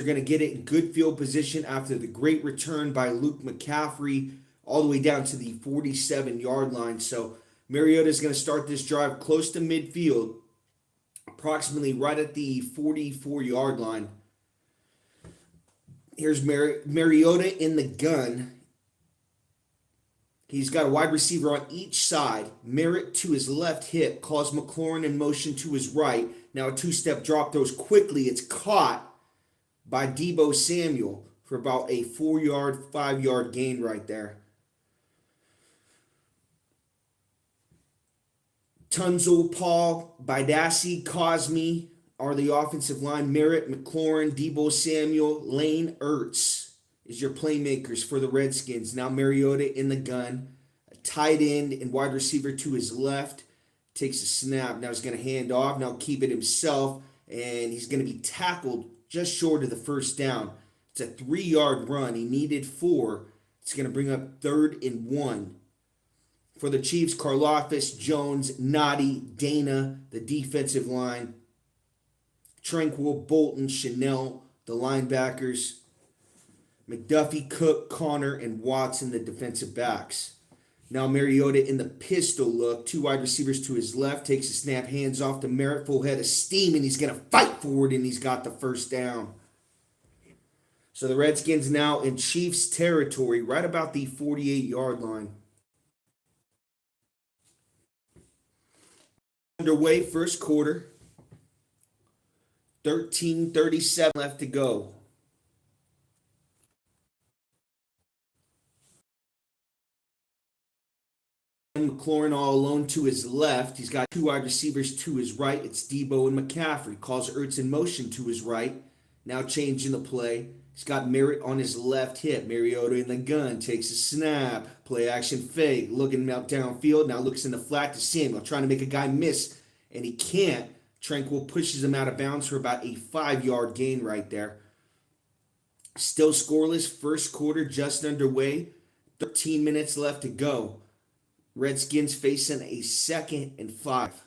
They're going to get it in good field position after the great return by Luke McCaffrey all the way down to the 47-yard line. So Mariota is going to start this drive close to midfield, approximately right at the 44-yard line. Here's Mariota in the gun. He's got a wide receiver on each side. Merritt to his left hip, calls McLaurin in motion to his right. Now a two-step drop throws quickly. It's caught by Deebo Samuel for about a 4-yard, 5-yard gain right there. Tunzel, Paul, Bidassi, Cosme are the offensive line. Merritt, McLaurin, Deebo Samuel, Lane, Ertz is your playmakers for the Redskins. Now Mariota in the gun. A tight end and wide receiver to his left. Takes a snap. Now he's going to hand off. Now keep it himself. And he's going to be tackled just short of the first down. It's a 3-yard run. He needed 4. It's going to bring up 3rd and 1. For the Chiefs, Karlaftis, Jones, Noddy, Dana, the defensive line. Tranquil, Bolton, Chanel, the linebackers. McDuffie, Cook, Connor, and Watson, the defensive backs. Now Mariota in the pistol look. 2 wide receivers to his left. Takes a snap, hands off to Merritt, full head of steam, and he's going to fight forward, and he's got the first down. So the Redskins now in Chiefs territory, right about the 48-yard line. Underway, first quarter. 13:37 left to go. McLaurin all alone to his left. He's got 2 wide receivers to his right. It's Deebo and McCaffrey. Calls Ertz in motion to his right. Now changing the play. He's got Merritt on his left hip. Mariota in the gun. Takes a snap. Play action fake. Looking out downfield. Now looks in the flat to Samuel. Trying to make a guy miss. And he can't. Tranquil pushes him out of bounds for about a 5-yard gain right there. Still scoreless. First quarter just underway. 13 minutes left to go. Redskins facing a 2nd and 5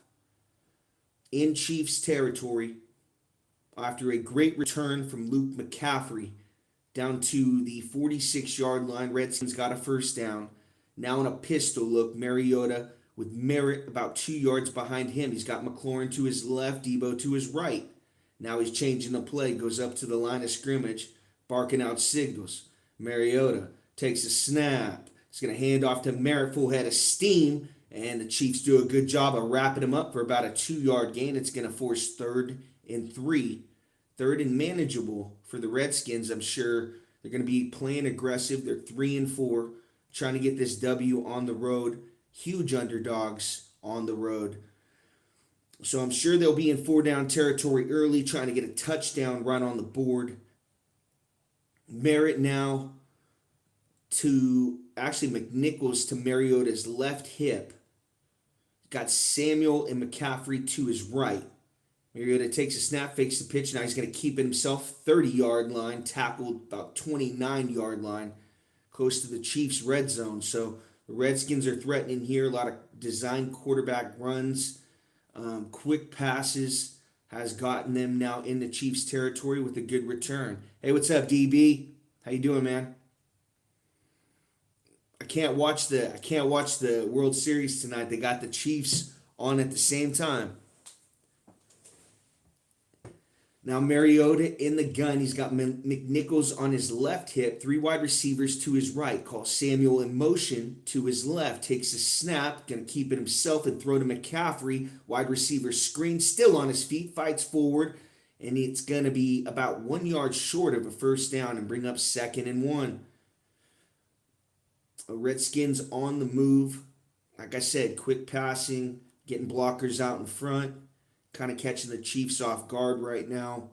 in Chiefs territory after a great return from Luke McCaffrey down to the 46-yard line. Redskins got a first down. Now in a pistol look, Mariota with Merritt about 2 yards behind him. He's got McLaurin to his left, Deebo to his right. Now he's changing the play, goes up to the line of scrimmage, barking out signals. Mariota takes a snap. He's going to hand off to Merritt, full head of steam, and the Chiefs do a good job of wrapping him up for about a 2-yard gain. It's going to force 3rd and 3. 3rd and manageable for the Redskins. I'm sure they're going to be playing aggressive. They're 3 and 4, trying to get this W on the road. Huge underdogs on the road. So I'm sure they'll be in 4-down territory early, trying to get a touchdown run on the board. Merritt now to McNichols to Mariota's left hip. Got Samuel and McCaffrey to his right. Mariota takes a snap, fakes the pitch. Now he's going to keep it himself. 30-yard line, tackled about 29-yard line, close to the Chiefs' red zone. So the Redskins are threatening here. A lot of design quarterback runs, quick passes has gotten them now in the Chiefs' territory with a good return. Hey, what's up, DB? How you doing, man? I can't watch the World Series tonight. They got the Chiefs on at the same time. Now Mariota in the gun. He's got McNichols on his left hip. 3 wide receivers to his right. Calls Samuel in motion to his left. Takes a snap. Going to keep it himself and throw to McCaffrey. Wide receiver screen. Still on his feet. Fights forward. And it's going to be about 1 yard short of a first down and bring up 2nd and 1. Redskins on the move. Like I said, quick passing. Getting blockers out in front. Kind of catching the Chiefs off guard right now.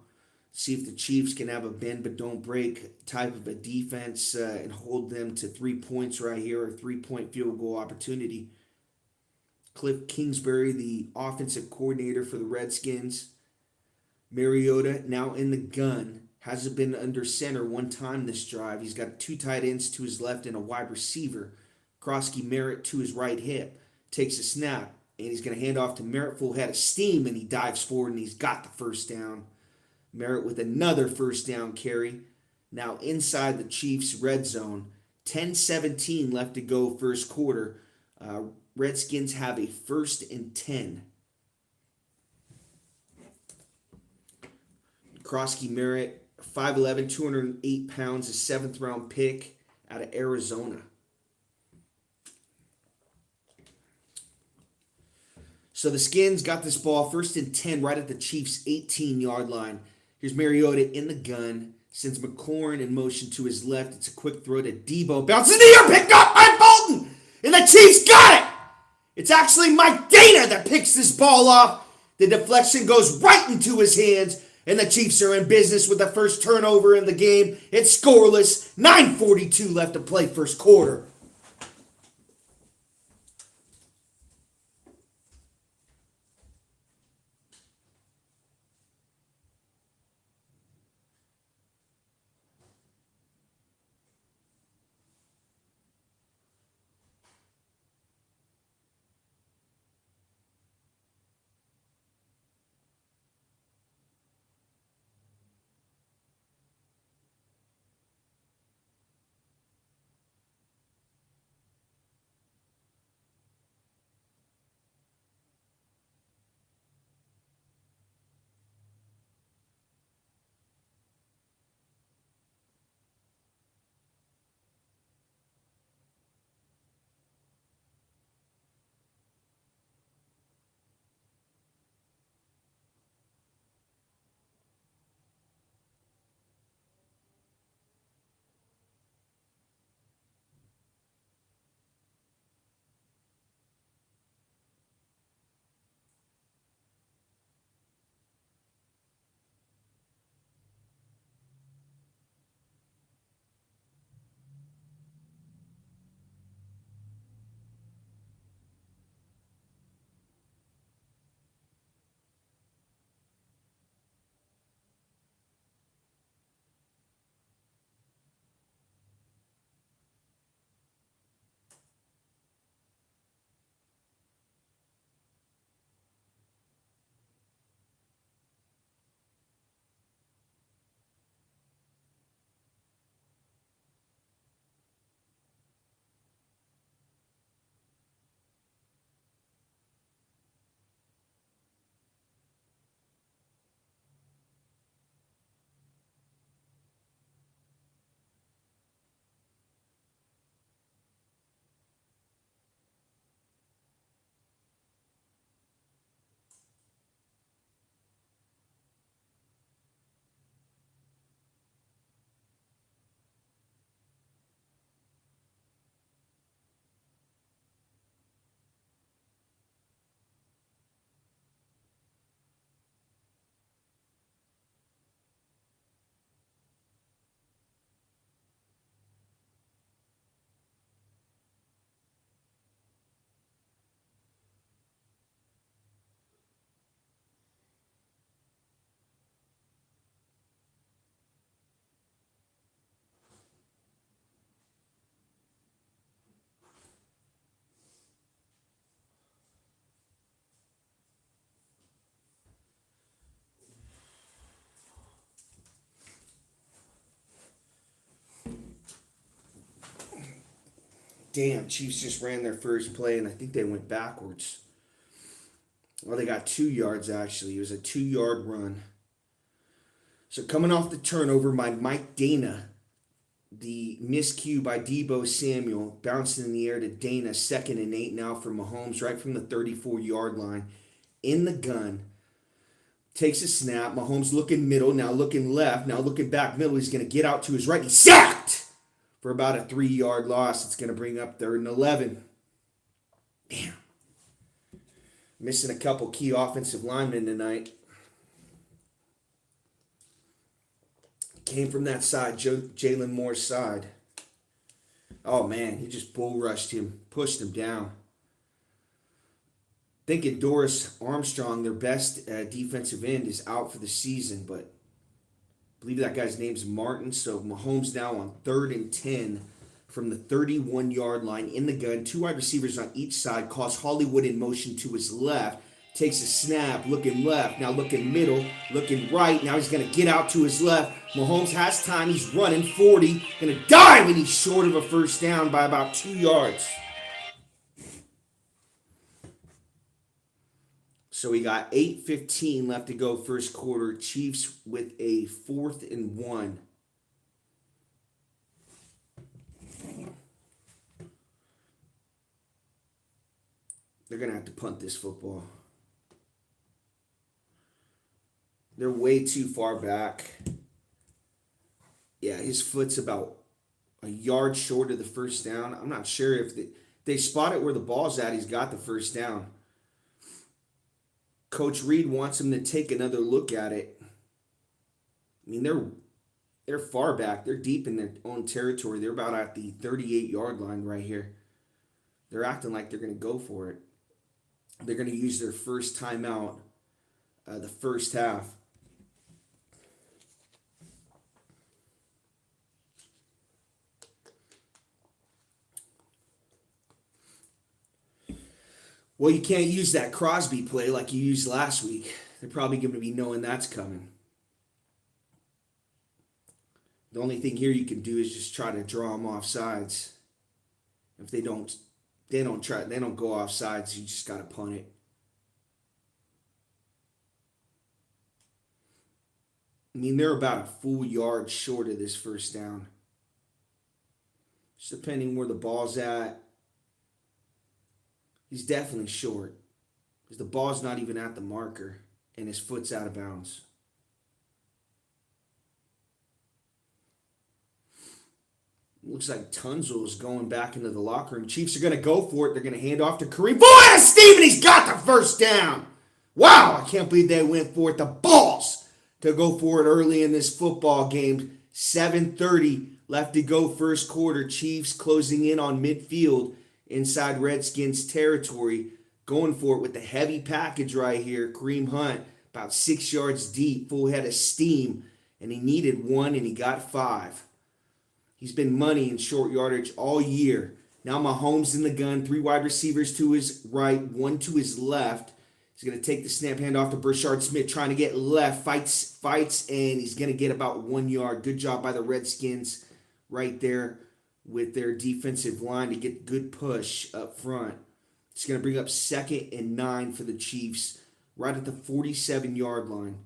See if the Chiefs can have a bend but don't break type of a defense and hold them to 3 points right here, or 3-point field goal opportunity. Cliff Kingsbury, the offensive coordinator for the Redskins. Mariota now in the gun. Hasn't been under center one time this drive. He's got 2 tight ends to his left and a wide receiver. Krosky Merritt to his right hip. Takes a snap. And he's going to hand off to Merritt, full head of steam, and he dives forward, and he's got the first down. Merritt with another first down carry. Now inside the Chiefs' red zone. 10-17 left to go first quarter. Redskins have a 1st and 10. Krosky Merritt, 5'11", 208 pounds, a 7th-round pick out of Arizona. So the Skins got this ball 1st and 10 right at the Chiefs' 18-yard line. Here's Mariota in the gun. Sends McLaurin in motion to his left. It's a quick throw to Debo. Bounces in the air, picked up by Bolton. And the Chiefs got it. It's actually Mike Dana that picks this ball off. The deflection goes right into his hands. And the Chiefs are in business with the first turnover in the game. It's scoreless. 9:42 left to play first quarter. Damn, Chiefs just ran their first play, and I think they went backwards. Well, they got 2 yards, actually. It was a 2-yard run. So coming off the turnover by Mike Dana, the miscue by Debo Samuel, bouncing in the air to Dana, 2nd and 8 now for Mahomes, right from the 34-yard line. In the gun, takes a snap. Mahomes looking middle, now looking left, now looking back middle. He's going to get out to his right. He's sacked for about a 3-yard loss. It's going to bring up 3rd and 11. Damn. Missing a couple key offensive linemen tonight. Came from that side, Jalen Moore's side. Oh, man, he just bull rushed him, pushed him down. Thinking Doris Armstrong, their best defensive end, is out for the season, but I believe that guy's name's Martin. So Mahomes now on 3rd and 10 from the 31-yard line in the gun. 2 wide receivers on each side. Calls Hollywood in motion to his left. Takes a snap, looking left, now looking middle, looking right. Now he's going to get out to his left. Mahomes has time. He's running 40. Going to dive, and he's short of a first down by about 2 yards. So we got 8:15 left to go first quarter. Chiefs with a 4th and 1. They're going to have to punt this football. They're way too far back. Yeah, his foot's about a yard short of the first down. I'm not sure if they spot it where the ball's at. He's got the first down. Coach Reed wants him to take another look at it. I mean, they're far back. They're deep in their own territory. They're about at the 38-yard line right here. They're acting like they're going to go for it. They're going to use their first timeout, the first half. Well, you can't use that Crosby play like you used last week. They're probably going to be knowing that's coming. The only thing here you can do is just try to draw them off sides. If they don't go off sides, you just got to punt it. I mean, they're about a full yard short of this first down. Just depending where the ball's at. He's definitely short because the ball's not even at the marker and his foot's out of bounds. Looks like Tunzel is going back into the locker room. Chiefs are going to go for it. They're going to hand off to Kareem. Boy, Steven, he's got the first down. Wow, I can't believe they went for it. The balls to go for it early in this football game. 7:30 left to go first quarter. Chiefs closing in on midfield inside Redskins territory. Going for it with the heavy package right here. Kareem Hunt about 6 yards deep, full head of steam. And he needed 1 and he got 5. He's been money in short yardage all year. Now Mahomes in the gun. 3 wide receivers to his right, 1 to his left. He's going to take the snap hand off to Brashard Smith, trying to get left. Fights, and he's going to get about 1 yard. Good job by the Redskins right there with their defensive line to get good push up front. It's going to bring up 2nd and 9 for the Chiefs, right at the 47-yard line.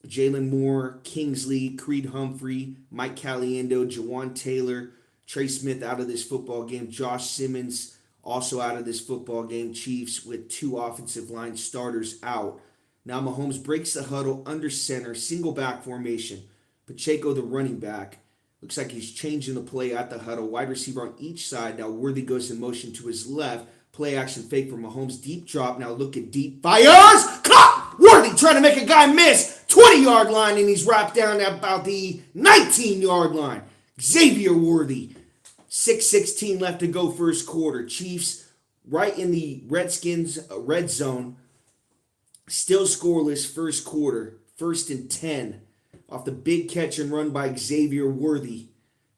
Jalen Moore, Kingsley, Creed Humphrey, Mike Caliendo, Jawan Taylor, Trey Smith out of this football game. Josh Simmons also out of this football game. Chiefs with 2 offensive line starters out. Now Mahomes breaks the huddle under center, single back formation. Pacheco, the running back. Looks like he's changing the play at the huddle. Wide receiver on each side. Now Worthy goes in motion to his left. Play action fake for Mahomes. Deep drop. Now looking deep. Fires! Caught! Worthy trying to make a guy miss. 20-yard line, and he's wrapped down at about the 19-yard line. Xavier Worthy. 6:16 left to go first quarter. Chiefs right in the Redskins red zone. Still scoreless first quarter. 1st and 10. Off the big catch and run by Xavier Worthy.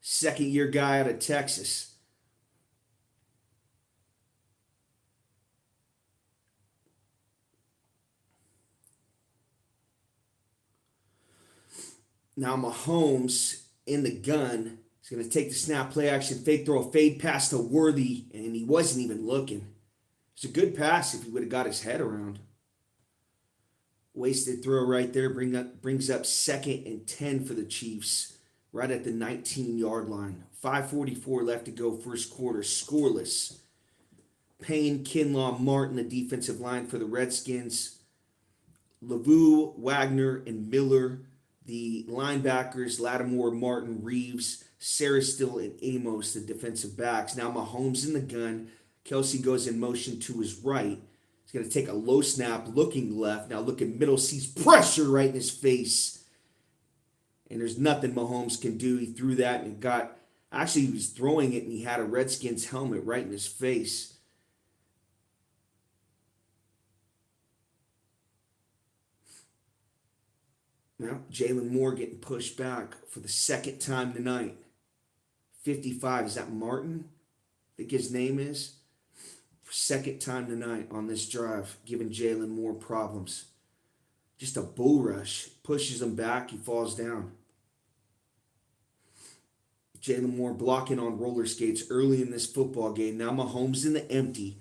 Second-year guy out of Texas. Now Mahomes in the gun. He's going to take the snap, play action, fake throw, fade pass to Worthy, and he wasn't even looking. It's a good pass if he would have got his head around. Wasted throw right there brings up 2nd and 10 for the Chiefs, right at the 19-yard line. 5:44 left to go first quarter, scoreless. Payne, Kinlaw, Martin, the defensive line for the Redskins. Lavu, Wagner, and Miller, the linebackers. Lattimore, Martin, Reeves, Sarah-Still, and Amos, the defensive backs. Now Mahomes in the gun. Kelsey goes in motion to his right. He's going to take a low snap, looking left. Now looking middle, sees pressure right in his face. And there's nothing Mahomes can do. He threw that and he was throwing it and he had a Redskins helmet right in his face. Now Jalen Moore getting pushed back for the 2nd time tonight. 55, is that Martin? I think his name is. Second time tonight on this drive, giving Jalen Moore problems. Just a bull rush. Pushes him back. He falls down. Jalen Moore blocking on roller skates early in this football game. Now Mahomes in the empty.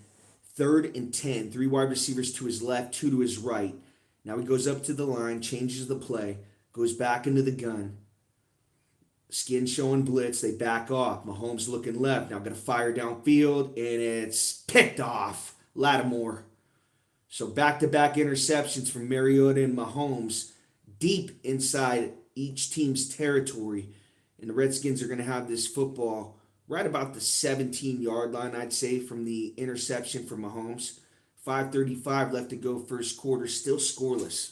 3rd and 10. 3 wide receivers to his left, 2 to his right. Now he goes up to the line, changes the play, goes back into the gun. Skin showing blitz. They back off. Mahomes looking left. Now going to fire downfield, and it's picked off. Lattimore. So back-to-back interceptions from Mariota and Mahomes deep inside each team's territory. And the Redskins are going to have this football right about the 17-yard line, I'd say, from the interception from Mahomes. 5:35 left to go first quarter, still scoreless.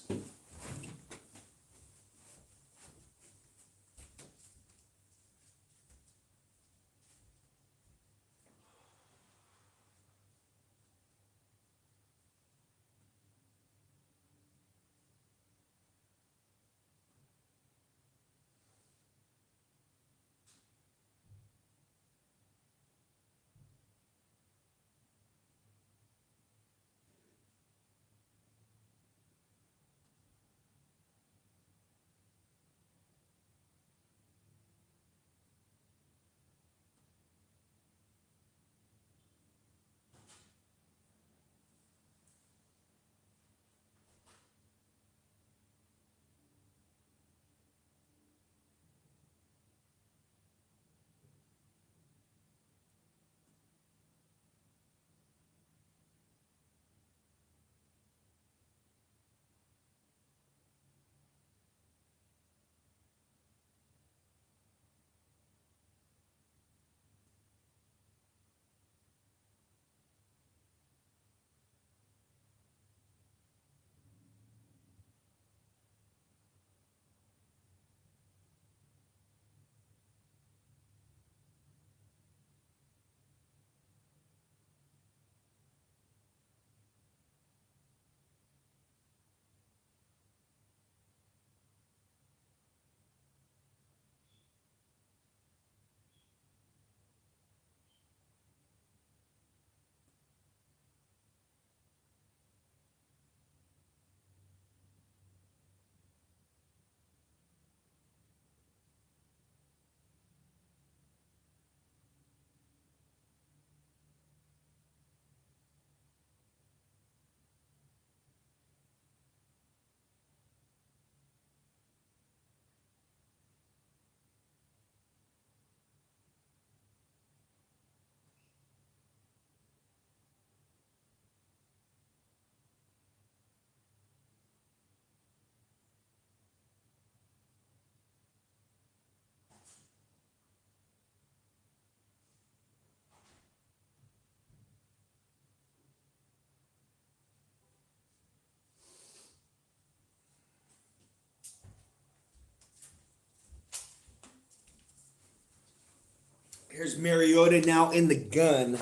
Here's Mariota now in the gun,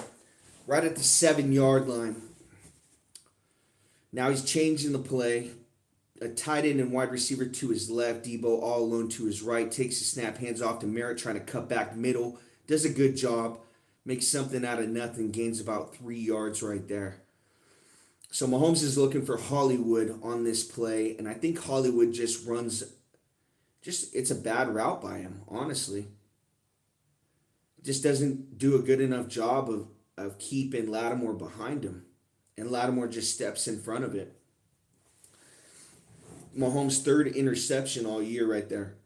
right at the 7-yard line. Now he's changing the play. A tight end and wide receiver to his left. Debo all alone to his right. Takes the snap, hands off to Merritt, trying to cut back middle. Does a good job. Makes something out of nothing. Gains about 3 yards right there. So Mahomes is looking for Hollywood on this play. And I think Hollywood just runs, it's a bad route by him, honestly. Just doesn't do a good enough job of keeping Lattimore behind him. And Lattimore just steps in front of it. Mahomes' 3rd interception all year right there.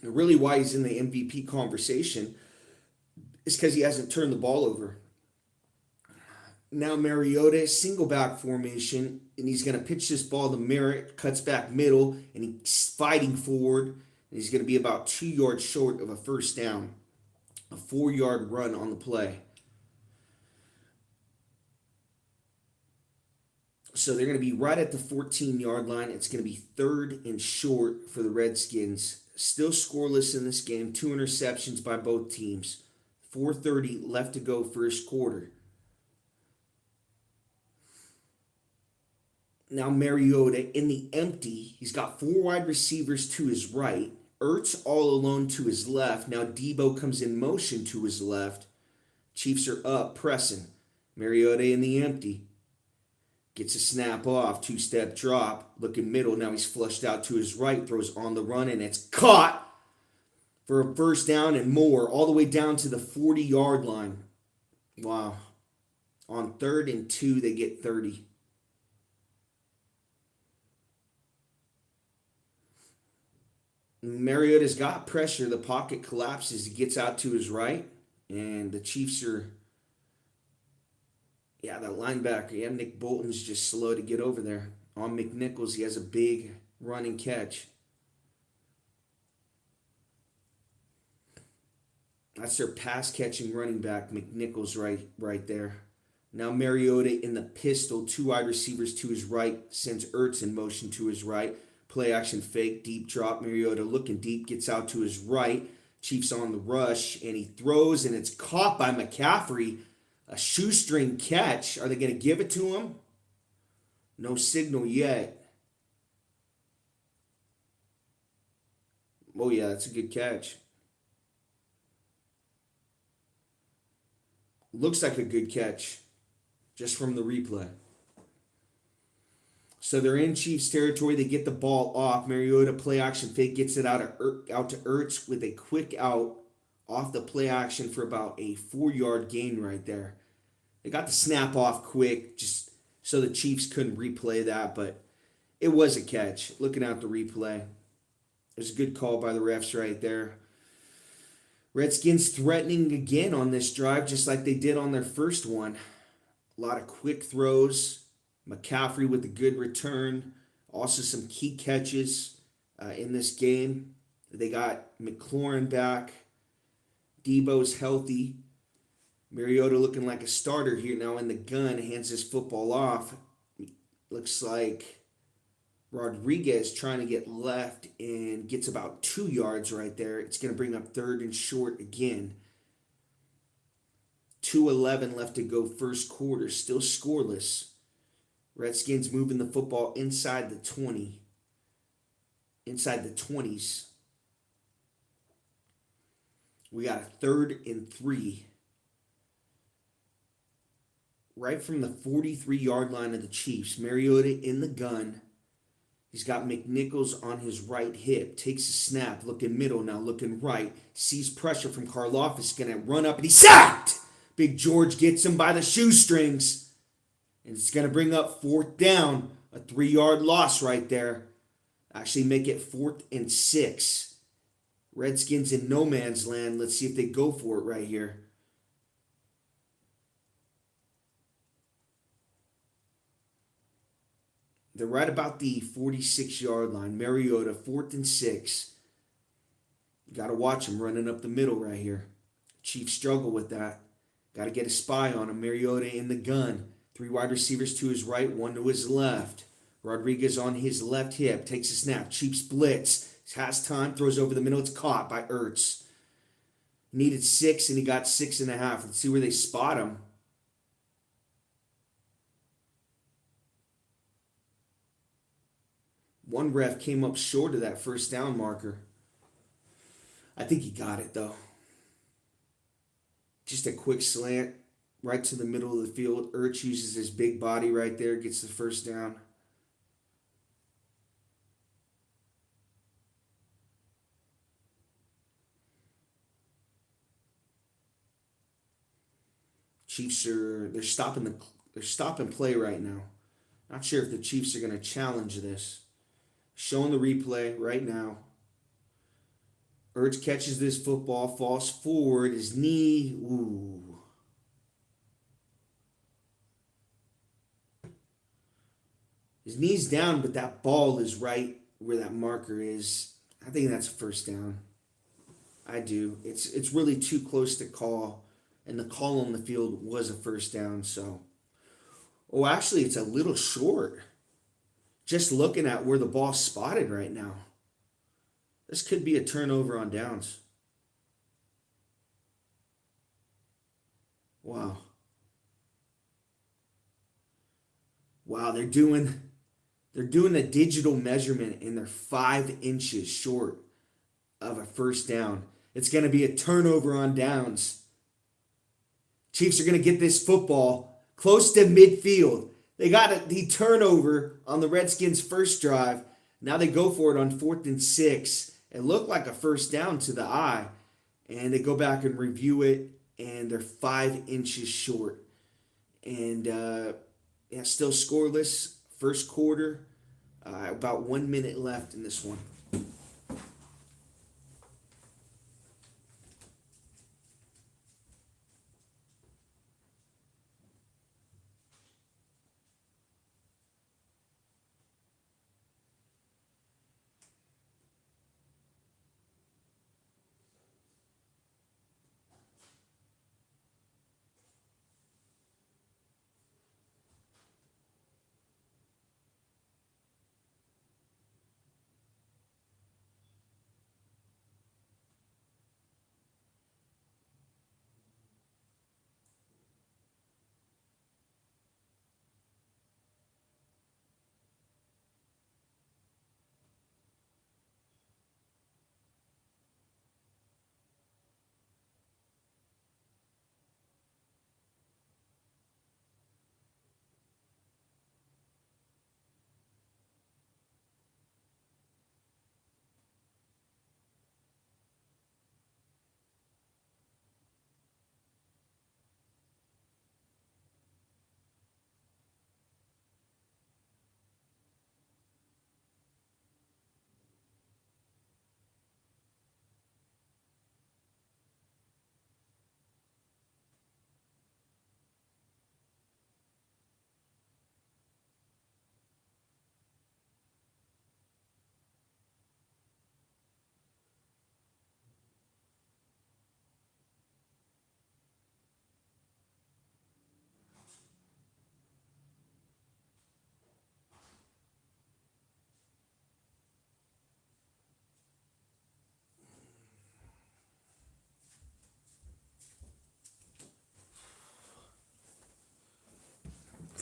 And really why he's in the MVP conversation is because he hasn't turned the ball over. Now Mariota, single back formation, and he's going to pitch this ball to Merritt, cuts back middle, and he's fighting forward, and he's going to be about 2 yards short of a first down. A 4-yard run on the play. So they're going to be right at the 14-yard line. It's going to be 3rd and short for the Redskins. Still scoreless in this game. 2 interceptions by both teams. 4:30 left to go first quarter. Now Mariota in the empty. He's got 4 wide receivers to his right. Ertz all alone to his left. Now Debo comes in motion to his left. Chiefs are up, pressing. Mariota in the empty. Gets a snap off, two-step drop, looking middle. Now he's flushed out to his right, throws on the run, and it's caught for a first down and more, all the way down to the 40-yard line. Wow. On 3rd and 2, they get 30. Mariota's got pressure. The pocket collapses. He gets out to his right, and the Chiefs are... Yeah, that linebacker, Nick Bolton's just slow to get over there. On McNichols, he has a big run and catch. That's their pass-catching running back, McNichols right there. Now Mariota in the pistol, 2 wide receivers to his right, sends Ertz in motion to his right. Play action fake, deep drop. Mariota looking deep, gets out to his right. Chiefs on the rush, and he throws, and it's caught by McCaffrey. A shoestring catch. Are they going to give it to him? No signal yet. Oh, yeah, that's a good catch. Looks like a good catch, just from the replay. So they're in Chiefs territory. They get the ball off. Mariota play action fake, gets it out to Ertz with a quick out off the play action for about a 4-yard gain right there. They got the snap off quick, just so the Chiefs couldn't replay that, but it was a catch. Looking at the replay, it was a good call by the refs right there. Redskins threatening again on this drive, just like they did on their first one. A lot of quick throws. McCaffrey with a good return. Also some key catches in this game. They got McLaurin back. Debo's healthy. Mariota looking like a starter here now in the gun. Hands his football off. Looks like Rodriguez trying to get left and gets about 2 yards right there. It's going to bring up 3rd and short again. 2:11 left to go first quarter. Still scoreless. Redskins moving the football inside the 20. Inside the 20s. We got a 3rd and 3. Right from the 43-yard line of the Chiefs. Mariota in the gun. He's got McNichols on his right hip. Takes a snap. Looking middle now. Looking right. Sees pressure from Karlaftis. Going to run up and he's sacked. Big George gets him by the shoestrings. And it's going to bring up 4th down. A 3-yard loss right there. Actually make it 4th and 6. Redskins in no man's land. Let's see if they go for it right here. They're right about the 46-yard line. Mariota, 4th and 6. You got to watch him running up the middle right here. Chiefs struggle with that. Got to get a spy on him. Mariota in the gun. 3 wide receivers to his right, 1 to his left. Rodriguez on his left hip. Takes a snap. Chiefs blitz. Has time. Throws over the middle. It's caught by Ertz. Needed 6, and he got 6.5. Let's see where they spot him. One ref came up short of that first down marker. I think he got it, though. Just a quick slant right to the middle of the field. Ertz uses his big body right there, gets the first down. Chiefs they're stopping play right now. Not sure if the Chiefs are going to challenge this. Showing the replay right now. Ertz catches this football, falls forward, his knee, ooh. His knee's down, but that ball is right where that marker is. I think that's a first down. I do. It's really too close to call, and the call on the field was a first down, so. Oh, actually, it's a little short. Just looking at where the ball's spotted right now. This could be a turnover on downs. Wow. Wow, they're doing a digital measurement and they're 5 inches short of a first down. It's going to be a turnover on downs. Chiefs are going to get this football close to midfield. They got the turnover on the Redskins' first drive. Now they go for it on 4th and 6. It looked like a first down to the eye. And they go back and review it, and they're 5 inches short. And yeah, still scoreless. First quarter, about 1 minute left in this one.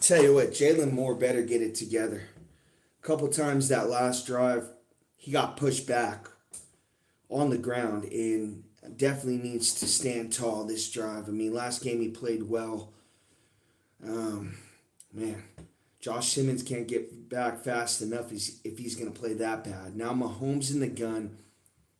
Tell you what, Jalen Moore better get it together. A couple times that last drive, he got pushed back on the ground and definitely needs to stand tall this drive. I mean, last game he played well. Man, Josh Simmons can't get back fast enough if he's going to play that bad. Now Mahomes in the gun.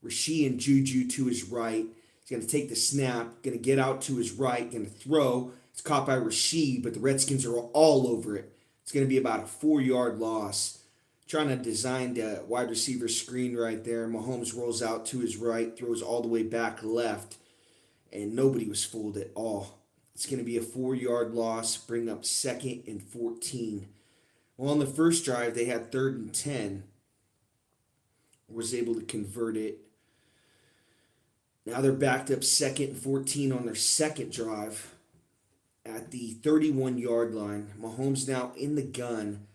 Rasheed and Juju to his right. He's going to take the snap, going to get out to his right, going to throw. It's caught by Rasheed, but the Redskins are all over it. It's going to be about a 4-yard loss. Trying to design the wide receiver screen right there. Mahomes rolls out to his right, throws all the way back left, and nobody was fooled at all. It's going to be a 4-yard loss, bring up 2nd and 14. Well, on the first drive, they had 3rd and 10. Was able to convert it. Now they're backed up 2nd and 14 on their second drive at the 31-yard line. Mahomes now in the gun.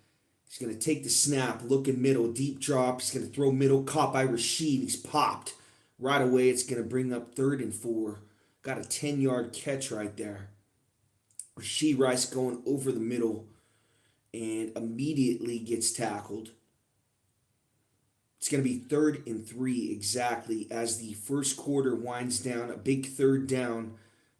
He's going to take the snap, look in middle, deep drop. He's going to throw middle, caught by Rasheed. He's popped. Right away, it's going to bring up 3rd and 4. Got a 10-yard catch right there. Rasheed Rice going over the middle and immediately gets tackled. It's going to be 3rd and 3 exactly as the first quarter winds down. A big third down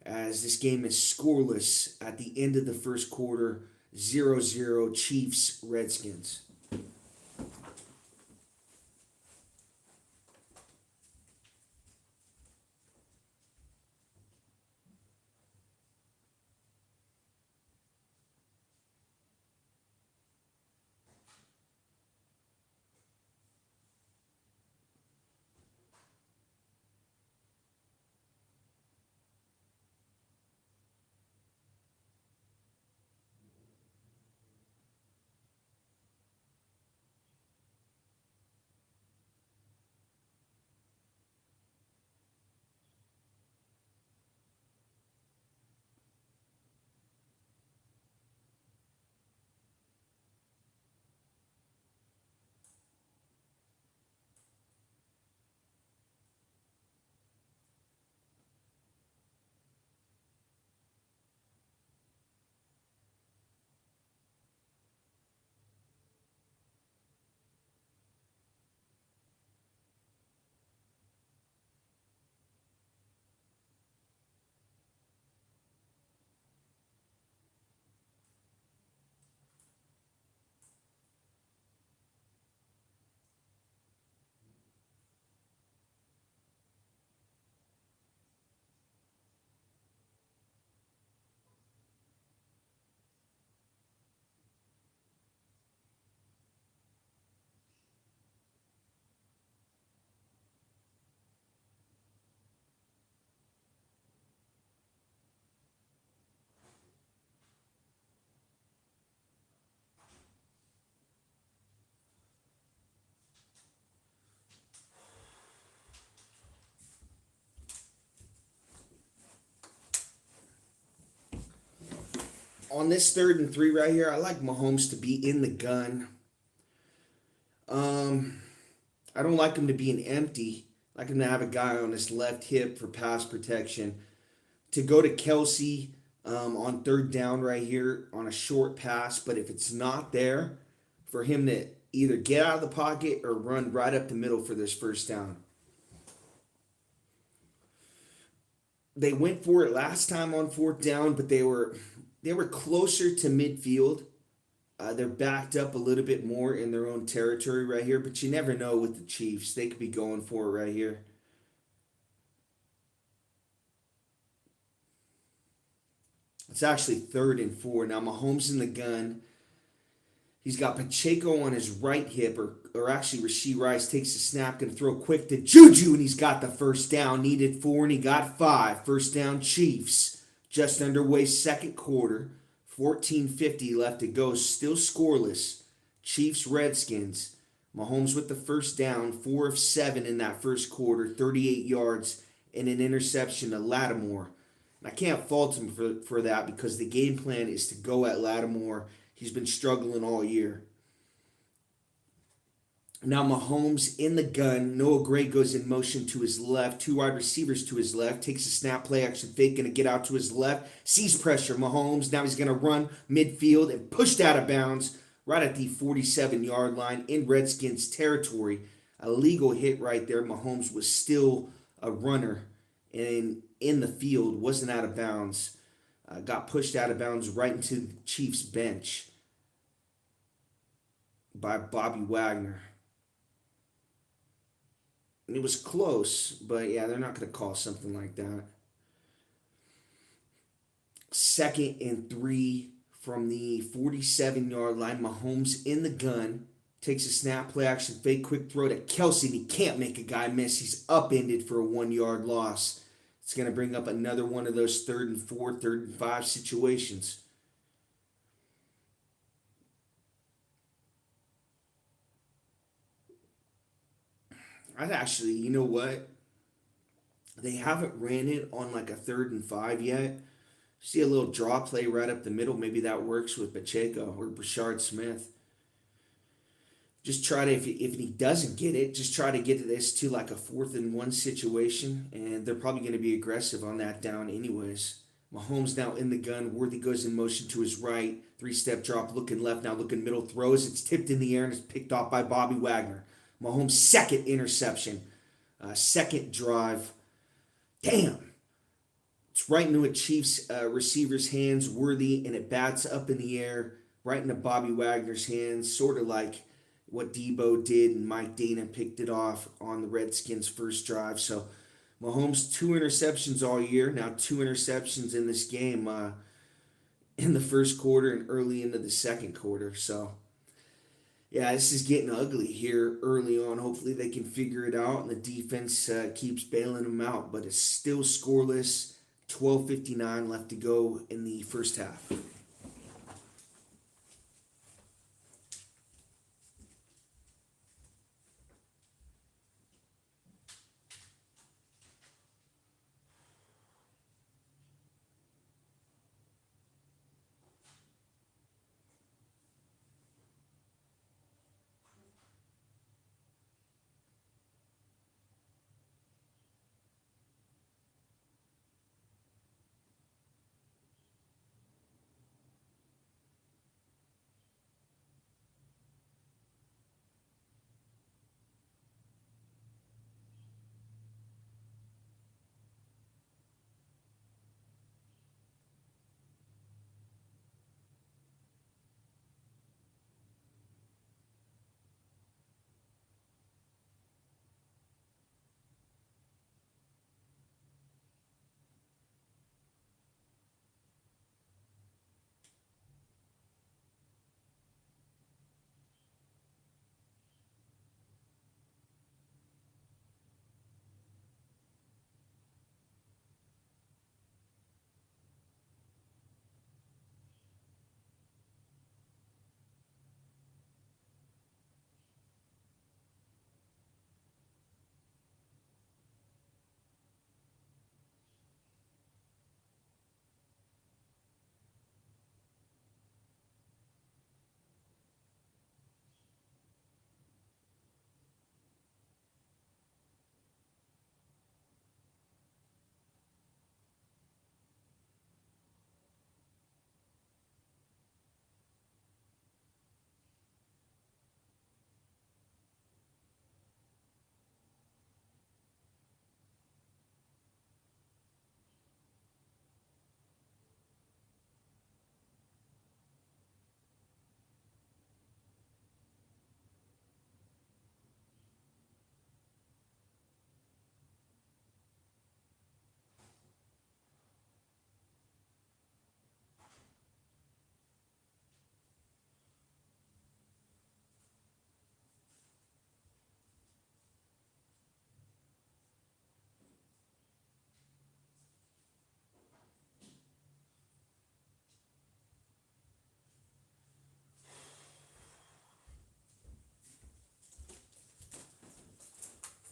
as this game is scoreless at the end of the first quarter. 0-0 Chiefs Redskins. On this 3rd and 3 right here, I like Mahomes to be in the gun. Um, I don't like him to be an empty. I like him to have a guy on his left hip for pass protection. To go to Kelsey on 3rd down right here on a short pass, but if it's not there, for him to either get out of the pocket or run right up the middle for this 1st down. They went for it last time on 4th down, but they were closer to midfield. They're backed up a little bit more in their own territory right here, but you never know with the Chiefs. They could be going for it right here. It's actually 3rd and 4. Now Mahomes in the gun. He's got Pacheco on his right hip, or actually Rashee Rice takes the snap, going to throw quick to Juju, and he's got the 1st down. Needed 4, and he got 5. 1st down Chiefs. Just underway 2nd quarter. 14:50 left to go. Still scoreless. Chiefs Redskins. Mahomes with the 1st down. 4 of 7 in that 1st quarter. 38 yards and an interception to Lattimore. And I can't fault him for that because the game plan is to go at Lattimore. He's been struggling all year. Now Mahomes in the gun. Noah Gray goes in motion to his left. 2 wide receivers to his left. Takes a snap, play action fake. Going to get out to his left. Sees pressure. Mahomes. Now he's going to run midfield and pushed out of bounds right at the 47-yard line in Redskins territory. A legal hit right there. Mahomes was still a runner and in the field. Wasn't out of bounds. Got pushed out of bounds right into the Chiefs bench by Bobby Wagner. And it was close, but yeah, they're not going to call something like that. 2nd and 3 from the 47-yard line. Mahomes in the gun. Takes a snap, play action, fake, quick throw to Kelsey. And he can't make a guy miss. He's upended for a 1-yard loss. It's going to bring up another one of those 3rd and 4, 3rd and 5 situations. I'd actually, you know what? They haven't ran it on like a 3rd and 5 yet. See a little draw play right up the middle. Maybe that works with Pacheco or Brashard Smith. Just try to, if he doesn't get it, just try to get this to like a 4th and 1 situation. And they're probably going to be aggressive on that down anyways. Mahomes now in the gun. Worthy goes in motion to his right. 3-step drop, looking left, now looking middle. Throws. It's tipped in the air and it's picked off by Bobby Wagner. Mahomes' 2nd interception. 2nd drive. Damn. It's right into a Chiefs receiver's hands. Worthy, and it bats up in the air. Right into Bobby Wagner's hands. Sort of like what Debo did, and Mike Dana picked it off on the Redskins' 1st drive. So Mahomes, 2 interceptions all year. Now 2 interceptions in this game in the 1st quarter and early into the 2nd quarter. So, yeah, this is getting ugly here early on. Hopefully they can figure it out, and the defense keeps bailing them out. But it's still scoreless. 12:59 left to go in the 1st half.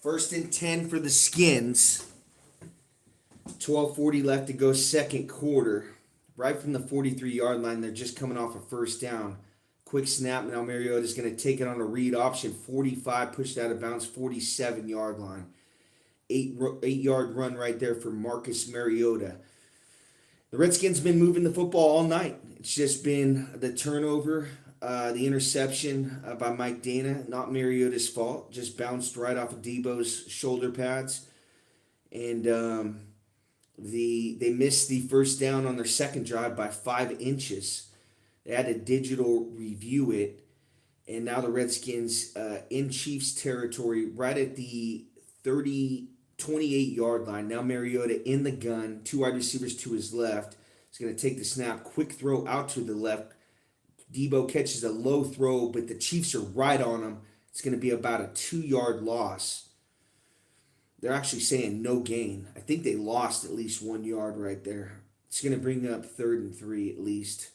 First and 10 for the Skins. 12:40 left to go, second quarter. Right from the 43-yard line, they're just coming off a first down. Quick snap. Now Mariota's going to take it on a read option. 45, pushed out of bounds, 47-yard line. 8-yard run right there for Marcus Mariota. The Redskins been moving the football all night. It's just been the turnover, the interception by Mike Dana. Not Mariota's fault. Just bounced right off of Debo's shoulder pads. And they missed the first down on their second drive by 5 inches. They had to digital review it. And now the Redskins in Chiefs territory right at the 28-yard line. Now Mariota in the gun. 2 wide receivers to his left. He's going to take the snap. Quick throw out to the left. Debo catches a low throw, but the Chiefs are right on him. It's going to be about a 2-yard loss. They're actually saying no gain. I think they lost at least 1 yard right there. It's going to bring up 3rd and 3 at least.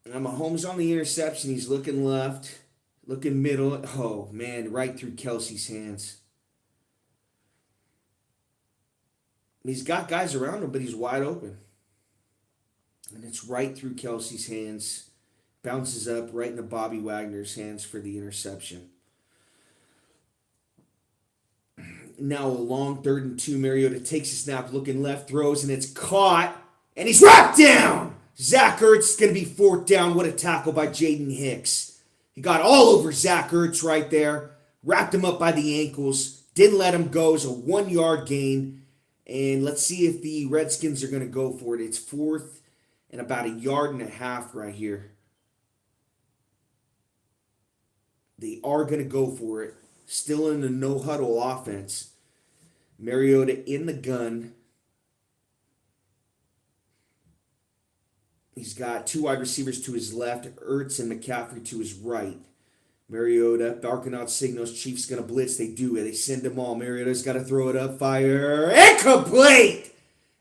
Now Mahomes on the interception. He's looking left, looking middle. Oh, man, right through Kelsey's hands. He's got guys around him, but he's wide open. And it's right through Kelsey's hands. Bounces up right into Bobby Wagner's hands for the interception. Now a long 3rd and 2. Mariota takes a snap, looking left, throws, and it's caught. And he's wrapped down. Zach Ertz is going to be 4th down. What a tackle by Jaden Hicks. He got all over Zach Ertz right there. Wrapped him up by the ankles. Didn't let him go. It's a 1-yard gain. And let's see if the Redskins are going to go for it. It's 4th and about 1.5 yards right here. They are going to go for it. Still in the no-huddle offense. Mariota in the gun. He's got 2 wide receivers to his left, Ertz and McCaffrey to his right. Mariota barking out signals. Chiefs going to blitz. They do it. They send them all. Mariota's got to throw it up. Fire. Incomplete!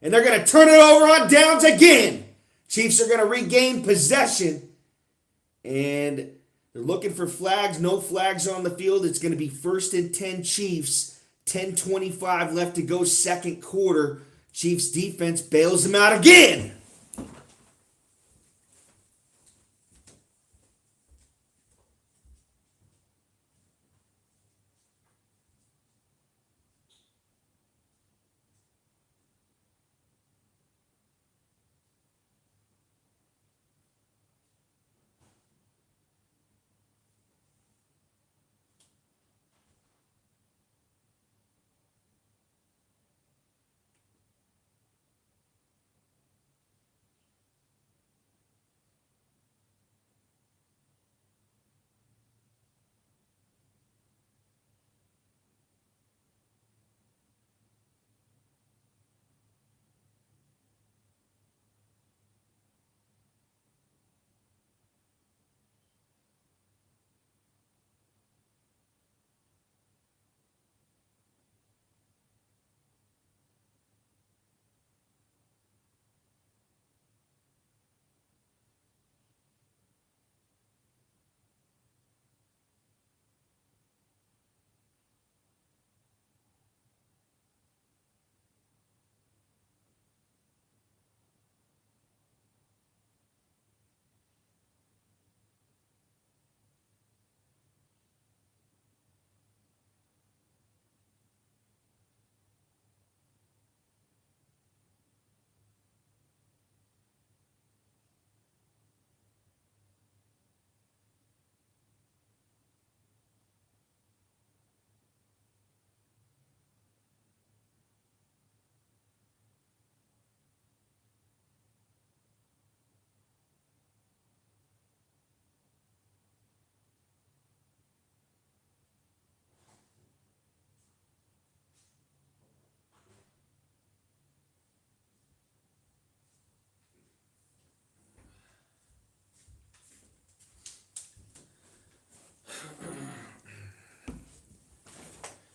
And they're going to turn it over on downs again. Chiefs are going to regain possession. And they're looking for flags. No flags on the field. It's going to be 1st and 10 Chiefs. 10:25 left to go, second quarter. Chiefs defense bails them out again.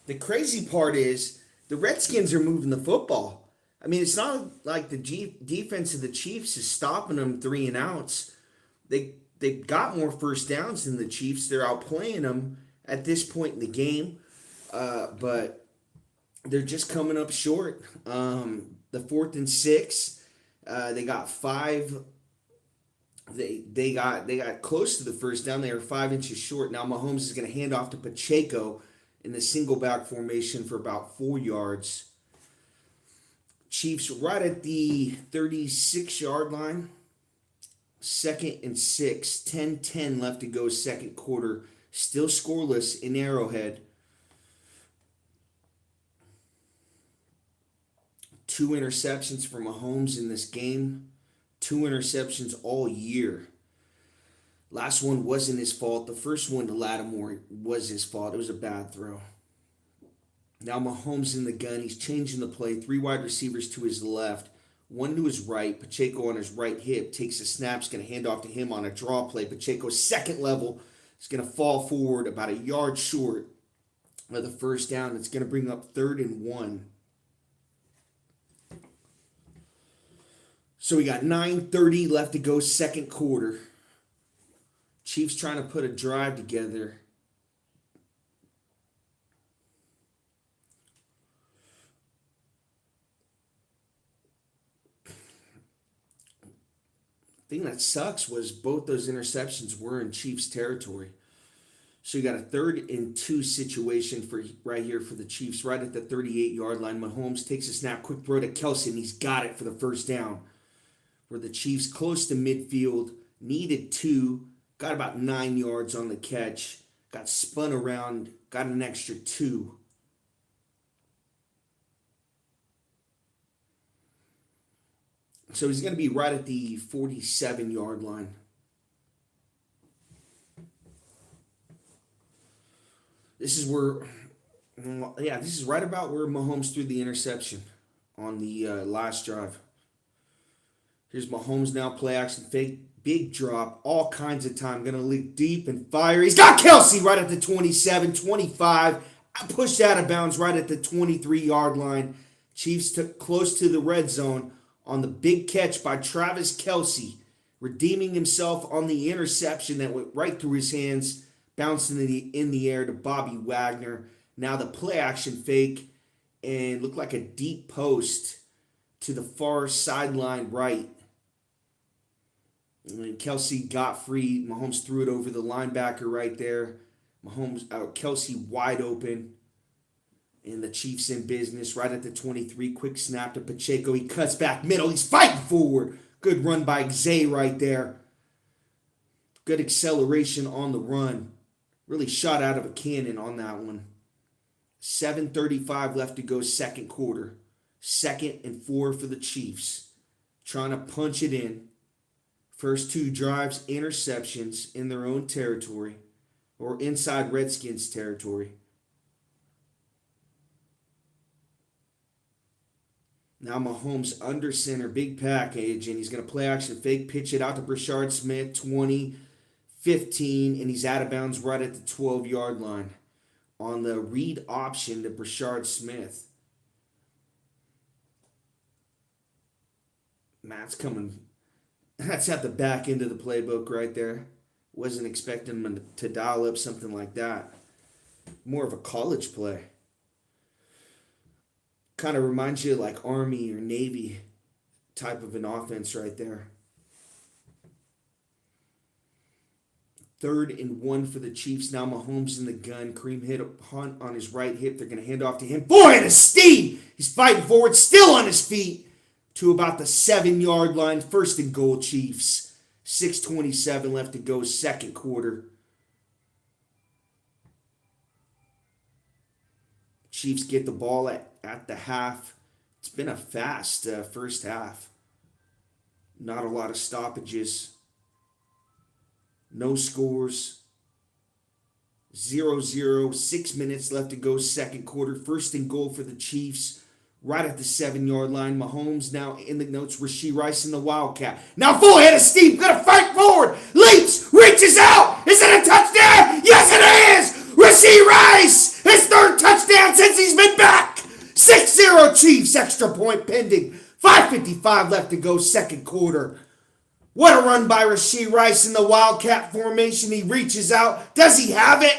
The crazy part is the Redskins are moving the football. I mean, it's not like the defense of the Chiefs is stopping them 3 and outs. They got more first downs than the Chiefs. They're outplaying them. at this point in the game, but they're just coming up short. The 4th and 6, they got 5. They got close to the first down. They were 5 inches short. Now Mahomes is going to hand off to Pacheco in the single back formation for about 4 yards. Chiefs right at the 36-yard line. 2nd and 6, 10-10 left to go, second quarter. Still scoreless in Arrowhead. 2 interceptions for Mahomes in this game. 2 interceptions all year. Last one wasn't his fault. The first one to Lattimore was his fault. It was a bad throw. Now Mahomes in the gun. He's changing the play. 3 wide receivers to his left. 1 to his right. Pacheco on his right hip. Takes a snap. Is going to hand off to him on a draw play. Pacheco's second level is going to fall forward about a yard short of the first down. It's going to bring up 3rd and 1. So we got 9:30 left to go, second quarter. Chiefs trying to put a drive together. The thing that sucks was both those interceptions were in Chiefs territory. So you got a 3rd and 2 situation for right here for the Chiefs, right at the 38-yard line. Mahomes takes a snap, quick throw to Kelce, and he's got it for the first down. For the Chiefs, close to midfield, needed 2, got about 9 yards on the catch, got spun around, got an extra 2. So he's going to be right at the 47-yard line. This is where, this is right about where Mahomes threw the interception on the last drive. Here's Mahomes now, play action fake, big drop, all kinds of time. Going to leak deep and fire. He's got Kelce right at the 27, 25. Pushed out of bounds right at the 23-yard line. Chiefs took close to the red zone on the big catch by Travis Kelce, redeeming himself on the interception that went right through his hands, bouncing in the air to Bobby Wagner. Now the play action fake and looked like a deep post to the far sideline right. And Kelce got free. Mahomes threw it over the linebacker right there. Kelce wide open. And the Chiefs in business right at the 23. Quick snap to Pacheco. He cuts back middle. He's fighting forward. Good run by Zay right there. Good acceleration on the run. Really shot out of a cannon on that one. 7:35 left to go, second quarter. 2nd and 4 for the Chiefs. Trying to punch it in. First 2 drives, interceptions in their own territory or inside Redskins territory. Now Mahomes under center, big package, and he's going to play action fake, pitch it out to Brashard Smith, 20, 15, and he's out of bounds right at the 12-yard line on the read option to Brashard Smith. Matt's coming. That's at the back end of the playbook right there. Wasn't expecting him to dial up something like that. More of a college play. Kind of reminds you of like Army or Navy type of an offense right there. 3rd and 1 for the Chiefs. Now Mahomes in the gun. Kareem hit a punt on his right hip. They're going to hand off to him. Boy, and a steam! He's fighting forward, still on his feet to about the 7-yard line. 1st and goal, Chiefs. 6:27 left to go, second quarter. Chiefs get the ball at the half. It's been a fast first half. Not a lot of stoppages. No scores. 0-0. 6 minutes left to go, second quarter. 1st and goal for the Chiefs. Right at the 7-yard line. Mahomes now in the notes. Rashee Rice in the Wildcat. Now full head of steam. Gonna fight forward. Leaps. Reaches out. Is it a touchdown? Yes, it is. Rashee Rice. His 3rd touchdown since he's been back. 6-0 Chiefs. Extra point pending. 5:55 left to go, second quarter. What a run by Rashee Rice in the Wildcat formation. He reaches out. Does he have it?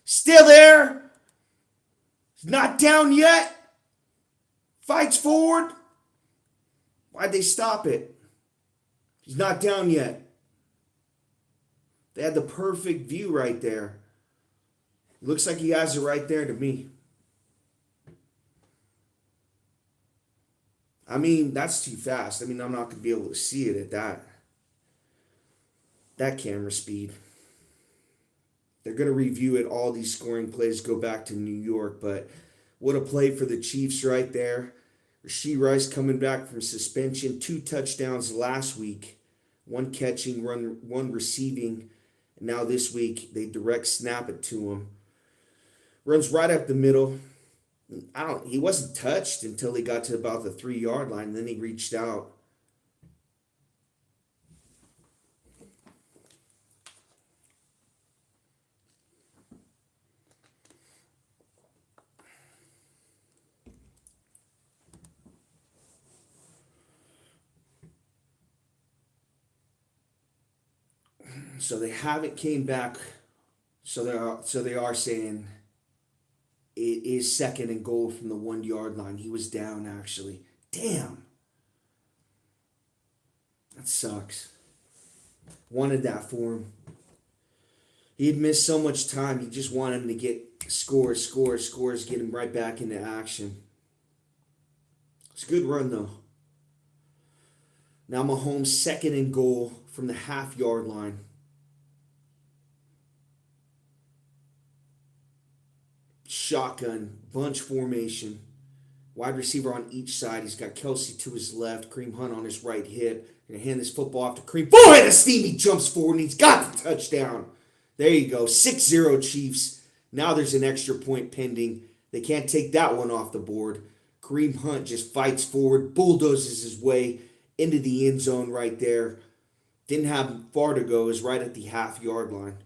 Still there. He's not down yet. Fights forward. Why'd they stop it? He's not down yet. They had the perfect view right there. Looks like he has it right there to me. I mean, that's too fast. I mean, I'm not going to be able to see it at that camera speed. They're going to review it. All these scoring plays go back to New York, but what a play for the Chiefs right there. Rashee Rice coming back from suspension, 2 touchdowns last week, 1 catching, one receiving. And now this week, they direct snap it to him. Runs right up the middle. He wasn't touched until he got to about the 3-yard line. Then he reached out. So they haven't came back. So they are saying it is 2nd and goal from the 1-yard line. He was down actually. Damn. That sucks. Wanted that for him. He had missed so much time. You just wanted him to get scores, get him right back into action. It's a good run though. Now Mahomes 2nd and goal from the half-yard line. Shotgun, bunch formation. Wide receiver on each side. He's got Kelsey to his left, Kareem Hunt on his right hip. Gonna hand this football off to Kareem. Boy, the steam, he jumps forward and he's got the touchdown. There you go, 6-0 Chiefs. Now there's an extra point pending. They can't take that one off the board. Kareem Hunt just fights forward, bulldozes his way into the end zone right there. Didn't have far to go, is right at the half-yard line.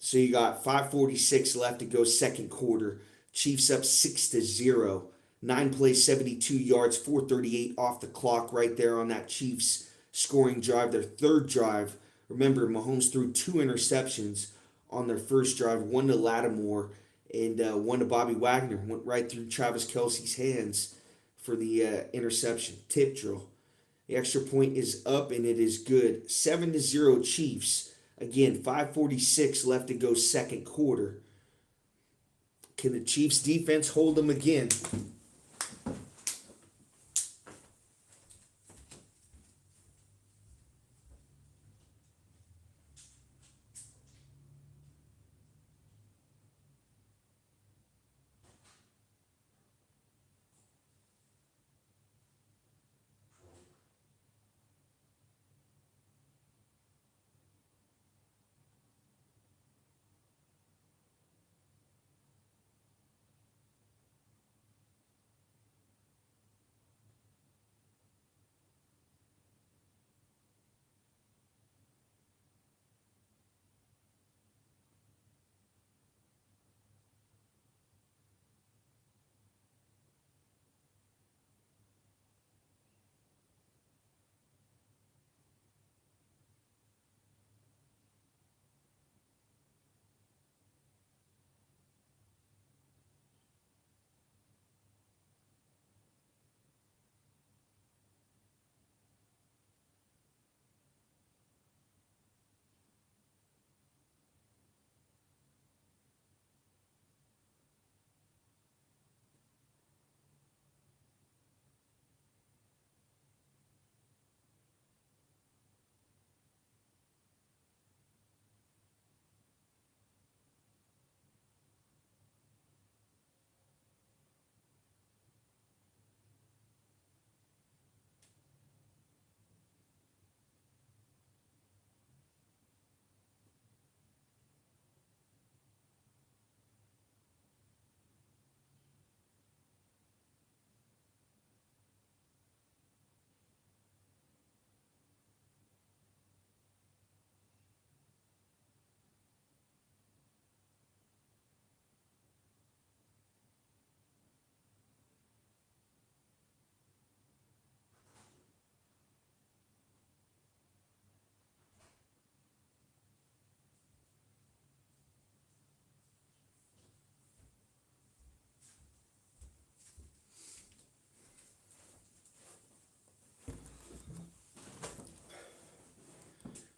So you got 5:46 left to go, second quarter. Chiefs up 6-0. 9 plays, 72 yards, 4:38 off the clock right there on that Chiefs scoring drive, their third drive. Remember, Mahomes threw 2 interceptions on their first drive, 1 to Lattimore and 1 to Bobby Wagner. Went right through Travis Kelce's hands for the interception. Tip drill. The extra point is up and it is good. 7-0 Chiefs. Again, 5:46 left to go, second quarter. Can the Chiefs defense hold them again?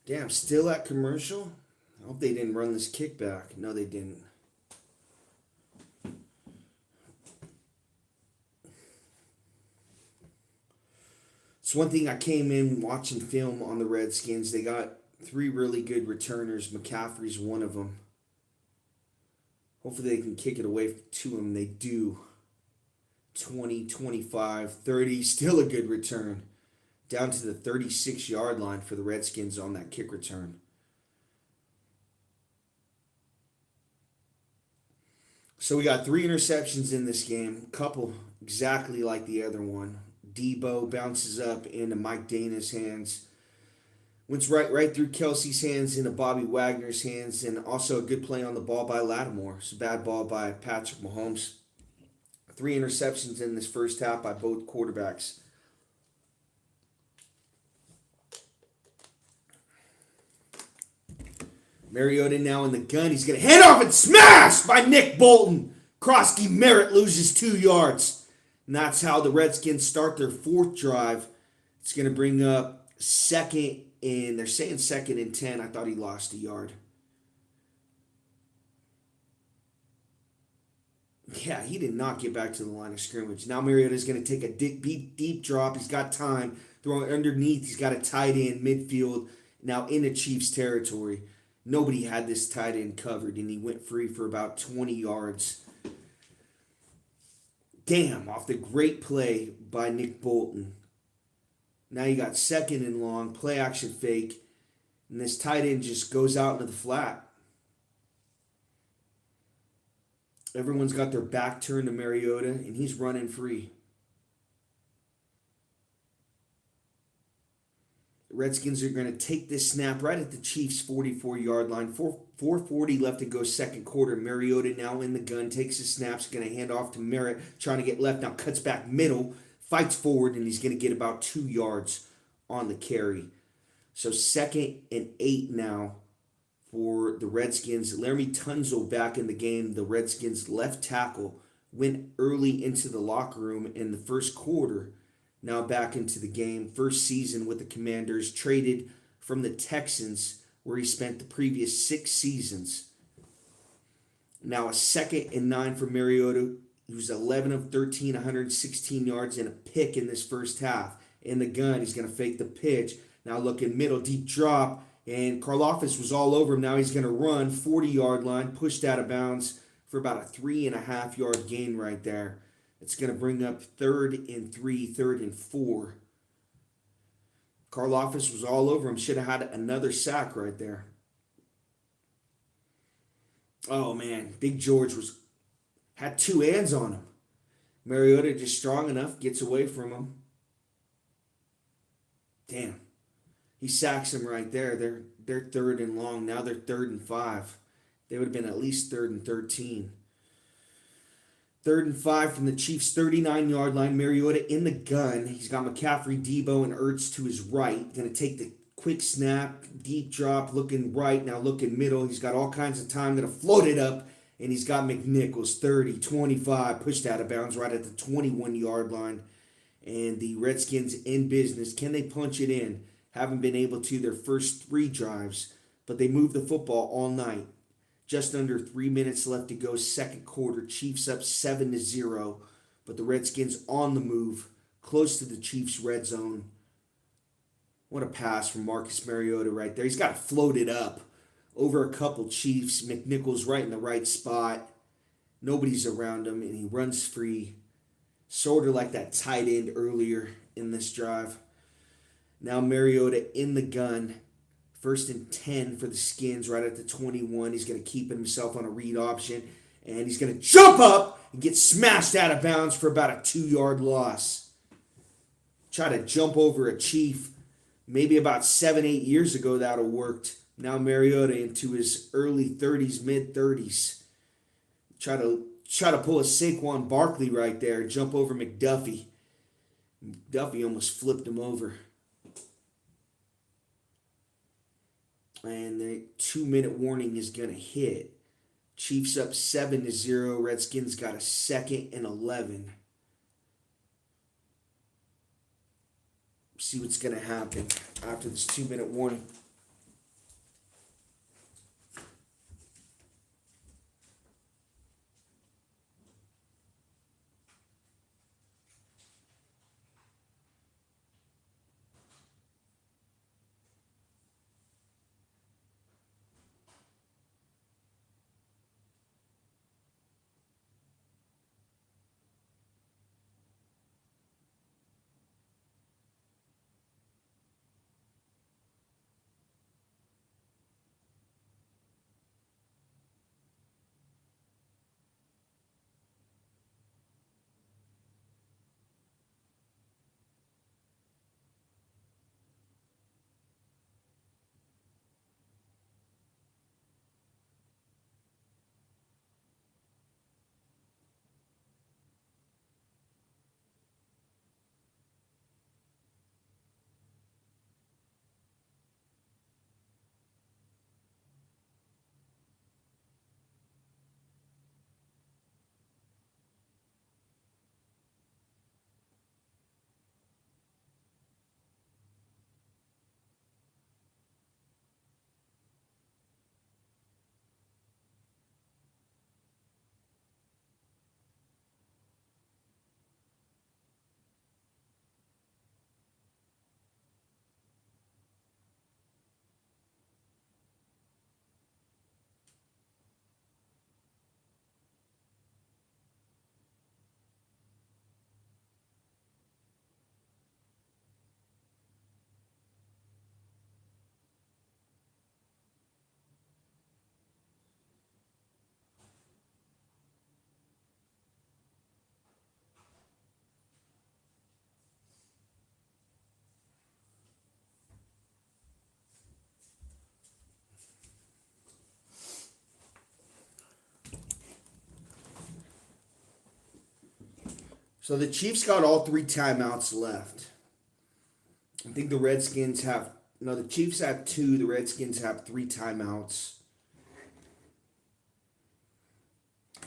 Damn, still at commercial? I hope they didn't run this kickback. No, they didn't. It's one thing I came in watching film on the Redskins. They got three really good returners. McCaffrey's one of them. Hopefully they can kick it away to him. They do. 20, 25, 30. Still a good return. Down to the 36-yard line for the Redskins on that kick return. So we got 3 interceptions in this game. A couple exactly like the other one. Debo bounces up into Mike Dana's hands. Went right through Kelsey's hands into Bobby Wagner's hands, and also a good play on the ball by Lattimore. It's a bad ball by Patrick Mahomes. 3 interceptions in this first half by both quarterbacks. Mariota now in the gun. He's going to head off and smash by Nick Bolton. Krosky Merritt loses 2 yards. And that's how the Redskins start their 4th drive. It's going to bring up second and they're saying 2nd and 10. I thought he lost a yard. Yeah, he did not get back to the line of scrimmage. Now Mariota's going to take a deep drop. He's got time. Throwing underneath. He's got a tight end midfield. Now in the Chiefs territory. Nobody had this tight end covered, and he went free for about 20 yards. Damn, off the great play by Nick Bolton. Now you got 2nd and long, play action fake, and this tight end just goes out into the flat. Everyone's got their back turned to Mariota, and he's running free. Redskins are going to take this snap right at the Chiefs' 44-yard line. 4:40 left to go 2nd quarter. Mariota now in the gun, takes his snaps, going to hand off to Merritt, trying to get left. Now cuts back middle, fights forward, and he's going to get about 2 yards on the carry. So 2nd and 8 now for the Redskins. Laramie Tunzel back in the game. The Redskins left tackle went early into the locker room in the first quarter. Now back into the game. First season with the Commanders. Traded from the Texans, where he spent the previous 6 seasons. Now a 2nd and 9 for Mariota. He was 11 of 13, 116 yards and a pick in this first half. In the gun, he's going to fake the pitch. Now looking middle, deep drop. And Karlaftis was all over him. Now he's going to run 40-yard line, pushed out of bounds for about a 3.5-yard gain right there. It's going to bring up 3rd and 3, 3rd and 4. Karlaftis was all over him. Should have had another sack right there. Oh, man. Big George had 2 hands on him. Mariota just strong enough, gets away from him. Damn. He sacks him right there. They're 3rd and long. Now they're 3rd and 5. They would have been at least 3rd and 13. 3rd and 5 from the Chiefs' 39-yard line. Mariota in the gun. He's got McCaffrey, Debo, and Ertz to his right. Going to take the quick snap, deep drop, looking right, now looking middle. He's got all kinds of time. Going to float it up, and he's got McNichols, 30, 25, pushed out of bounds right at the 21-yard line. And the Redskins in business. Can they punch it in? Haven't been able to their first 3 drives, but they moved the football all night. Just under 3 minutes left to go, 2nd quarter. Chiefs up 7-0, but the Redskins on the move, close to the Chiefs' red zone. What a pass from Marcus Mariota right there. He's got to float it up over a couple Chiefs. McNichols right in the right spot. Nobody's around him, and he runs free. Sort of like that tight end earlier in this drive. Now Mariota in the gun. 1st and 10 for the Skins right at the 21. He's going to keep himself on a read option. And he's going to jump up and get smashed out of bounds for about a 2-yard loss. Try to jump over a Chief. Maybe about 7-8 years ago that would have worked. Now Mariota into his early 30s, mid-30s. Try to pull a Saquon Barkley right there. Jump over McDuffie. McDuffie almost flipped him over. And the 2-minute warning is going to hit. Chiefs up 7-0. Redskins got a 2nd and 11. See what's going to happen after this 2-minute warning. So the Chiefs got all three timeouts left. I think the Redskins have, no, the Chiefs have two, the Redskins have three timeouts.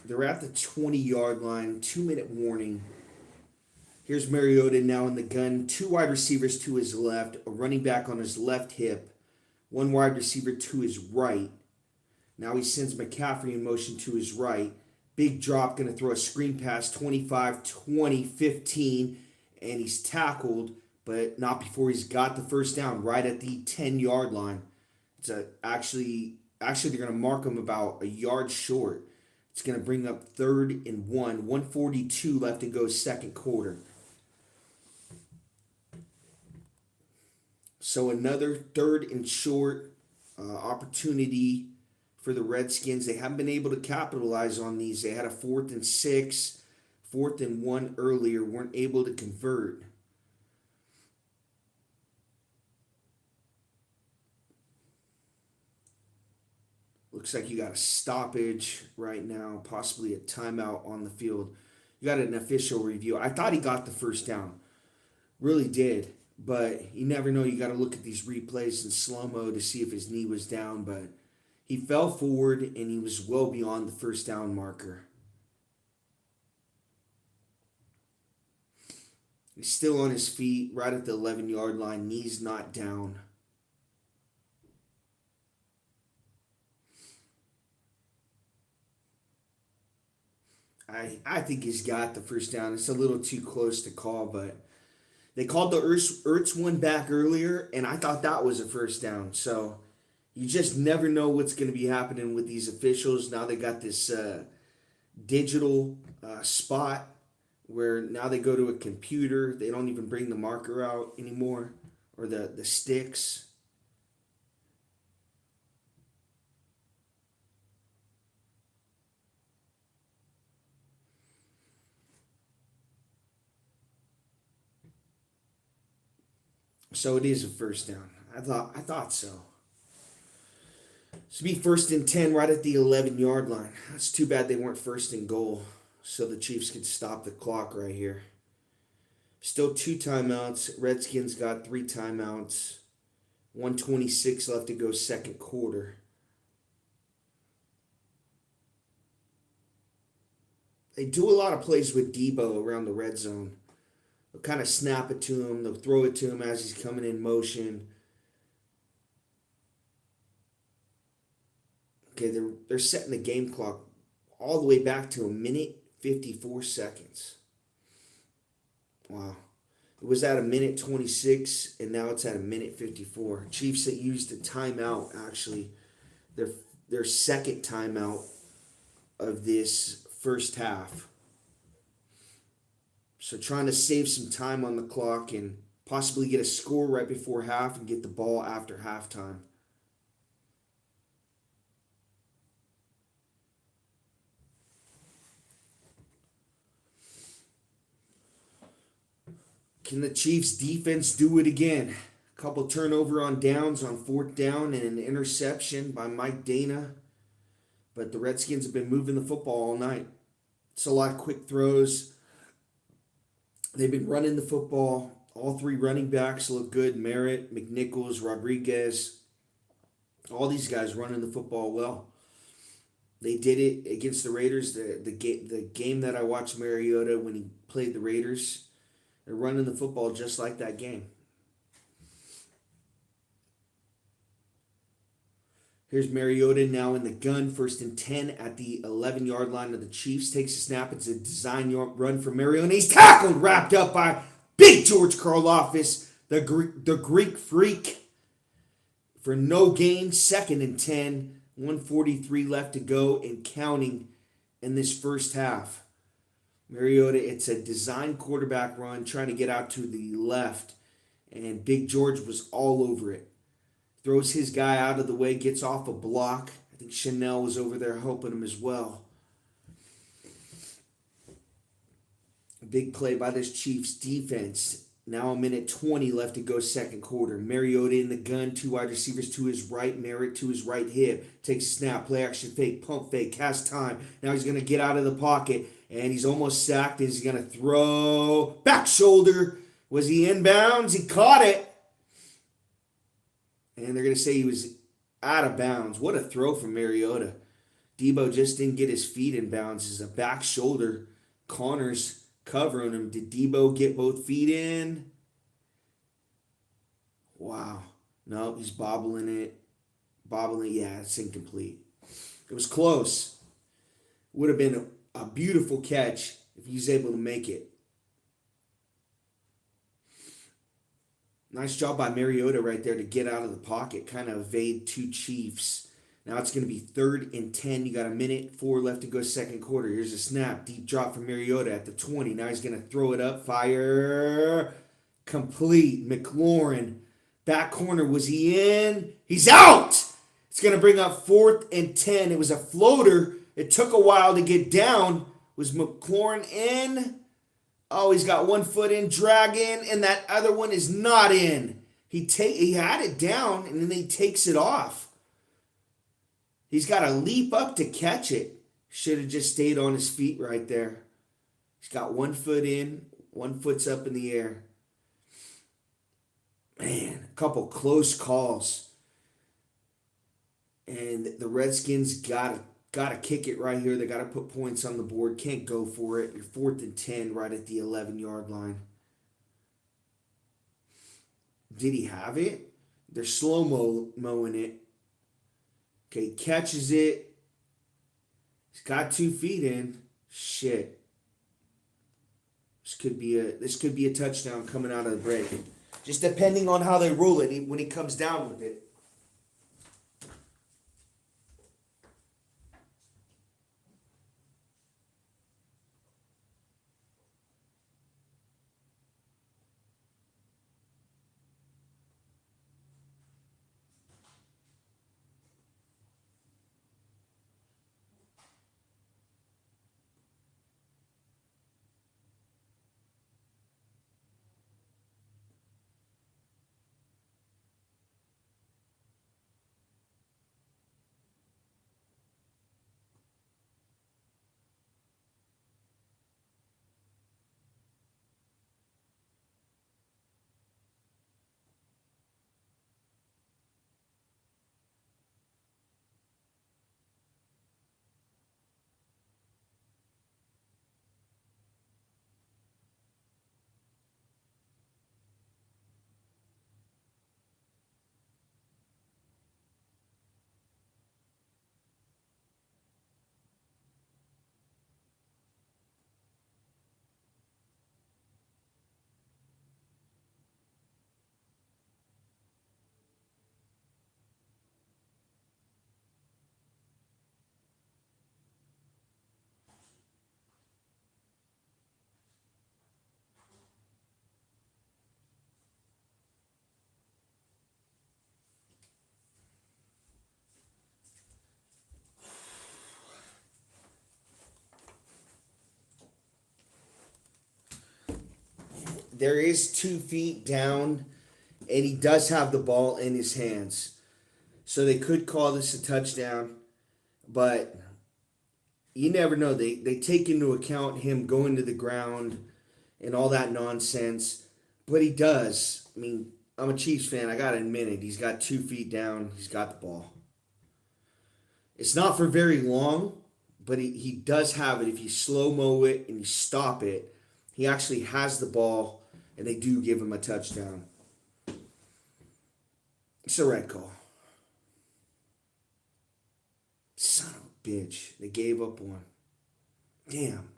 They're at the 20-yard line, 2-minute warning. Here's Mariota now in the gun, two wide receivers to his left, a running back on his left hip, one wide receiver to his right. Now he sends McCaffrey in motion to his right. Big drop, going to throw a screen pass, 25, 20, 15, and he's tackled, but not before he's got the first down, right at the 10-yard line. It's actually they're going to mark him about a yard short. It's going to bring up 3rd and 1, 1:42 left to go, second quarter. So another 3rd and short opportunity for the Redskins. They haven't been able to capitalize on these. They had a 4th and 6, 4th and 1 earlier, weren't able to convert. Looks like you got a stoppage right now, possibly a timeout on the field. You got an official review. I thought he got the first down. Really did. But you never know. You got to look at these replays in slow-mo to see if his knee was down. But he fell forward, and he was well beyond the first down marker. He's still on his feet, right at the 11-yard line. Knees not down. I think he's got the first down. It's a little too close to call, but they called the Ertz one back earlier, and I thought that was a first down. So you just never know what's going to be happening with these officials. Now they got this digital spot where now they go to a computer. They don't even bring the marker out anymore, or the sticks. So it is a first down. I thought so. This would be 1st and 10 right at the 11-yard line. That's too bad they weren't 1st and goal, so the Chiefs could stop the clock right here. Still 2 timeouts. Redskins got 3 timeouts. 1:26 left to go, second quarter. They do a lot of plays with Debo around the red zone. They'll kind of snap it to him. They'll throw it to him as he's coming in motion. Okay, they're setting the game clock all the way back to 1:54. Wow. It was at 1:26, and now it's at 1:54. Chiefs that used a timeout, actually, their second timeout of this first half. So trying to save some time on the clock and possibly get a score right before half and get the ball after halftime. Can the Chiefs defense do it again? A couple turnover on downs on 4th down and an interception by Mike Dana. But the Redskins have been moving the football all night. It's a lot of quick throws. They've been running the football. All 3 running backs look good. Merritt, McNichols, Rodriguez. All these guys running the football well. They did it against the Raiders. The game that I watched Mariota when he played the Raiders. They're running the football just like that game. Here's Mariota now in the gun. 1st and 10 at the 11-yard line of the Chiefs. Takes a snap. It's a design run for Mariota. He's tackled, wrapped up by Big George Karlaftis, the Greek freak. For no gain, 2nd and 10. 1:43 left to go and counting in this first half. Mariota, it's a design quarterback run, trying to get out to the left, and Big George was all over it. Throws his guy out of the way, gets off a block. I think Chanel was over there helping him as well. Big play by this Chiefs defense. Now 1:20 left to go, second quarter. Mariota in the gun, 2 wide receivers to his right, Merritt to his right hip. Takes a snap, play action fake, pump fake, has time. Now he's going to get out of the pocket. And he's almost sacked. He's going to throw. Back shoulder. Was he inbounds? He caught it. And they're going to say he was out of bounds. What a throw from Mariota. Debo just didn't get his feet in bounds. It's a back shoulder. Connor's covering him. Did Debo get both feet in? Wow. No, he's bobbling it. Yeah, it's incomplete. It was close. Would have been a beautiful catch if he was able to make it. Nice job by Mariota right there to get out of the pocket, kind of evade two Chiefs. Now it's going to be 3rd and 10. You got 1:04 left to go second quarter. Here's a snap. Deep drop from Mariota at the 20. Now he's going to throw it up. Fire. Complete. McLaurin. Back corner. Was he in? He's out! It's going to bring up 4th and 10. It was a floater. It took a while to get down. Was McLaurin in? Oh, he's got one foot in, dragging, and that other one is not in. He had it down, and then he takes it off. He's got to leap up to catch it. Should have just stayed on his feet right there. He's got one foot in, one foot's up in the air. Man, a couple close calls. And the Redskins got to kick it right here. They got to put points on the board. Can't go for it. You're 4th and 10 right at the 11-yard line. Did he have it? They're slow-moing it. Okay, catches it. He's got 2 feet in. Shit. This could be a touchdown coming out of the break. Just depending on how they rule it when he comes down with it. There is 2 feet down, and he does have the ball in his hands. So they could call this a touchdown, but you never know. They take into account him going to the ground and all that nonsense. But he does. I mean, I'm a Chiefs fan. I got to admit it. He's got 2 feet down. He's got the ball. It's not for very long, but he does have it. If you slow-mo it and you stop it, he actually has the ball, and they do give him a touchdown. It's a red call. Son of a bitch. They gave up one. Damn.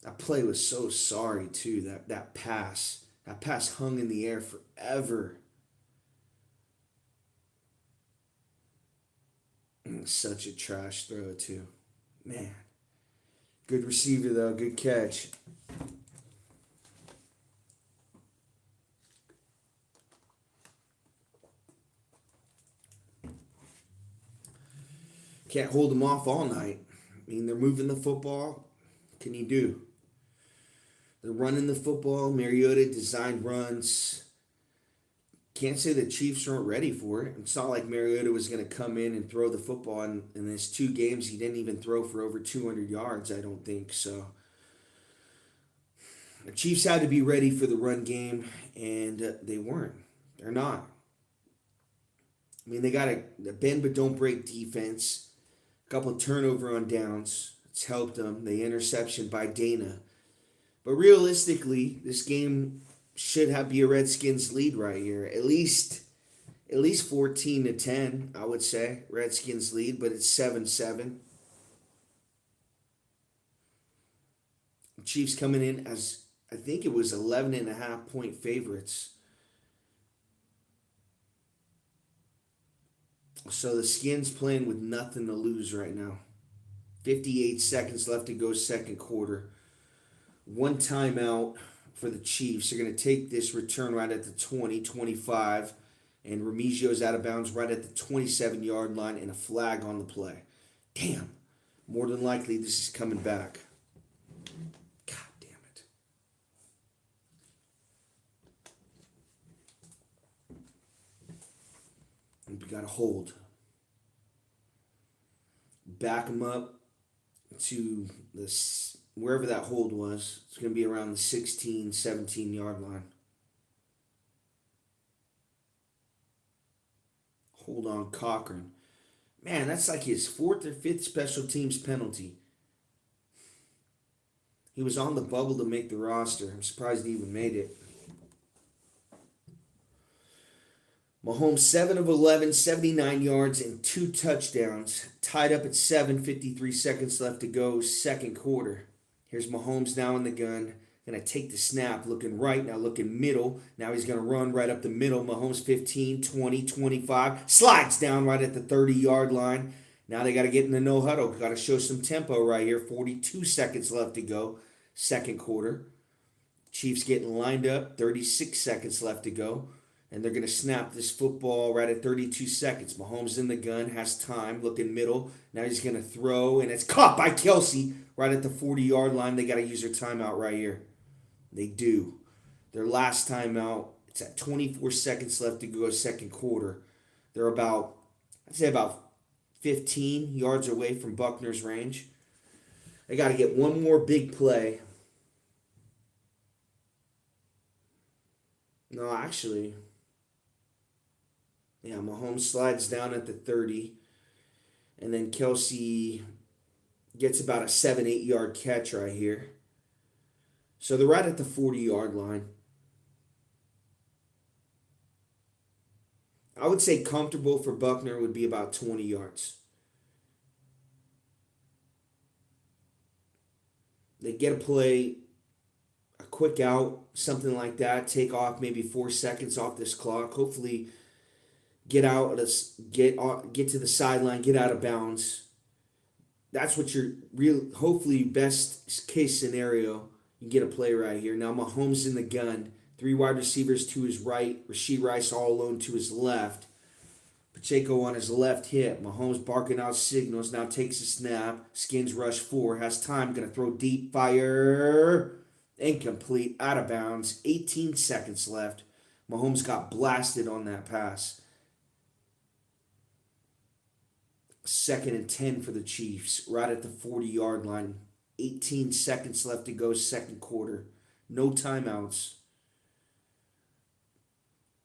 That play was so sorry, too. That pass. That pass hung in the air forever. Such a trash throw, too. Man. Good receiver, though. Good catch. Can't hold them off all night. I mean, they're moving the football. What can you do? They're running the football. Mariota designed runs. can't say the Chiefs weren't ready for it. It's not like Mariota was going to come in and throw the football. In his 2 games, he didn't even throw for over 200 yards, I don't think. So the Chiefs had to be ready for the run game, and they weren't. They're not. I mean, they got a bend but don't break defense. A couple of turnover on downs. It's helped them. The interception by Dana. But realistically, this game should have be a Redskins lead right here. At least 14-10, I would say. Redskins lead, but it's 7-7. Chiefs coming in as, I think it was 11.5 point favorites. So the Skins playing with nothing to lose right now. 58 seconds left to go, second quarter. One timeout for the Chiefs. They're going to take this return right at the 20-25. And Remigio's out of bounds right at the 27-yard line and a flag on the play. Damn. More than likely, this is coming back. God damn it. And we got to hold. Back them up to this wherever that hold was. It's going to be around the 16, 17-yard line. Hold on, Cochran. Man, that's like his 4th or 5th special teams penalty. He was on the bubble to make the roster. I'm surprised he even made it. Mahomes 7 of 11, 79 yards and 2 touchdowns. Tied up at 7, 53 seconds left to go, second quarter. Here's Mahomes now in the gun. Going to take the snap, looking right, now looking middle. Now he's going to run right up the middle. Mahomes 15, 20, 25. Slides down right at the 30-yard line. Now they got to get in the no huddle. Got to show some tempo right here. 42 seconds left to go, second quarter. Chiefs getting lined up. 36 seconds left to go. And they're going to snap this football right at 32 seconds. Mahomes in the gun, has time, looking middle. Now he's going to throw, and it's caught by Kelce right at the 40-yard line. They got to use their timeout right here. They do. Their last timeout, it's at 24 seconds left to go, second quarter. They're about 15 yards away from Buckner's range. They got to get one more big play. No, actually, yeah, Mahomes slides down at the 30, and then Kelce gets about a 7-8 yard catch right here. So they're right at the 40-yard line. I would say comfortable for Buckner would be about 20 yards. They get a play, a quick out, something like that, take off maybe 4 seconds off this clock. Hopefully get to the sideline, get out of bounds. That's what your hopefully best case scenario. You get a play right here. Now Mahomes in the gun. 3 wide receivers to his right. Rashee Rice all alone to his left. Pacheco on his left hip. Mahomes barking out signals. Now takes a snap. Skins rush 4. Has time. Going to throw deep. Fire. Incomplete. Out of bounds. 18 seconds left. Mahomes got blasted on that pass. 2nd and 10 for the Chiefs. Right at the 40-yard line. 18 seconds left to go, second quarter. No timeouts.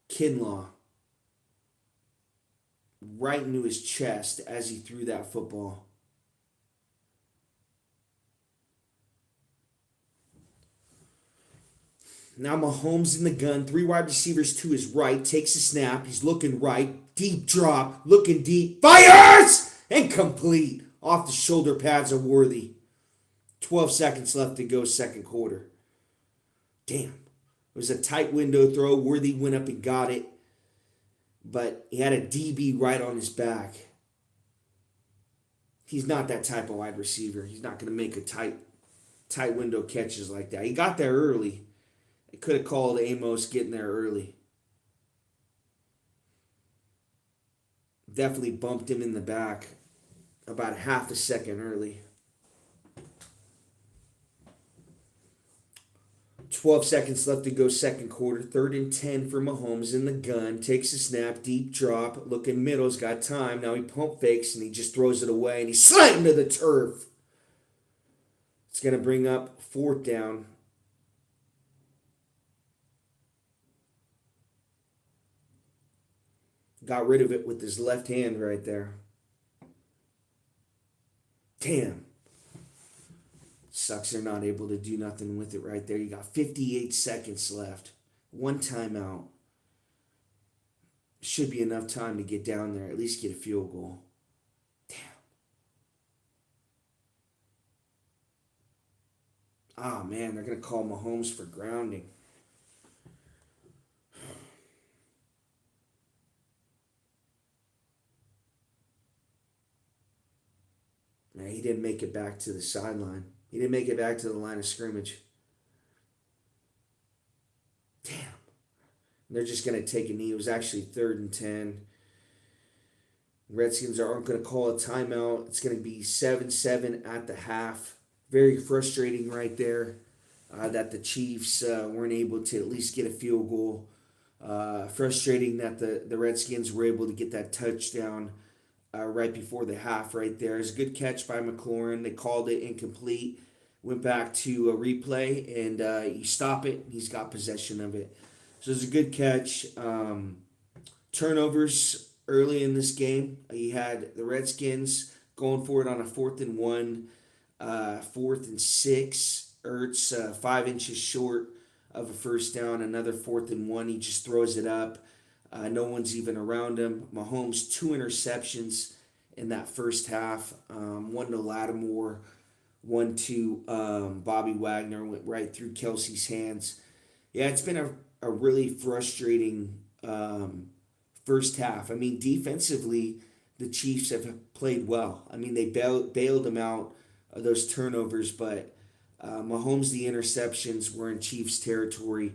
Kinlaw right into his chest as he threw that football. Now Mahomes in the gun. 3 wide receivers to his right. Takes a snap. He's looking right. Deep drop. Looking deep. Fires! Incomplete. Off the shoulder pads of Worthy. 12 seconds left to go, second quarter. Damn. It was a tight window throw. Worthy went up and got it. But he had a DB right on his back. He's not that type of wide receiver. He's not going to make a tight window catches like that. He got there early. They could have called Amos getting there early. Definitely bumped him in the back about half a second early. 12 seconds left to go, second quarter. 3rd and 10 for Mahomes in the gun. Takes a snap, deep drop, looking middle's got time. Now he pump fakes and he just throws it away and he's sliding to the turf. It's going to bring up 4th down. Got rid of it with his left hand right there. Damn. Sucks they're not able to do nothing with it right there. You got 58 seconds left. 1 timeout. Should be enough time to get down there, at least get a field goal. Damn. Oh, man, they're going to call Mahomes for grounding. Man, he didn't make it back to the sideline. He didn't make it back to the line of scrimmage. Damn. They're just going to take a knee. It was actually 3rd and 10. Redskins aren't going to call a timeout. It's going to be 7-7 at the half. Very frustrating right there that the Chiefs weren't able to at least get a field goal. Frustrating that the Redskins were able to get that touchdown right before the half right there. It's a good catch by McLaurin. They called it incomplete. Went back to a replay, and you stop it. He's got possession of it. So it's a good catch. Turnovers early in this game. You had the Redskins going for it on a 4th-and-1, 4th-and-6. Ertz 5 inches short of a first down. Another 4th-and-1. He just throws it up. No one's even around him. Mahomes, 2 interceptions in that first half. 1 to Lattimore, 1 to Bobby Wagner. Went right through Kelsey's hands. Yeah, it's been a really frustrating first half. I mean, defensively, the Chiefs have played well. I mean, they bailed them out of those turnovers, but Mahomes, the interceptions were in Chiefs territory.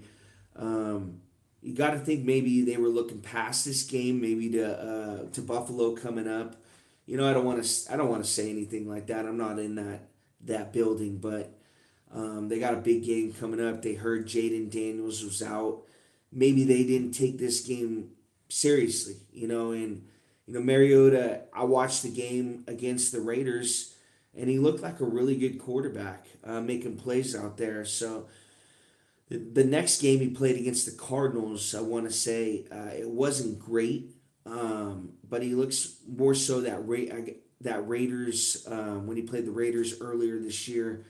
You got to think maybe they were looking past this game, maybe to Buffalo coming up. You know, I don't want to say anything like that. I'm not in that building, but they got a big game coming up. They heard Jaden Daniels was out. Maybe they didn't take this game seriously, and Mariota. I watched the game against the Raiders, and he looked like a really good quarterback, making plays out there. So the next game he played against the Cardinals, I want to say it wasn't great, but he looks more so that Raiders when he played the Raiders earlier this year,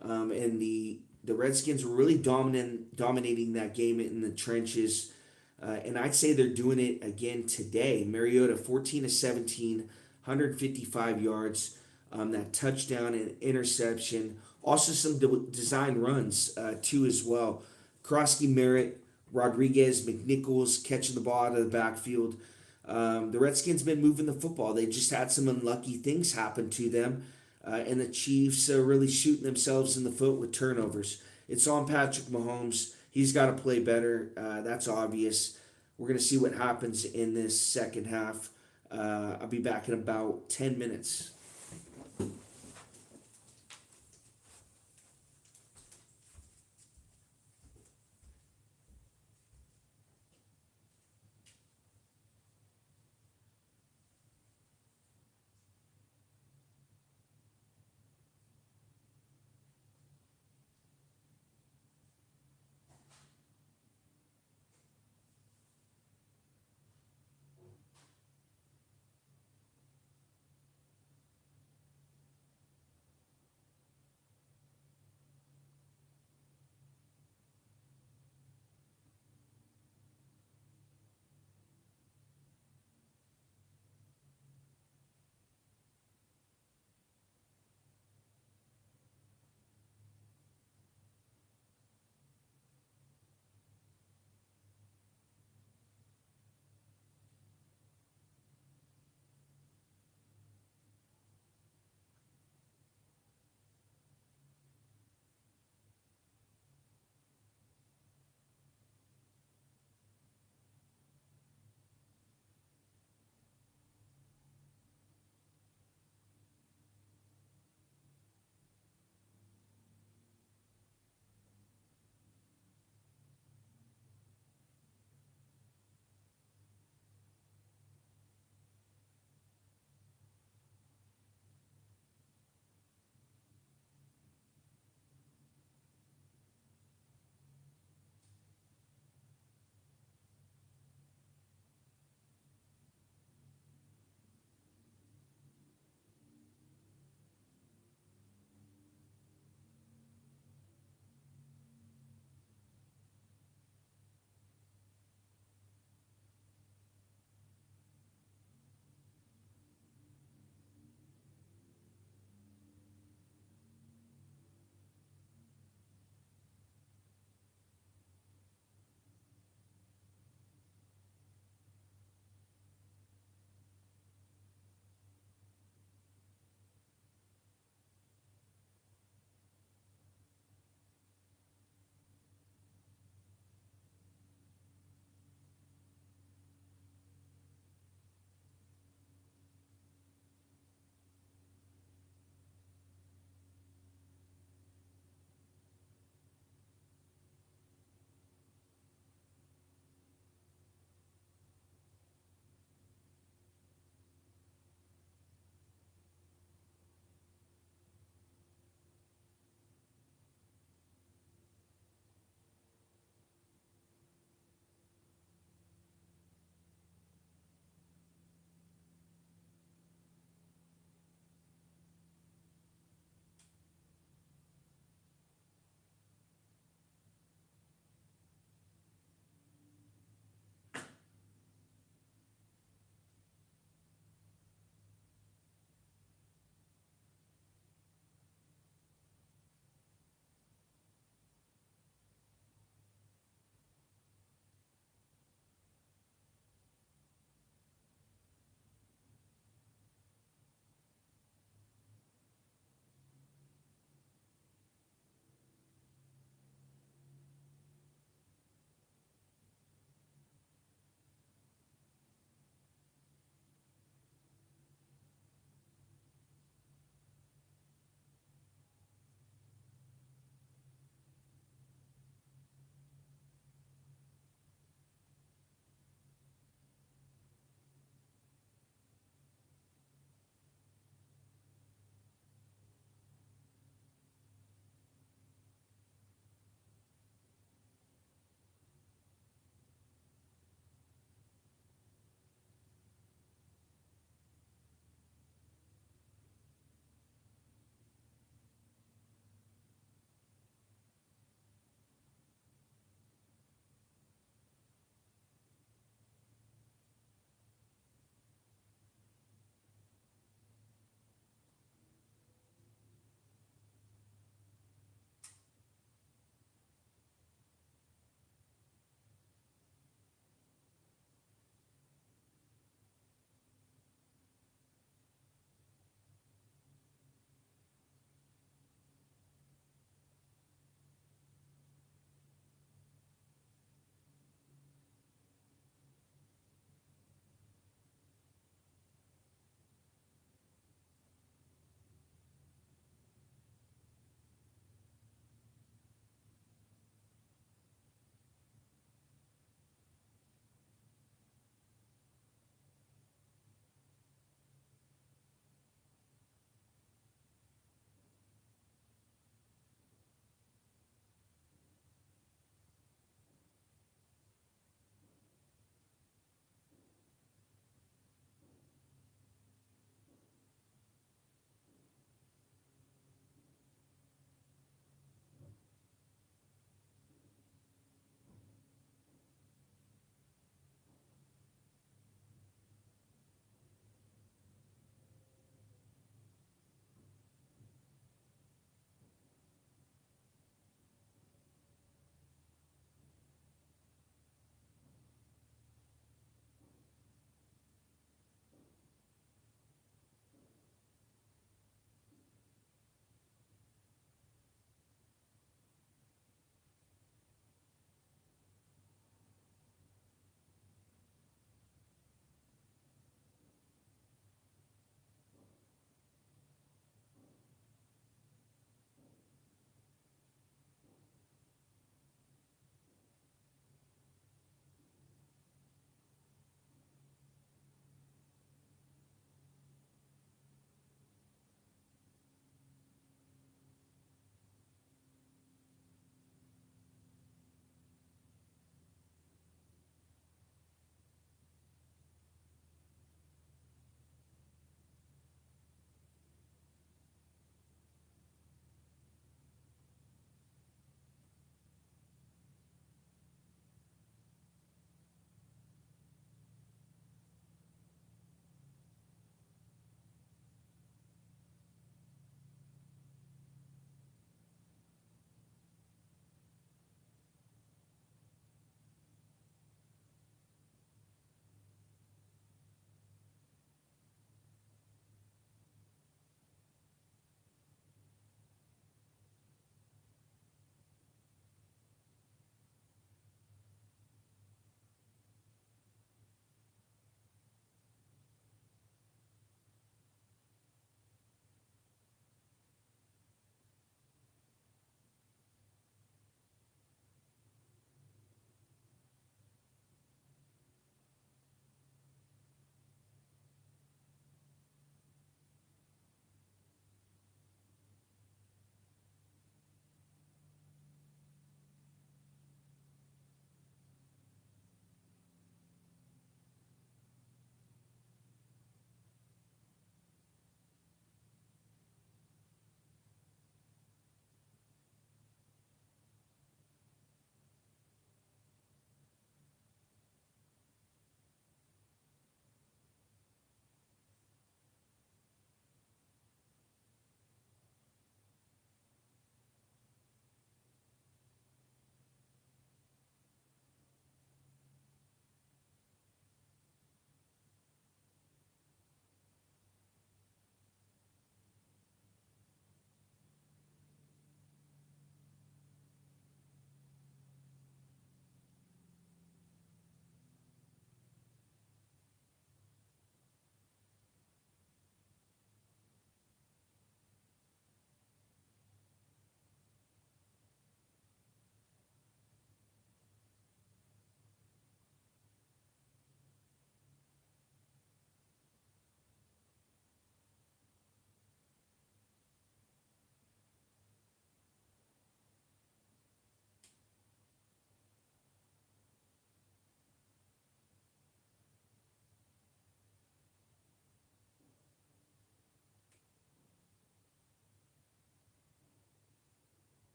and the Redskins were really dominating that game in the trenches, and I'd say they're doing it again today. Mariota 14-17, 155 yards, that touchdown and interception. Also some design runs too as well. Krosky Merritt, Rodriguez, McNichols catching the ball out of the backfield. The Redskins been moving the football. They just had some unlucky things happen to them. And the Chiefs are really shooting themselves in the foot with turnovers. It's on Patrick Mahomes. He's got to play better. That's obvious. We're going to see what happens in this second half. I'll be back in about 10 minutes.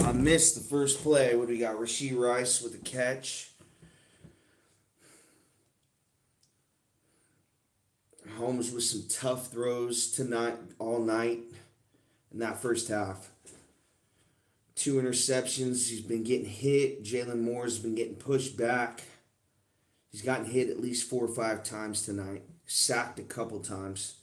I missed the first play. What do we got? Rashee Rice with a catch. Holmes with some tough throws tonight, all night in that first half. 2 interceptions. He's been getting hit. Jalen Moore's been getting pushed back. He's gotten hit at least 4 or 5 times tonight. Sacked a couple times.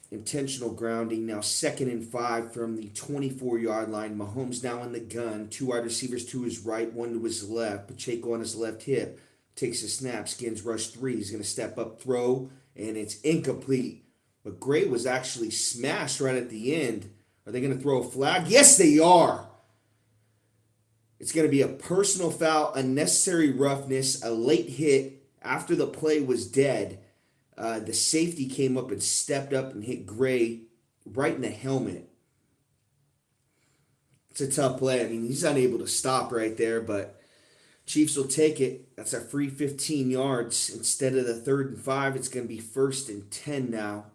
Intentional grounding. Now 2nd and 5 from the 24-yard line. Mahomes now in the gun. 2 wide receivers to his right, 1 to his left. Pacheco on his left hip. Takes a snap. Skins rush 3. He's going to step up, throw, and it's incomplete. But Gray was actually smashed right at the end. Are they going to throw a flag? Yes, they are. It's going to be a personal foul, unnecessary roughness, a late hit after the play was dead. The safety came up and stepped up and hit Gray right in the helmet. It's a tough play. I mean, he's unable to stop right there, but Chiefs will take it. That's a free 15 yards. Instead of the 3rd and 5, it's going to be 1st and 10 now.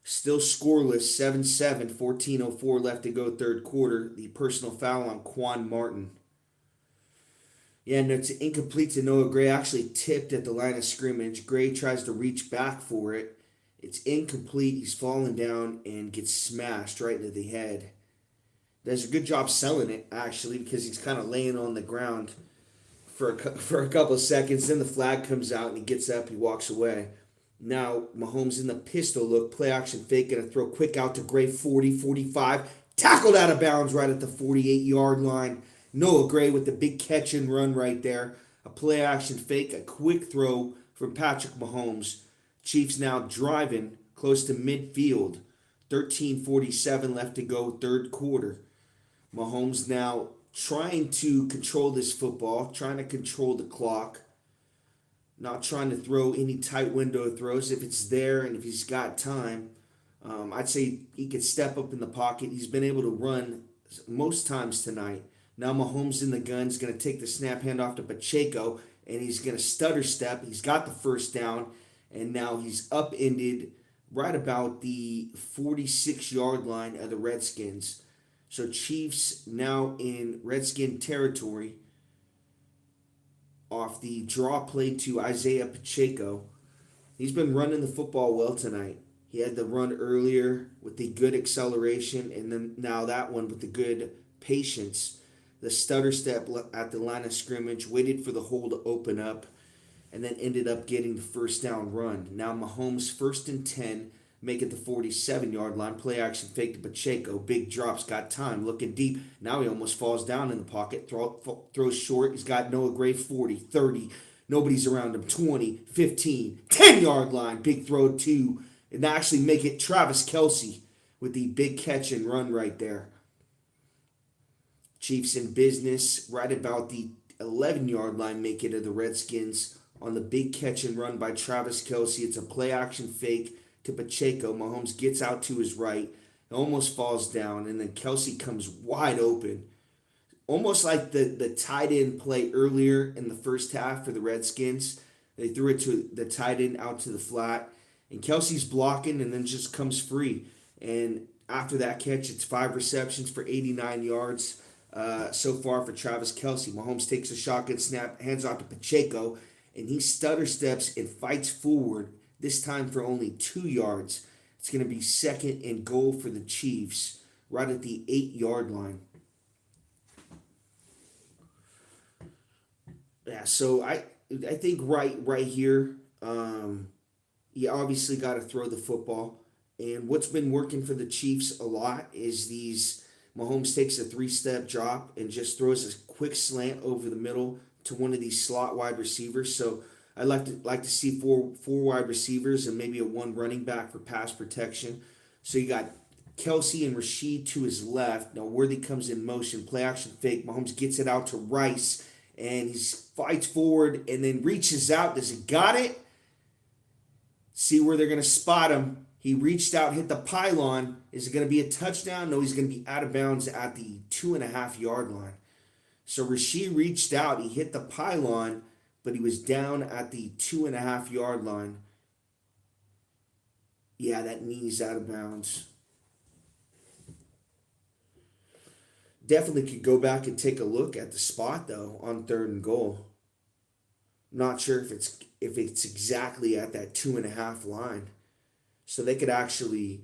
Still scoreless, 7-7, 14:04 left to go, third quarter. The personal foul on Quan Martin. Yeah, no, it's incomplete to Noah Gray. Actually tipped at the line of scrimmage. Gray tries to reach back for it. It's incomplete. He's falling down and gets smashed right into the head. Does a good job selling it, actually, because he's kind of laying on the ground for a couple of seconds. Then the flag comes out and he gets up. He walks away. Now Mahomes in the pistol look. Play action fake. Going to throw quick out to Gray, 40, 45. Tackled out of bounds right at the 48-yard line. Noah Gray with the big catch and run right there. A play action fake, a quick throw from Patrick Mahomes. Chiefs now driving close to midfield. 13:47 left to go, third quarter. Mahomes now trying to control this football, trying to control the clock. Not trying to throw any tight window throws. If it's there and if he's got time, I'd say he could step up in the pocket. He's been able to run most times tonight. Now Mahomes in the gun. He's going to take the snap, hand off to Pacheco, and he's going to stutter step. He's got the first down, and now he's upended right about the 46-yard line of the Redskins. So Chiefs now in Redskin territory off the draw play to Isaiah Pacheco. He's been running the football well tonight. He had the run earlier with the good acceleration, and then now that one with the good patience. The stutter step at the line of scrimmage, waited for the hole to open up, and then ended up getting the first down run. Now Mahomes 1st and 10, make it the 47-yard line. Play action fake to Pacheco. Big drops, got time, looking deep. Now he almost falls down in the pocket, throws short. He's got Noah Gray, 40, 30. Nobody's around him, 20, 15, 10-yard line. Big throw to, and actually make it Travis Kelce with the big catch and run right there. Chiefs in business right about the 11-yard line, make it to the Redskins on the big catch and run by Travis Kelce. It's a play action fake to Pacheco. Mahomes gets out to his right, almost falls down, and then Kelce comes wide open. Almost like the tight end play earlier in the first half for the Redskins. They threw it to the tight end out to the flat, and Kelce's blocking and then just comes free. And after that catch, it's 5 receptions for 89 yards. So far for Travis Kelce. Mahomes takes a shotgun snap, hands off to Pacheco, and he stutter steps and fights forward, this time for only 2 yards. It's going to be 2nd and goal for the Chiefs, right at the 8-yard line. Yeah, so I think right here, you obviously got to throw the football. And what's been working for the Chiefs a lot is these. Mahomes takes a 3-step drop and just throws a quick slant over the middle to one of these slot wide receivers. So I like to see four wide receivers and maybe a 1 running back for pass protection. So you got Kelce and Rashee to his left. Now Worthy comes in motion, play action fake. Mahomes gets it out to Rice, and he fights forward and then reaches out. Does he got it? See where they're going to spot him. He reached out, hit the pylon. Is it going to be a touchdown? No, he's going to be out of bounds at the 2.5-yard line. So Rashee reached out. He hit the pylon, but he was down at the 2.5-yard line. Yeah, that knee's out of bounds. Definitely could go back and take a look at the spot though on third and goal. Not sure if it's exactly at that 2.5 line. So they're actually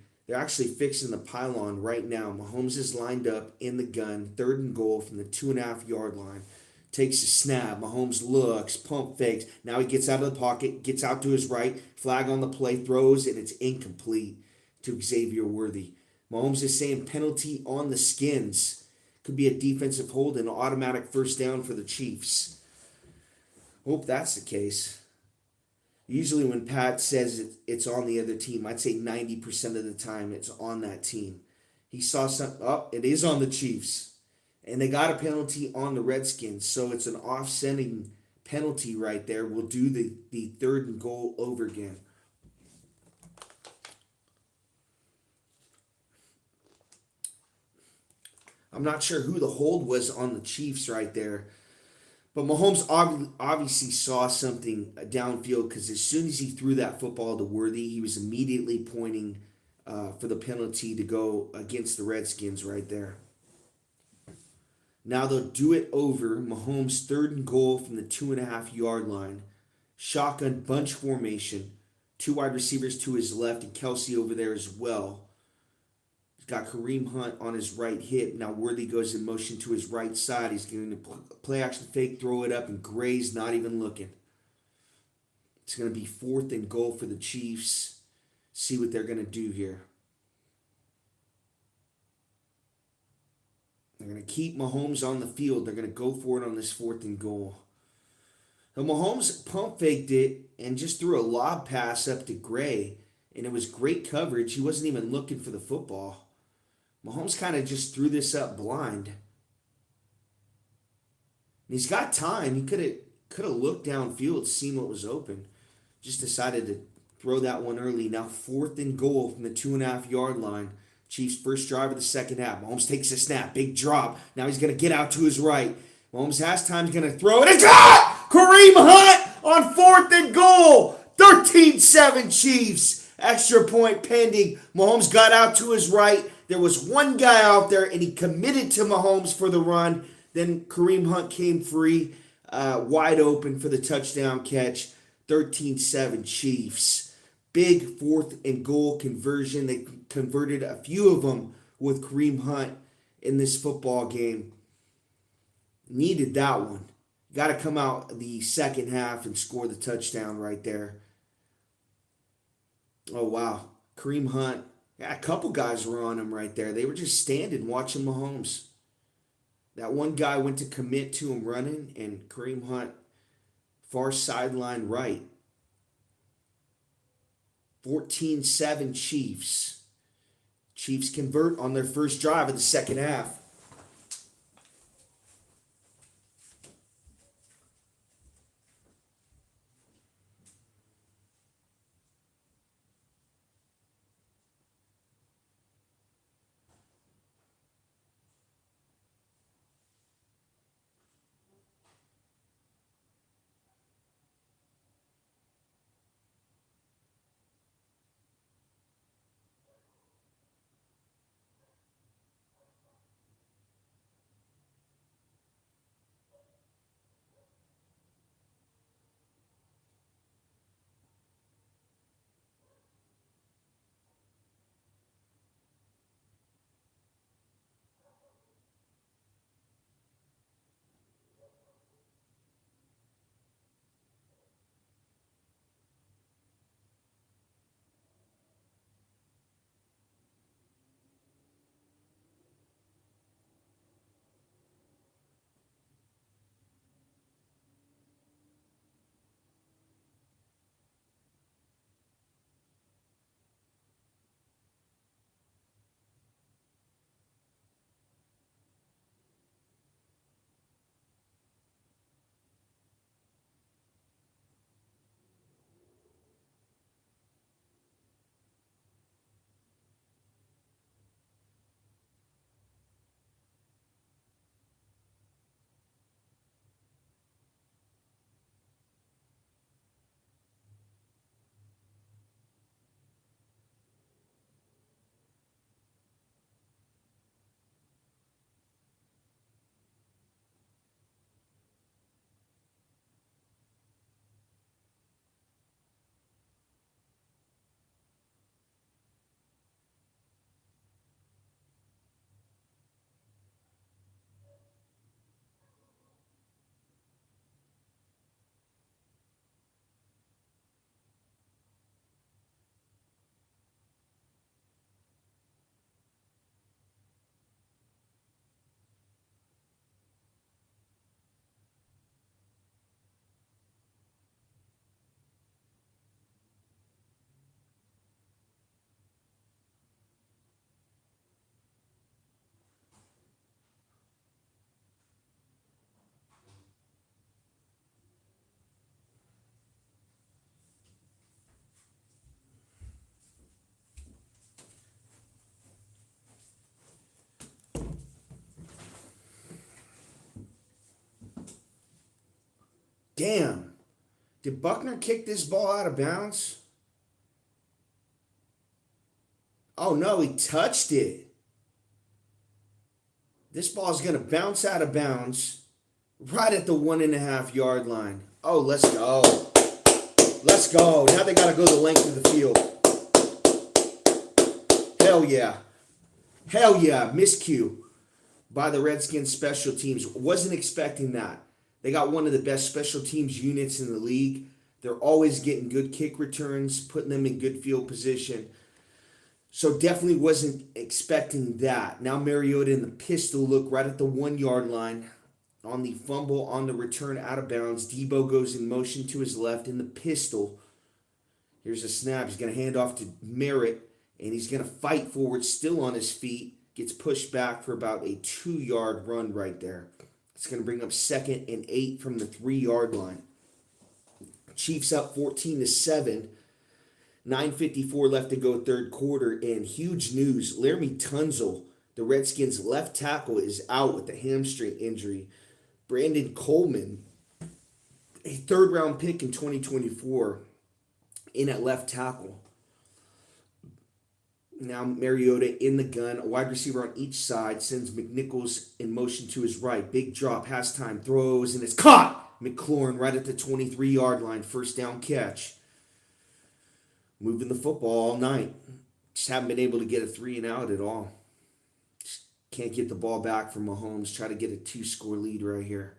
fixing the pylon right now. Mahomes is lined up in the gun, third and goal from the 2.5 yard line. Takes a snap. Mahomes looks, pump fakes. Now he gets out of the pocket, gets out to his right, flag on the play, throws, and it's incomplete to Xavier Worthy. Mahomes is saying penalty on the Skins. Could be a defensive hold and an automatic first down for the Chiefs. Hope that's the case. Usually, when Pat says it's on the other team, I'd say 90% of the time it's on that team. He saw some. Oh, it is on the Chiefs. And they got a penalty on the Redskins. So it's an offsetting penalty right there. We'll do the third and goal over again. I'm not sure who the hold was on the Chiefs right there. But Mahomes obviously saw something downfield because as soon as he threw that football to Worthy, he was immediately pointing for the penalty to go against the Redskins right there. Now they'll do it over. Mahomes third and goal from the 2.5 yard line. Shotgun bunch formation. 2 wide receivers to his left and Kelsey over there as well. Got Kareem Hunt on his right hip. Now Worthy goes in motion to his right side. He's going to play action fake, throw it up, and Gray's not even looking. It's going to be fourth and goal for the Chiefs. See what they're going to do here. They're going to keep Mahomes on the field. They're going to go for it on this fourth and goal. Now Mahomes pump faked it and just threw a lob pass up to Gray. And it was great coverage. He wasn't even looking for the football. Mahomes kind of just threw this up blind. And he's got time. He could have looked downfield, seen what was open. Just decided to throw that one early. Now fourth and goal from the 2.5 yard line. Chiefs first drive of the second half. Mahomes takes a snap. Big drop. Now he's going to get out to his right. Mahomes has time. He's going to throw it. It's hot! Kareem Hunt on fourth and goal. 13-7 Chiefs. Extra point pending. Mahomes got out to his right. There was one guy out there, and he committed to Mahomes for the run. Then Kareem Hunt came free, wide open for the touchdown catch. 13-7 Chiefs. Big fourth and goal conversion. They converted a few of them with Kareem Hunt in this football game. Needed that one. Got to come out the second half and score the touchdown right there. Oh, wow. Kareem Hunt. Yeah, a couple guys were on him right there. They were just standing watching Mahomes. That one guy went to commit to him running, and Kareem Hunt, far sideline right. 14-7 Chiefs. Chiefs convert on their first drive of the second half. Damn. Did Buckner kick this ball out of bounds? Oh no, he touched it. This ball's going to bounce out of bounds right at the 1.5 yard line. Oh, let's go. Let's go. Now they got to go the length of the field. Hell yeah. Hell yeah. Miscue by the Redskins special teams. Wasn't expecting that. They got one of the best special teams units in the league. They're always getting good kick returns, putting them in good field position. So definitely wasn't expecting that. Now Mariota in the pistol look right at the 1 yard line. On the fumble, on the return out of bounds, Debo goes in motion to his left in the pistol. Here's a snap. He's going to hand off to Merritt, and he's going to fight forward, still on his feet. Gets pushed back for about a 2 yard run right there. It's going to bring up 2nd and 8 from the 3 yard line. Chiefs up 14-7. 9:54 left to go third quarter, and huge news. Laremy Tunsil, the Redskins' left tackle, is out with a hamstring injury. Brandon Coleman, a third-round pick in 2024, in at left tackle. Now Mariota in the gun, a wide receiver on each side, sends McNichols in motion to his right. Big drop, has time, throws, and it's caught! McLaurin right at the 23-yard line, first down catch. Moving the football all night. Just haven't been able to get a 3-and-out at all. Just can't get the ball back from Mahomes. Try to get a 2-score lead right here.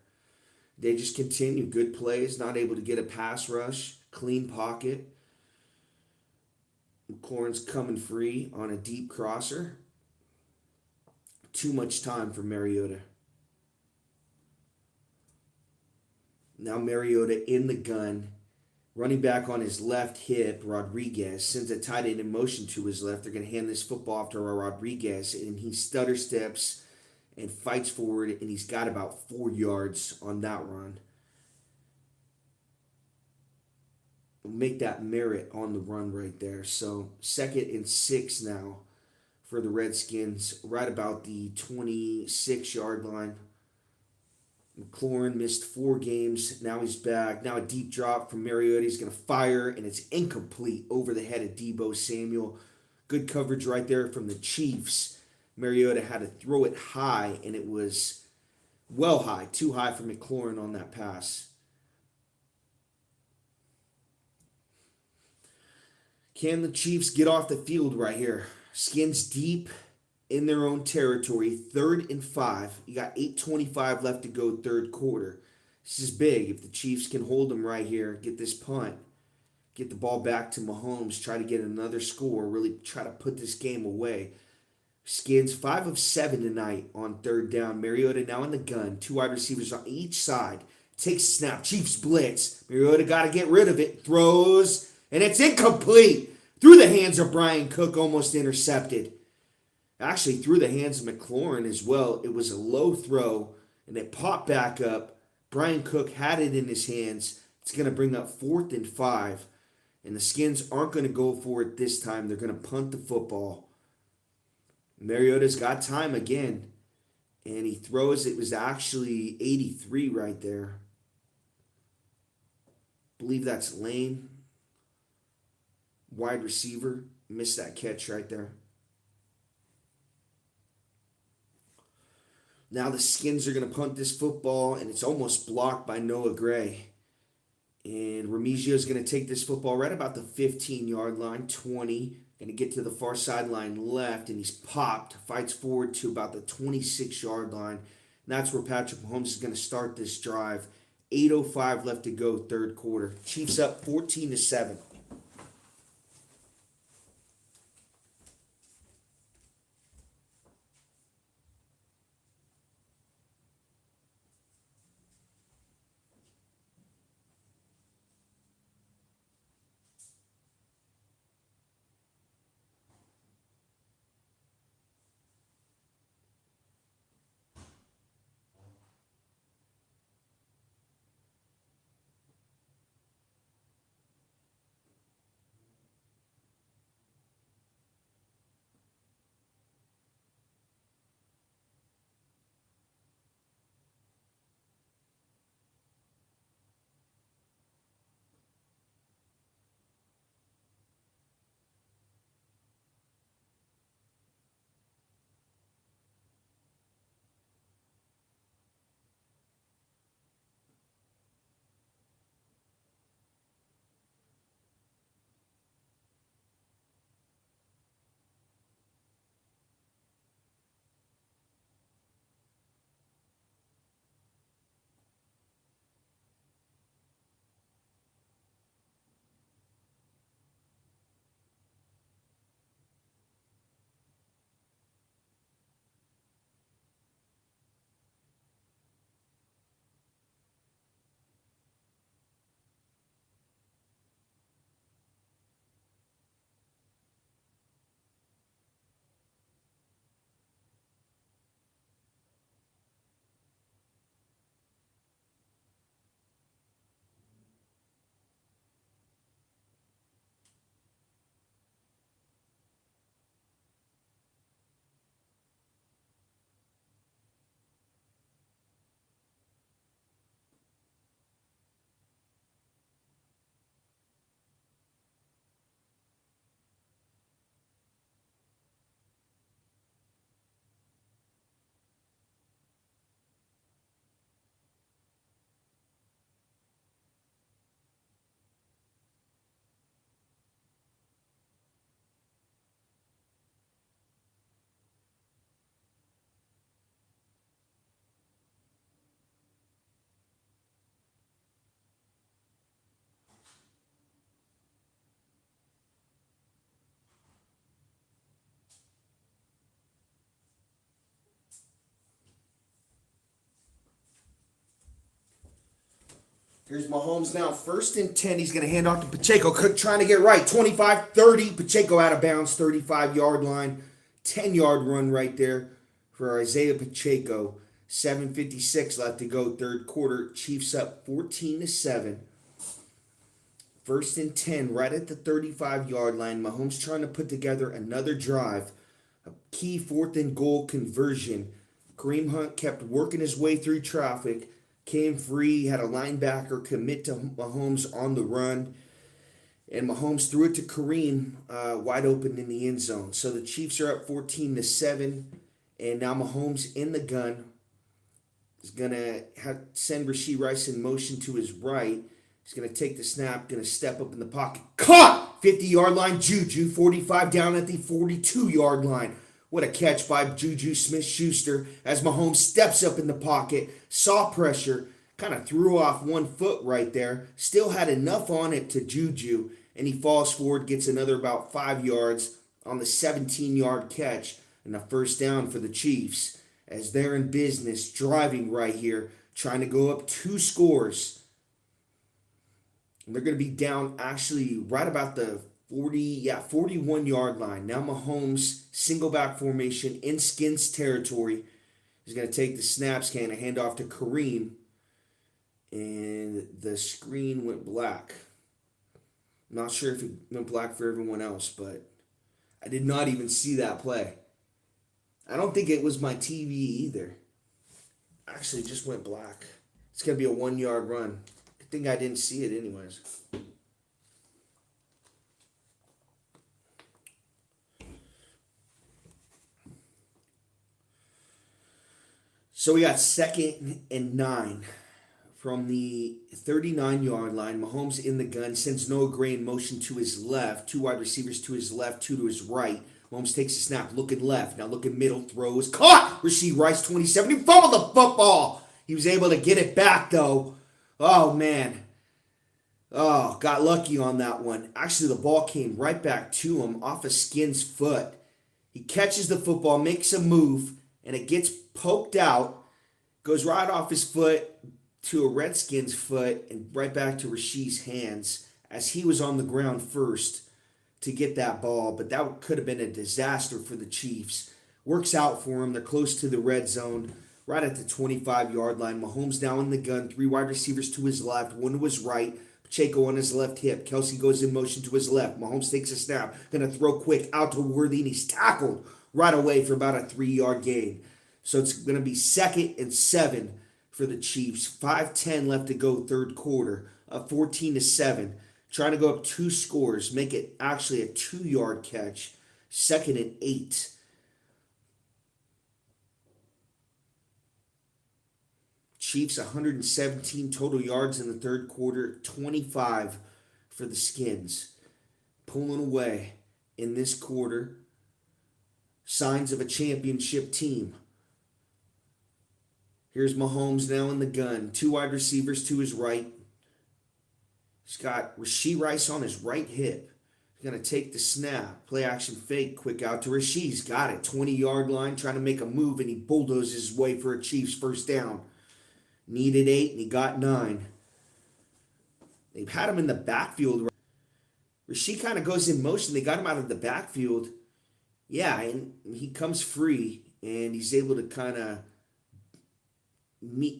They just continue. Good plays. Not able to get a pass rush. Clean pocket. McLaurin's coming free on a deep crosser. Too much time for Mariota. Now Mariota in the gun. Running back on his left hip, Rodriguez sends a tight end in motion to his left. They're going to hand this football off to Rodriguez, and he stutter steps and fights forward, and he's got about 4 yards on that run. Make that Merritt on the run right there. So 2nd and 6 now for the Redskins, right about the 26-yard line. McLaurin missed 4 games. Now he's back. Now a deep drop from Mariota. He's going to fire, and it's incomplete over the head of Debo Samuel. Good coverage right there from the Chiefs. Mariota had to throw it high, and it was well high. Too high for McLaurin on that pass. Can the Chiefs get off the field right here? Skins deep in their own territory, 3rd and 5. You got 8:25 left to go third quarter. This is big. If the Chiefs can hold them right here, get this punt, get the ball back to Mahomes, try to get another score, really try to put this game away. Skins 5 of 7 tonight on third down. Mariota now in the gun. 2 wide receivers on each side. Takes a snap. Chiefs blitz. Mariota got to get rid of it. Throws, and it's incomplete. Through the hands of Brian Cook, almost intercepted. Actually, through the hands of McLaurin as well. It was a low throw, and it popped back up. Brian Cook had it in his hands. It's going to bring up 4th and 5. And the Skins aren't going to go for it this time. They're going to punt the football. Mariota's got time again. And he throws. It was actually 83 right there. I believe that's Lane. Wide receiver. Missed that catch right there. Now the Skins are going to punt this football, and it's almost blocked by Noah Gray. And Remigio is going to take this football right about the 15-yard line, 20. Going to get to the far sideline left, and he's popped. Fights forward to about the 26-yard line. And that's where Patrick Mahomes is going to start this drive. 8:05 left to go, third quarter. Chiefs up 14-7. Here's Mahomes now, 1st and 10. He's going to hand off to Pacheco. Cook trying to get right. 25-30. Pacheco out of bounds, 35-yard line. 10-yard run right there for Isaiah Pacheco. 7:56 left to go, third quarter. Chiefs up 14-7. 1st and 10, right at the 35-yard line. Mahomes trying to put together another drive. A key 4th-and-goal conversion. Kareem Hunt kept working his way through traffic. Came free, had a linebacker commit to Mahomes on the run. And Mahomes threw it to Kareem wide open in the end zone. So the Chiefs are up 14-7. And now Mahomes in the gun. He's going to send Rashee Rice in motion to his right. He's going to take the snap, going to step up in the pocket. Caught! 50-yard line, Juju. 45 down at the 42-yard line. What a catch by Juju Smith-Schuster as Mahomes steps up in the pocket, saw pressure, kind of threw off one foot right there, still had enough on it to Juju, and he falls forward, gets another about 5 yards on the 17-yard catch, and a first down for the Chiefs as they're in business, driving right here, trying to go up 2 scores. And they're going to be down actually right about the 41-yard line. Now Mahomes, single back formation in Skins territory. He's going to take the snaps, can hand off to Kareem. And the screen went black. I'm not sure if it went black for everyone else, but I did not even see that play. I don't think it was my TV either. Actually, it just went black. It's going to be a 1-yard run. I think I didn't see it anyways. So we got 2nd and 9 from the 39-yard line. Mahomes in the gun, sends Noah Gray in motion to his left. 2 wide receivers to his left, 2 to his right. Mahomes takes a snap, looking left. Now looking middle, throws. Caught! Rashee Rice, 27. He fumbled the football. He was able to get it back, though. Oh, man. Oh, got lucky on that one. Actually, the ball came right back to him off of Skin's foot. He catches the football, makes a move, and it gets poked out, goes right off his foot to a Redskins foot and right back to Rashee's hands as he was on the ground first to get that ball. But that could have been a disaster for the Chiefs. Works out for him. They're close to the red zone, right at the 25-yard line. Mahomes now in the gun, 3 wide receivers to his left, 1 to his right. Pacheco on his left hip. Kelsey goes in motion to his left. Mahomes takes a snap. Going to throw quick out to Worthy, and he's tackled right away for about a 3-yard gain. So it's going to be 2nd and 7 for the Chiefs. 5:10 left to go, third quarter. Up 14-7. Trying to go up 2 scores. Make it actually a 2-yard catch. 2nd and 8. Chiefs 117 total yards in the third quarter. 25 for the Skins. Pulling away in this quarter. Signs of a championship team. Here's Mahomes now in the gun. 2 wide receivers to his right. He's got Rashee Rice on his right hip. He's going to take the snap. Play action fake. Quick out to Rashee. He's got it. 20-yard line. Trying to make a move, and he bulldozes his way for a Chiefs first down. Needed 8, and he got 9. They've had him in the backfield. Rashee kind of goes in motion. They got him out of the backfield. Yeah, and he comes free, and he's able to kind of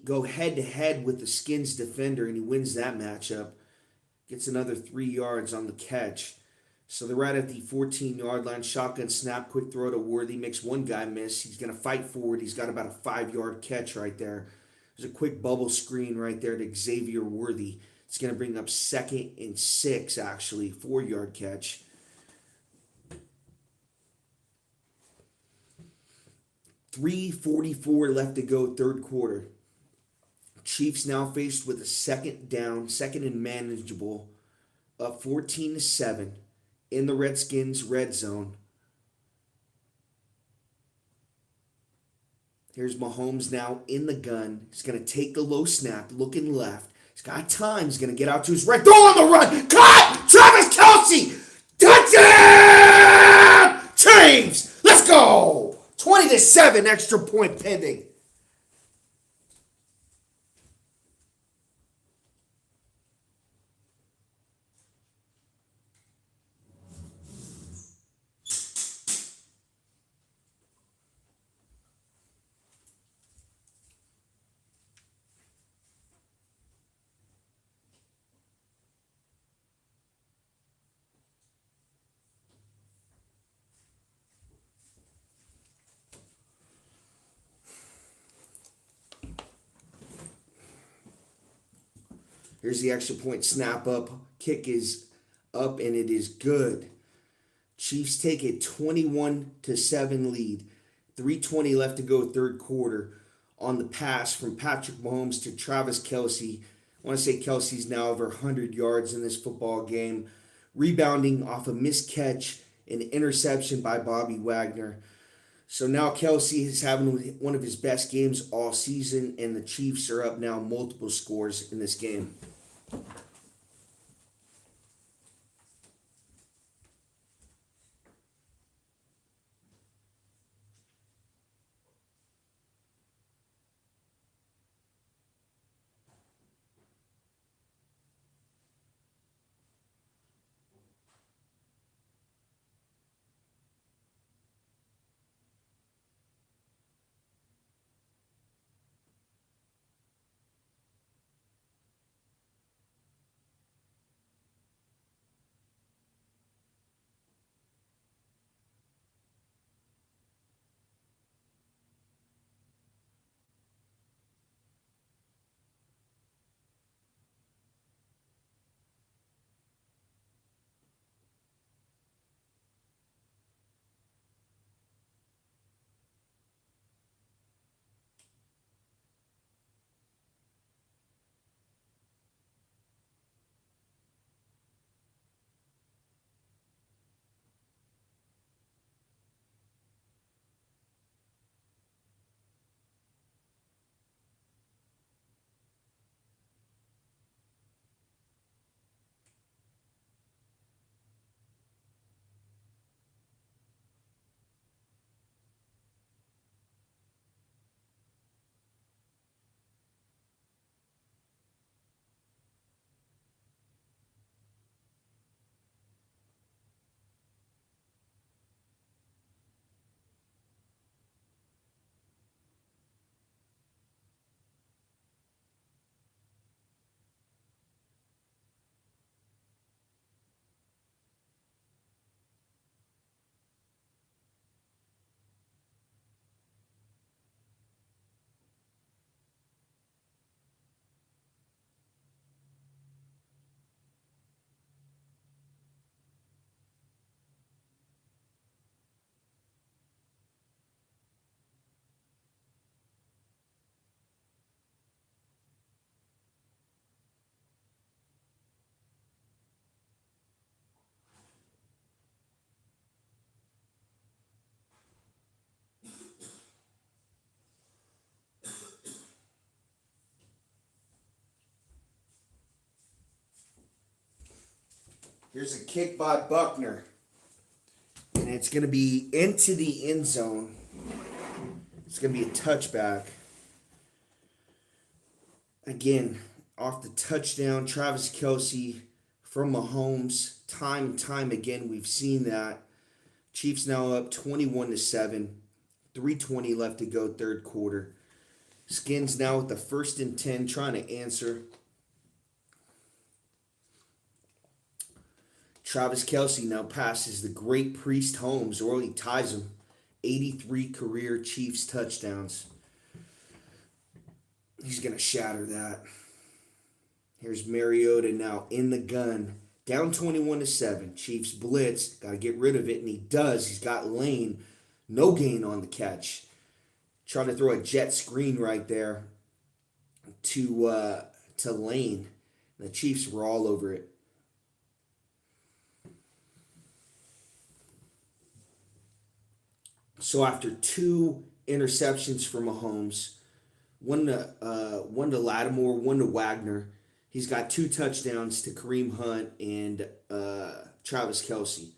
go head-to-head with the Skins defender, and he wins that matchup. Gets another 3 yards on the catch. So they're right at the 14-yard line. Shotgun snap, quick throw to Worthy. Makes one guy miss. He's going to fight forward. He's got about a 5-yard catch right there. There's a quick bubble screen right there to Xavier Worthy. It's going to bring up 2nd and 6, actually. 4-yard catch. .344 left to go, third quarter. Chiefs now faced with a 2nd down, 2nd and manageable, up 14-7 in the Redskins' red zone. Here's Mahomes now in the gun. He's going to take the low snap, looking left. He's got time. He's going to get out to his right. Throw on the run. Caught! Travis Kelce! Touchdown! Chiefs! Let's go! 20-7, extra point pending. Here's the extra point snap up. Kick is up and it is good. Chiefs take a 21-7 lead. 3:20 left to go, third quarter. On the pass from Patrick Mahomes to Travis Kelce. I want to say Kelce's now over 100 yards in this football game. Rebounding off a missed catch, an interception by Bobby Wagner. So now Kelce is having one of his best games all season, and the Chiefs are up now multiple scores in this game. Here's a kick by Buckner, and it's going to be into the end zone. It's going to be a touchback. Again, off the touchdown, Travis Kelce from Mahomes. Time and time again, we've seen that. Chiefs now up 21-7. 3:20 left to go, third quarter. Skins now with the 1st and 10, trying to answer. Travis Kelce now passes the great Priest Holmes, or he ties him. 83 career Chiefs touchdowns. He's going to shatter that. Here's Mariota now in the gun. Down 21-7. Chiefs blitz. Got to get rid of it, and he does. He's got Lane. No gain on the catch. Trying to throw a jet screen right there to Lane. The Chiefs were all over it. So after 2 interceptions for Mahomes, one to Lattimore, one to Wagner, he's got 2 touchdowns to Kareem Hunt and Travis Kelce.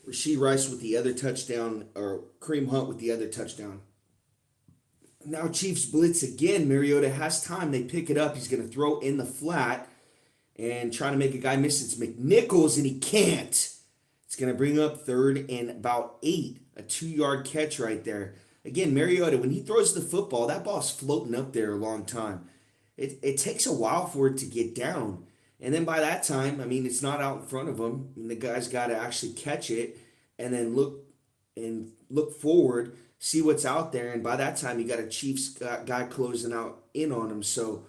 Rashee Rice with the other touchdown, or Kareem Hunt with the other touchdown. Now Chiefs blitz again. Mariota has time. They pick it up. He's going to throw in the flat and try to make a guy miss. It's McNichols, and he can't. It's going to bring up 3rd and about 8. A 2-yard catch right there. Again, Mariota, when he throws the football, that ball's floating up there a long time. It takes a while for it to get down. And then by that time, I mean, it's not out in front of him. And the guy's got to actually catch it and then look forward, see what's out there. And by that time, you got a Chiefs guy closing out in on him. So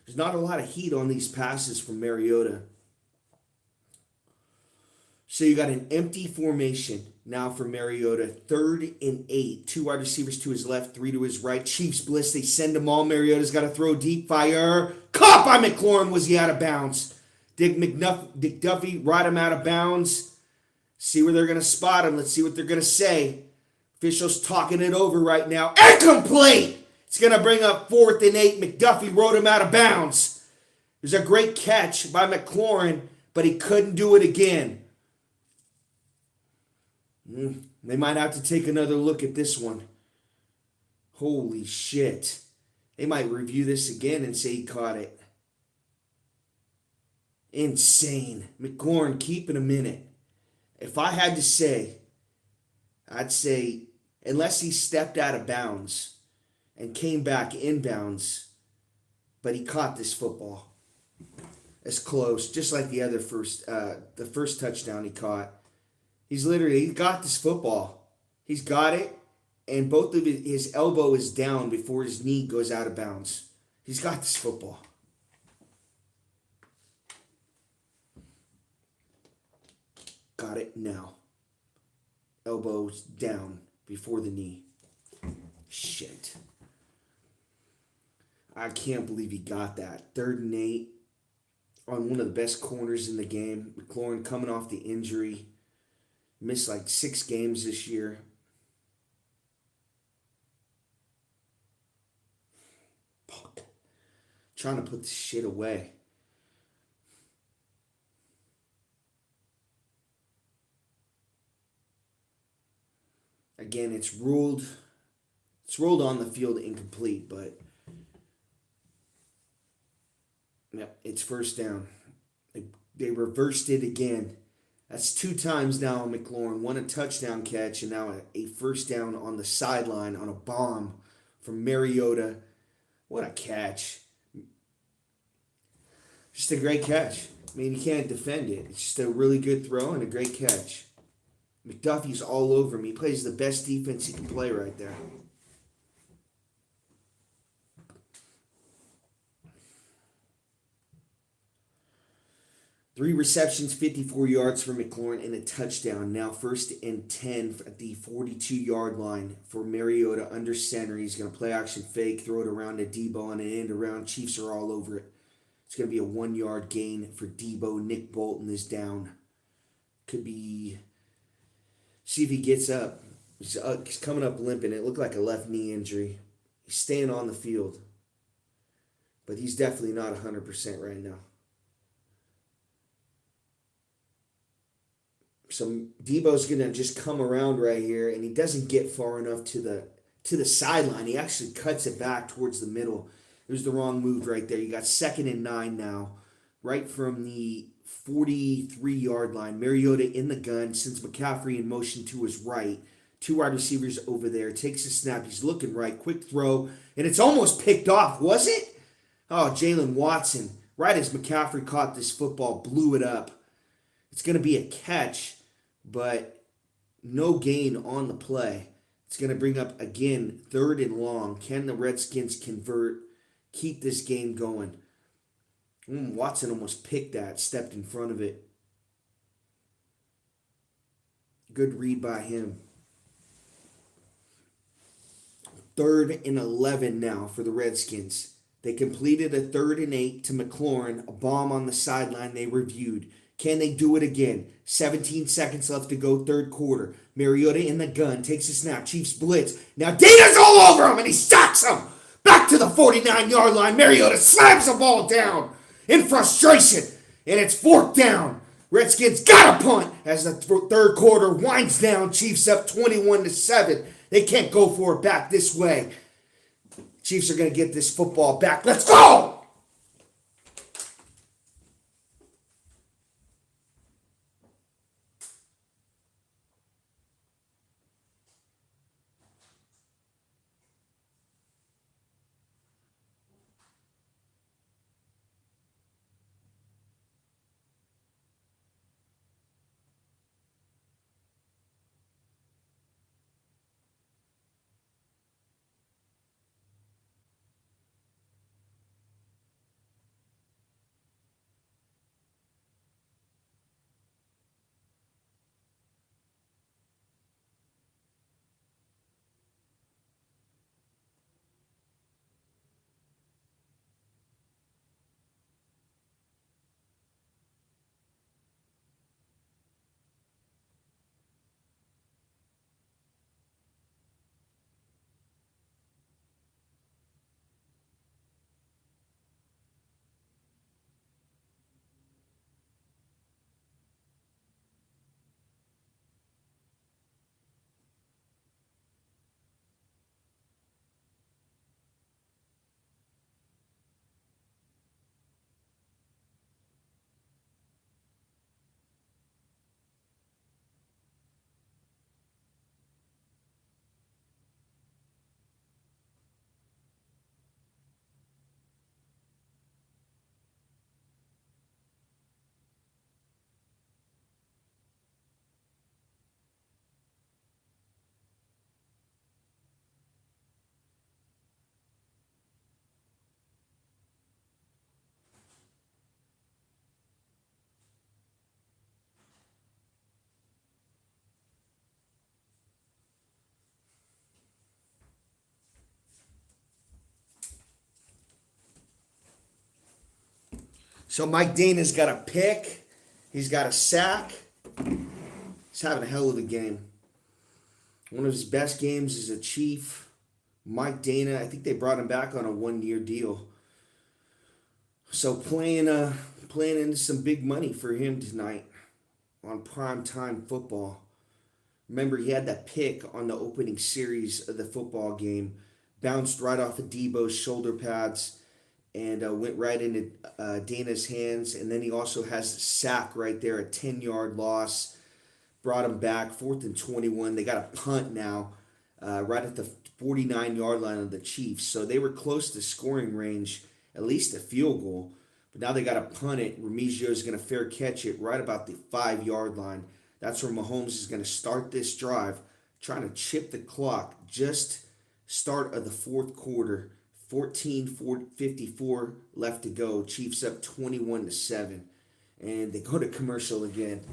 There's not a lot of heat on these passes from Mariota. So you got an empty formation now for Mariota. 3rd and 8. 2 wide receivers to his left, 3 to his right. Chiefs blitz. They send him all. Mariota's got to throw deep. Fire. Caught by McLaurin. Was he out of bounds? Dick Duffy right him out of bounds. See where they're going to spot him. Let's see what they're going to say. Officials talking it over right now. Incomplete! It's going to bring up 4th and 8. McDuffie wrote him out of bounds. There's a great catch by McLaurin, but he couldn't do it again. They might have to take another look at this one. Holy shit. They might review this again and say he caught it. Insane. McLaurin keeping him in it. If I had to say, I'd say unless he stepped out of bounds and came back inbounds, but he caught this football. It's close, just like the first touchdown he caught. He got this football. He's got it, and both of his elbow is down before his knee goes out of bounds. He's got this football. Got it now. Elbows down before the knee. Shit. I can't believe he got that. 3rd and 8 on one of the best corners in the game. McLaurin coming off the injury. Missed like 6 games this year. Fuck. Trying to put this shit away. Again, it's ruled on the field incomplete, but yep, it's first down. They reversed it again. That's 2 times now on McLaurin. One a touchdown catch, and now a first down on the sideline on a bomb from Mariota. What a catch. Just a great catch. I mean, you can't defend it. It's just a really good throw and a great catch. McDuffie's all over him. He plays the best defense he can play right there. Three receptions, 54 yards for McLaurin, and a touchdown. Now 1st and 10 at the 42-yard line for Mariota under center. He's going to play action fake, throw it around to Debo on an end around. Chiefs are all over it. It's going to be a 1-yard gain for Debo. Nick Bolton is down. Could be... See if he gets up. He's coming up limping. It looked like a left knee injury. He's staying on the field. But he's definitely not 100% right now. So Debo's going to just come around right here, and he doesn't get far enough to the sideline. He actually cuts it back towards the middle. It was the wrong move right there. You got 2nd and 9 now, right from the 43-yard line. Mariota in the gun, sends McCaffrey in motion to his right. 2 wide receivers over there. Takes a snap. He's looking right. Quick throw. And it's almost picked off, was it? Oh, Jalen Watson, right as McCaffrey caught this football, blew it up. It's going to be a catch, but no gain on the play. It's going to bring up, again, 3rd and long. Can the Redskins convert, keep this game going? Watson almost picked that, stepped in front of it. Good read by him. 3rd and 11 now for the Redskins. They completed a 3rd and 8 to McLaurin, a bomb on the sideline they reviewed. Can they do it again? 17 seconds left to go, 3rd quarter. Mariota in the gun, takes a snap, Chiefs blitz. Now Dana's all over him, and he sacks him. Back to the 49-yard line. Mariota slams the ball down in frustration, and it's 4th down. Redskins got a punt as the 3rd quarter winds down. Chiefs up 21-7. They can't go for it back this way. Chiefs are going to get this football back. Let's go! So Mike Dana's got a pick. He's got a sack. He's having a hell of a game. One of his best games as a Chief. Mike Dana, I think they brought him back on a 1-year deal. So playing into some big money for him tonight on primetime football. Remember, he had that pick on the opening series of the football game, bounced right off of Debo's shoulder pads, and went right into Dana's hands. And then he also has a sack right there, a 10-yard loss. Brought him back, 4th and 21. They got a punt now, right at the 49-yard line of the Chiefs. So they were close to scoring range, at least a field goal. But now they got to punt it. Remigio is going to fair catch it right about the 5-yard line. That's where Mahomes is going to start this drive, trying to chip the clock. Just start of the fourth quarter. 14:54 left to go. Chiefs up 21-7. And they go to commercial again.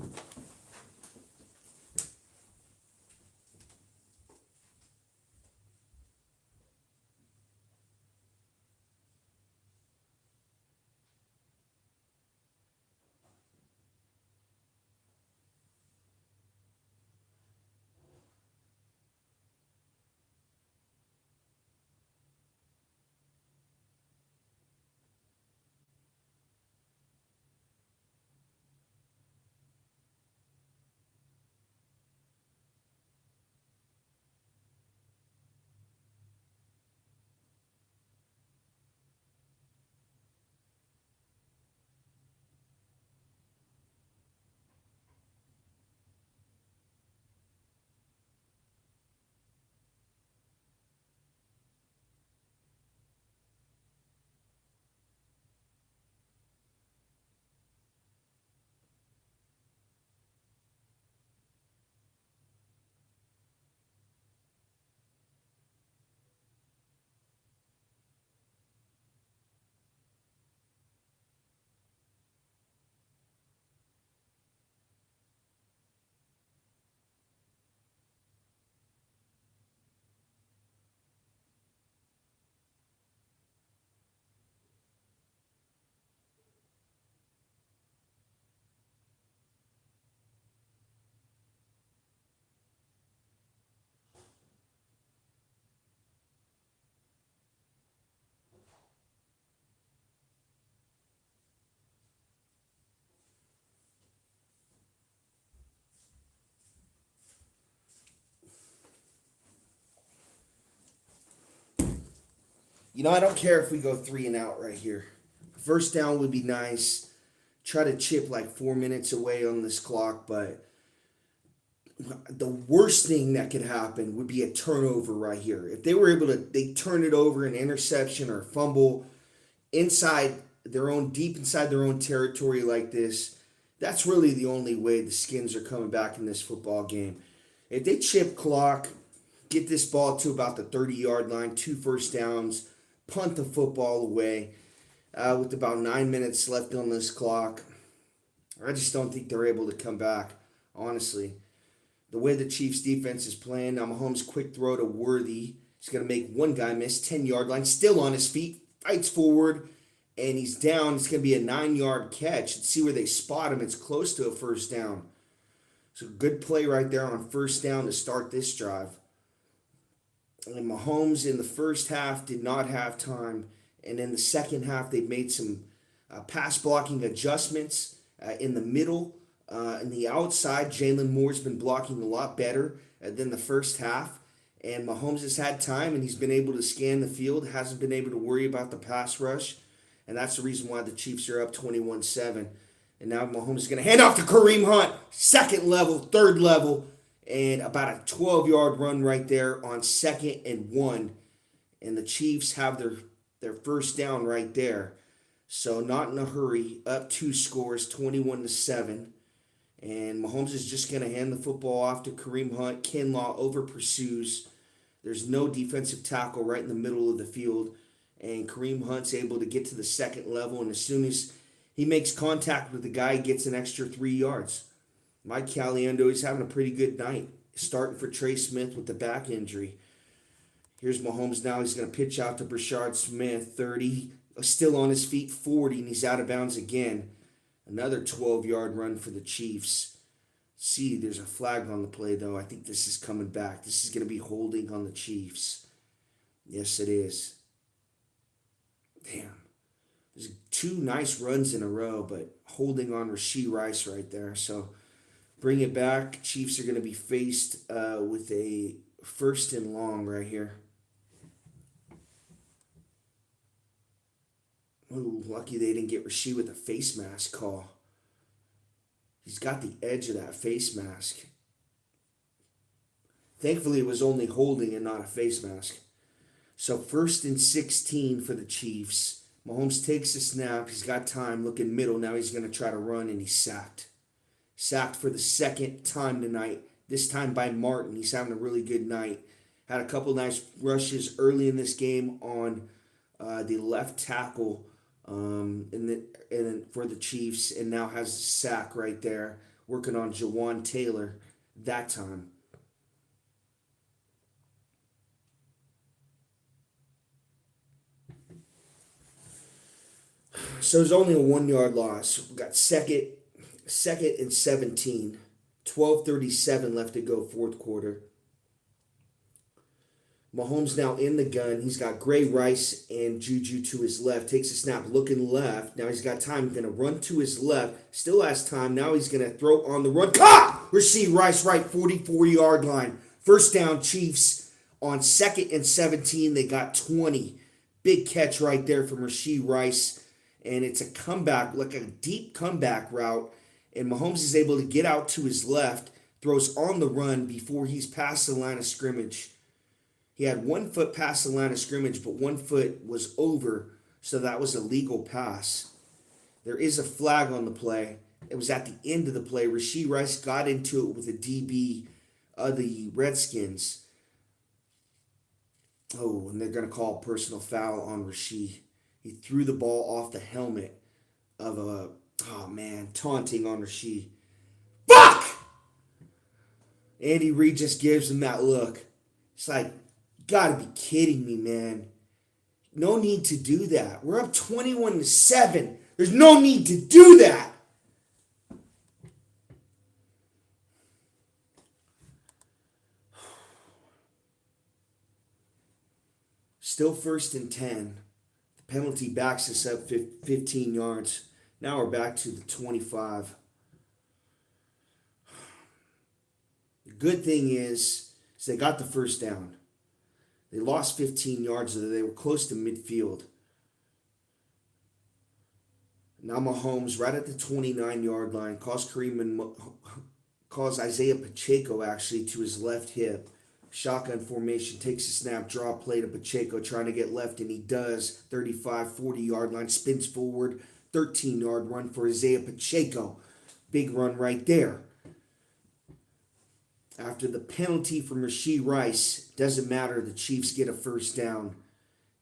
I don't care if we go 3 and out right here. First down would be nice. Try to chip like 4 minutes away on this clock, but the worst thing that could happen would be a turnover right here. If they were able to, they turn it over, an interception or a fumble inside deep inside their own territory like this, that's really the only way the Skins are coming back in this football game. If they chip clock, get this ball to about the 30-yard line, 2 first downs, punt the football away with about 9 minutes left on this clock, I just don't think they're able to come back, honestly. The way the Chiefs defense is playing, now Mahomes' quick throw to Worthy. He's going to make one guy miss, 10-yard line, still on his feet, fights forward, and he's down. It's going to be a 9-yard catch. Let's see where they spot him. It's close to a first down. So good play right there on first down to start this drive. And Mahomes in the first half did not have time. And in the second half, they made some pass blocking adjustments in the middle. In the outside, Jalen Moore's been blocking a lot better than the first half. And Mahomes has had time, and he's been able to scan the field, hasn't been able to worry about the pass rush. And that's the reason why the Chiefs are up 21-7. And now Mahomes is going to hand off to Kareem Hunt, second level, third level, and about a 12-yard run right there on 2nd and 1. And the Chiefs have their first down right there. So not in a hurry, up 2 scores, 21-7. And Mahomes is just going to hand the football off to Kareem Hunt. Kinlaw over pursues. There's no defensive tackle right in the middle of the field. And Kareem Hunt's able to get to the second level. And as soon as he makes contact with the guy, he gets an extra 3 yards. Mike Caliendo is having a pretty good night, starting for Trey Smith with the back injury. Here's Mahomes now. He's going to pitch out to Brashard Smith, 30. Still on his feet, 40, and he's out of bounds again. Another 12-yard run for the Chiefs. See, there's a flag on the play, though. I think this is coming back. This is going to be holding on the Chiefs. Yes, it is. Damn. There's two nice runs in a row, but holding on Rashee Rice right there. So bring it back. Chiefs are going to be faced with a first and long right here. Ooh, lucky they didn't get Rashee with a face mask call. He's got the edge of that face mask. Thankfully, it was only holding and not a face mask. So 1st and 16 for the Chiefs. Mahomes takes a snap. He's got time, looking middle. Now he's going to try to run, and he's sacked. Sacked for the second time tonight. This time by Martin. He's having a really good night. Had a couple nice rushes early in this game on the left tackle and for the Chiefs, and now has a sack right there, working on Jawan Taylor that time. So it's only a 1-yard loss. We got second and 17. 12:37 left to go, fourth quarter. Mahomes now in the gun. He's got Gray Rice and Juju to his left. Takes a snap, looking left. Now he's got time. Going to run to his left. Still has time. Now he's going to throw on the run. Caught! Rashee Rice right, 44-yard line. First down, Chiefs. On 2nd and 17, they got 20. Big catch right there from Rashee Rice. And it's a comeback, like a deep comeback route. And Mahomes is able to get out to his left. Throws on the run before he's past the line of scrimmage. He had 1 foot past the line of scrimmage, but 1 foot was over, so that was a legal pass. There is a flag on the play. It was at the end of the play. Rashee Rice got into it with a DB of the Redskins. Oh, and they're going to call a personal foul on Rashee. He threw the ball off the helmet of taunting on Rashee. Fuck! Andy Reid just gives him that look. It's like, gotta be kidding me, man. No need to do that. We're up 21-7. There's no need to do that. Still 1st and 10. The penalty backs us up 15 yards. Now we're back to the 25. The good thing is they got the first down. They lost 15 yards, so they were close to midfield. Now Mahomes right at the 29-yard line calls Isaiah Pacheco actually to his left hip. Shotgun formation, takes a snap, draw play to Pacheco, trying to get left, and he does. 35, 40-yard line, spins forward, 13-yard run for Isaiah Pacheco. Big run right there. After the penalty from Rashee Rice, doesn't matter, the Chiefs get a first down.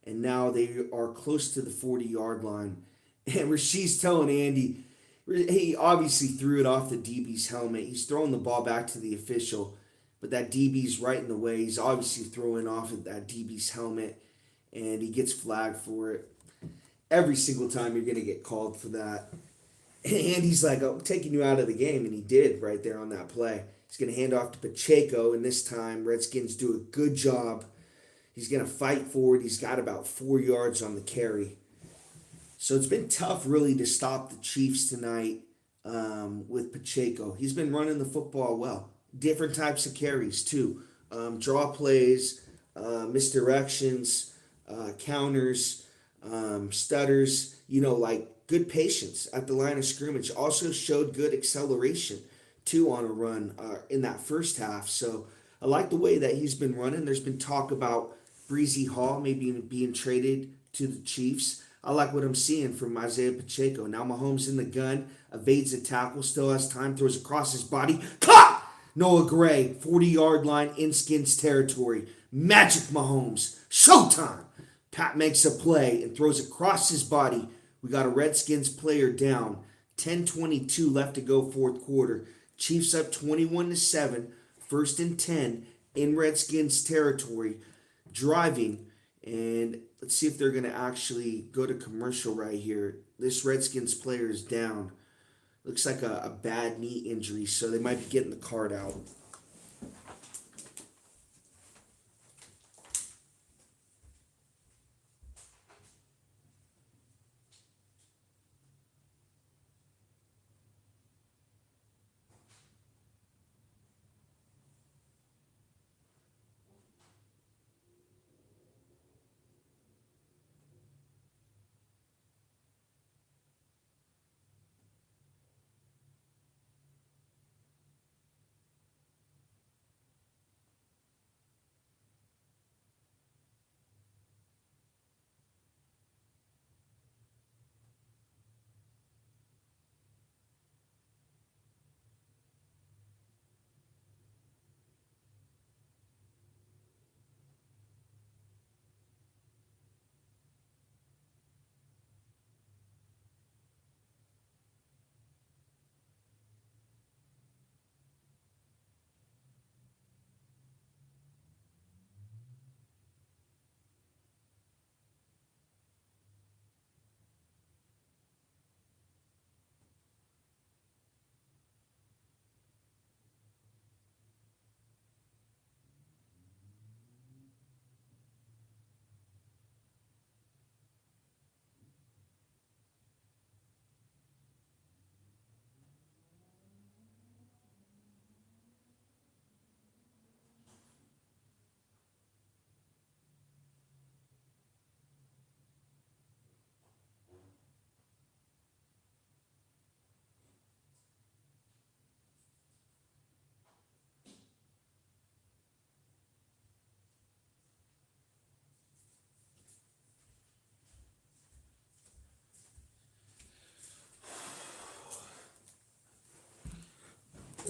And now they are close to the 40-yard line. And Rashee's telling Andy, he obviously threw it off the DB's helmet. He's throwing the ball back to the official, but that DB's right in the way. He's obviously throwing off of that DB's helmet, and he gets flagged for it. Every single time you're going to get called for that. And Andy's like, I'm taking you out of the game, and he did right there on that play. He's going to hand off to Pacheco, and this time Redskins do a good job. He's going to fight forward. He's got about 4 yards on the carry. So it's been tough really to stop the Chiefs tonight with Pacheco. He's been running the football well. Different types of carries too. Draw plays, misdirections, counters, stutters, like good patience at the line of scrimmage. Also showed good acceleration too on a run in that first half. So I like the way that he's been running. There's been talk about Breezy Hall maybe being traded to the Chiefs. I like what I'm seeing from Isaiah Pacheco. Now Mahomes in the gun, evades a tackle, still has time, throws across his body. Caught! Noah Gray, 40-yard line in Skins territory. Magic Mahomes. Showtime! Pat makes a play and throws across his body. We got a Redskins player down. 10:22 left to go, fourth quarter. Chiefs up 21-7. 1st and 10 in Redskins territory. Driving And let's see if they're going to actually go to commercial right here. This Redskins player is down. Looks like a bad knee injury, so they might be getting the card out.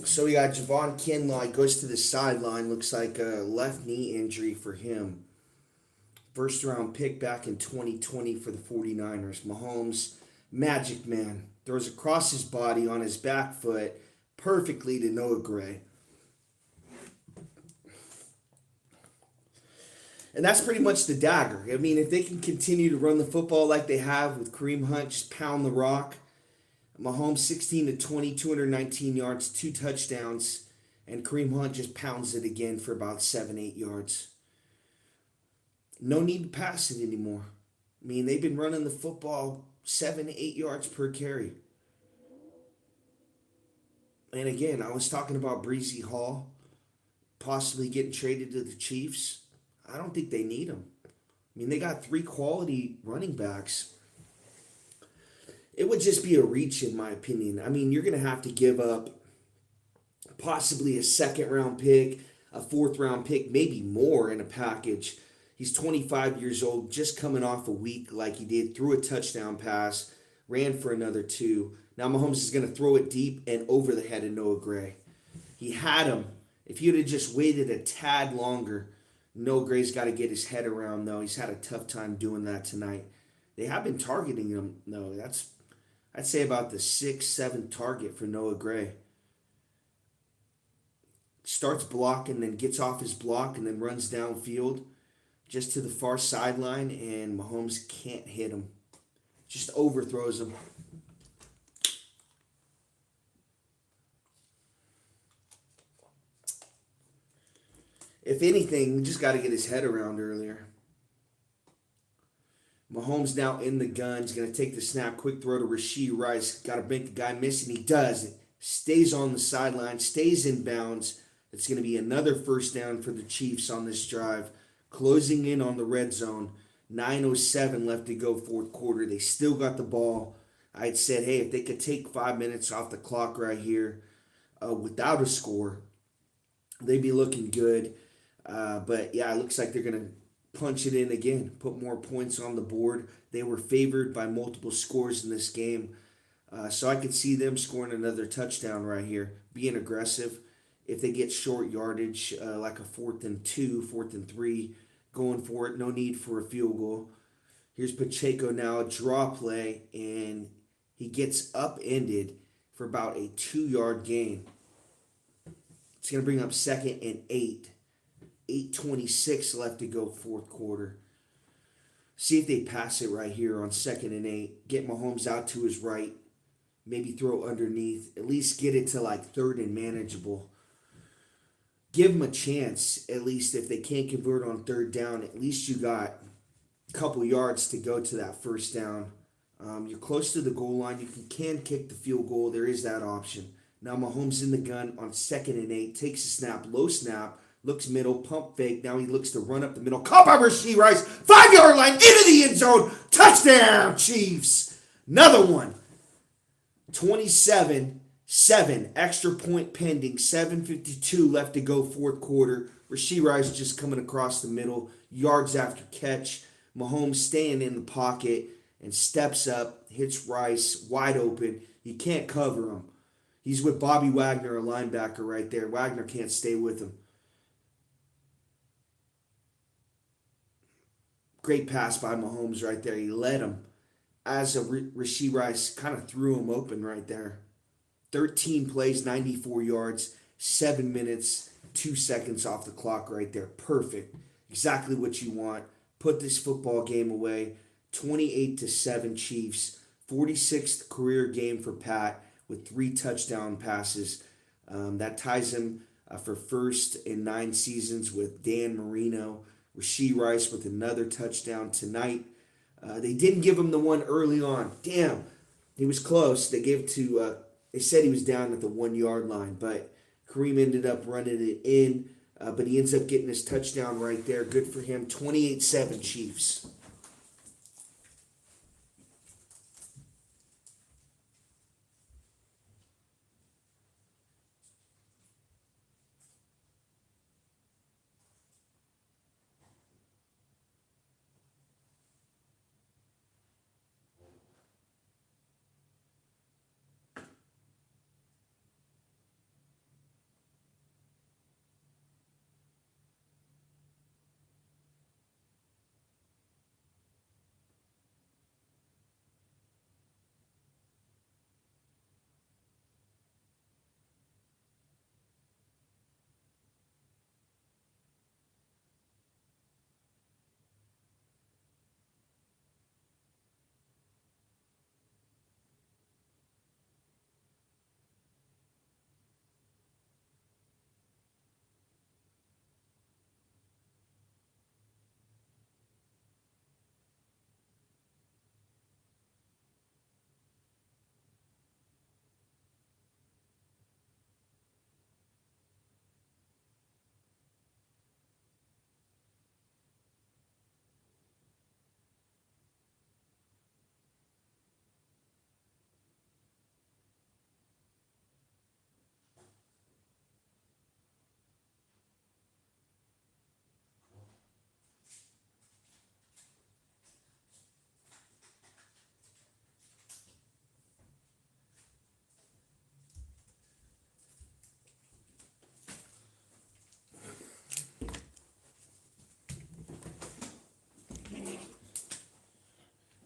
So we got Javon Kinlaw goes to the sideline. Looks like a left knee injury for him. First round pick back in 2020 for the 49ers. Mahomes, magic man, throws across his body on his back foot perfectly to Noah Gray. And that's pretty much the dagger. I mean, if they can continue to run the football like they have with Kareem Hunt, just pound the rock. Mahomes 16 to 20, 219 yards, 2 touchdowns, and Kareem Hunt just pounds it again for about 7, 8 yards. No need to pass it anymore. I mean, they've been running the football 7, 8 yards per carry. And again, I was talking about Breezy Hall possibly getting traded to the Chiefs. I don't think they need him. I mean, they got 3 quality running backs. It would just be a reach, in my opinion. I mean, you're going to have to give up possibly a second-round pick, a fourth-round pick, maybe more in a package. He's 25 years old, just coming off a week like he did, threw a touchdown pass, ran for another 2. Now Mahomes is going to throw it deep and over the head of Noah Gray. He had him. If he would have just waited a tad longer, Noah Gray's got to get his head around, though. He's had a tough time doing that tonight. They have been targeting him, though. I'd say about the 6th, 7th target for Noah Gray. Starts blocking, then gets off his block, and then runs downfield just to the far sideline, and Mahomes can't hit him. Just overthrows him. If anything, we just got to get his head around earlier. Mahomes now in the gun. He's going to take the snap. Quick throw to Rashee Rice. Got to make the guy miss, and he does. Stays on the sideline. Stays in bounds. It's going to be another first down for the Chiefs on this drive. Closing in on the red zone. 9:07 left to go, fourth quarter. They still got the ball. I had said, hey, if they could take 5 minutes off the clock right here without a score, they'd be looking good. But, yeah, it looks like they're going to punch it in again, put more points on the board. They were favored by multiple scores in this game. So I could see them scoring another touchdown right here, being aggressive. If they get short yardage, like a 4th and 2, 4th and 3, going for it, no need for a field goal. Here's Pacheco now, a draw play, and he gets upended for about a 2-yard gain. It's going to bring up 2nd and 8. 8:26 left to go, fourth quarter. See if they pass it right here on 2nd and 8. Get Mahomes out to his right. Maybe throw underneath. At least get it to like 3rd and manageable. Give them a chance, at least if they can't convert on 3rd down. At least you got a couple yards to go to that 1st down. You're close to the goal line. You can kick the field goal. There is that option. Now Mahomes in the gun on 2nd and 8. Takes a snap, low snap. Looks middle, pump fake. Now he looks to run up the middle. Caught by Rashee Rice. 5-yard line into the end zone. Touchdown, Chiefs. Another one. 27-7. Extra point pending. 7:52 left to go, 4th quarter. Rashee Rice just coming across the middle. Yards after catch. Mahomes staying in the pocket and steps up. Hits Rice wide open. You can't cover him. He's with Bobby Wagner, a linebacker right there. Wagner can't stay with him. Great pass by Mahomes right there. He led him as Rashee Rice kind of threw him open right there. 13 plays, 94 yards, 7 minutes, 2 seconds off the clock right there. Perfect. Exactly what you want. Put this football game away. 28-7 Chiefs. 46th career game for Pat with 3 touchdown passes. That ties him for first in 9 seasons with Dan Marino. Rashee Rice with another touchdown tonight. They didn't give him the one early on. Damn, he was close. They gave to. They said he was down at the 1-yard line, but Kareem ended up running it in. But he ends up getting his touchdown right there. Good for him. 28-7 Chiefs.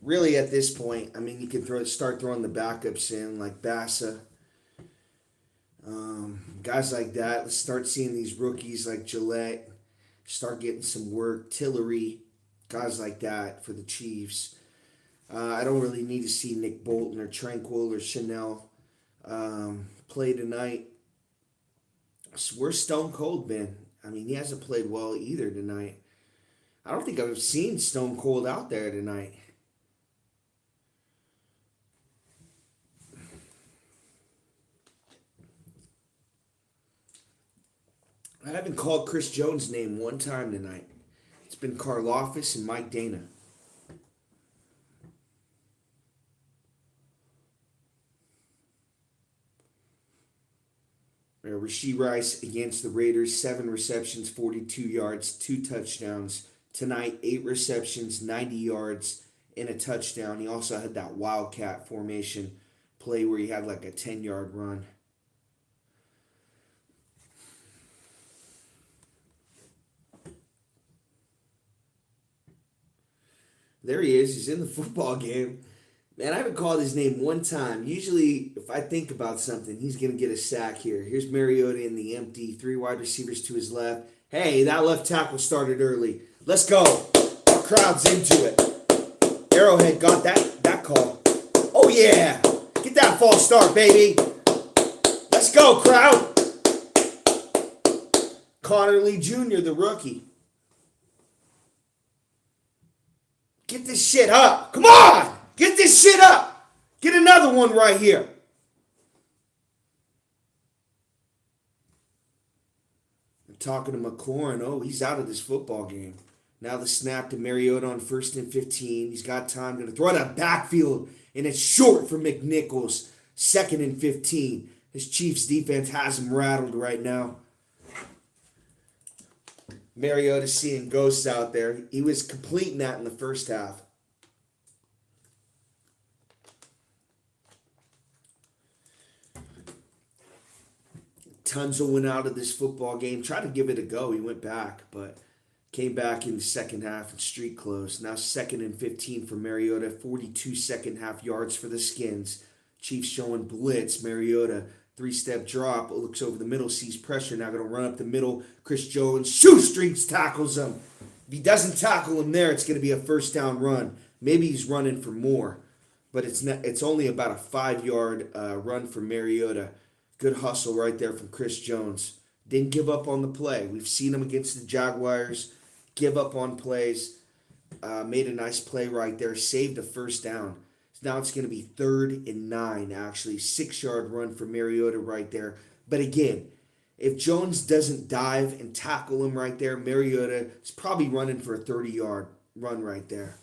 Really, at this point, I mean, you can start throwing the backups in, like Bassa. Guys like that. Let's start seeing these rookies like Gillette start getting some work. Tillery, guys like that for the Chiefs. I don't really need to see Nick Bolton or Tranquil or Chanel play tonight. So where's Stone Cold been? I mean, he hasn't played well either tonight. I don't think I've seen Stone Cold out there tonight. I haven't called Chris Jones' name one time tonight. It's been Karlaftis and Mike Dana. Rashee Rice against the Raiders, 7 receptions, 42 yards, 2 touchdowns. Tonight, 8 receptions, 90 yards, and a touchdown. He also had that Wildcat formation play where he had like a 10-yard run. There he is. He's in the football game. Man, I haven't called his name one time. Usually, if I think about something, he's going to get a sack here. Here's Mariota in the empty. 3 wide receivers to his left. Hey, that left tackle started early. Let's go. The crowd's into it. Arrowhead got that call. Oh yeah, get that false start, baby. Let's go, crowd. Connor Lee Jr., the rookie. Get this shit up. Come on, get this shit up. Get another one right here. I'm talking to McLaurin. Oh, he's out of this football game. Now the snap to Mariota on 1st and 15. He's got time. Going to throw it out backfield, and it's short for McNichols. 2nd and 15. His Chiefs defense has him rattled right now. Mariota seeing ghosts out there. He was completing that in the first half. Tunzel went out of this football game. Tried to give it a go. He went back, but came back in the second half and street closed. Now 2nd and 15 for Mariota. 42 second half yards for the Skins. Chiefs showing blitz. Mariota, 3-step drop. Looks over the middle, sees pressure. Now going to run up the middle. Chris Jones, shoestrings tackles him. If he doesn't tackle him there, it's going to be a first down run. Maybe he's running for more, but it's only about a 5-yard run for Mariota. Good hustle right there from Chris Jones. Didn't give up on the play. We've seen him against the Jaguars give up on plays. Made a nice play right there. Saved a first down. Now it's going to be 3rd and 9, actually. 6-yard run for Mariota right there. But again, if Jones doesn't dive and tackle him right there, Mariota is probably running for a 30-yard run right there.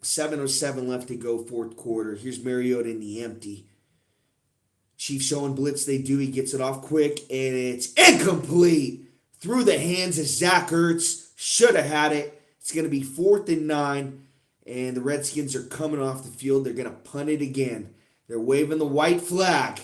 7:07 left to go, fourth quarter. Here's Mariota in the empty. Chiefs showing blitz. They do. He gets it off quick, and it's incomplete. Through the hands of Zach Ertz. Should have had it. It's going to be 4th and 9. And the Redskins are coming off the field. They're going to punt it again. They're waving the white flag.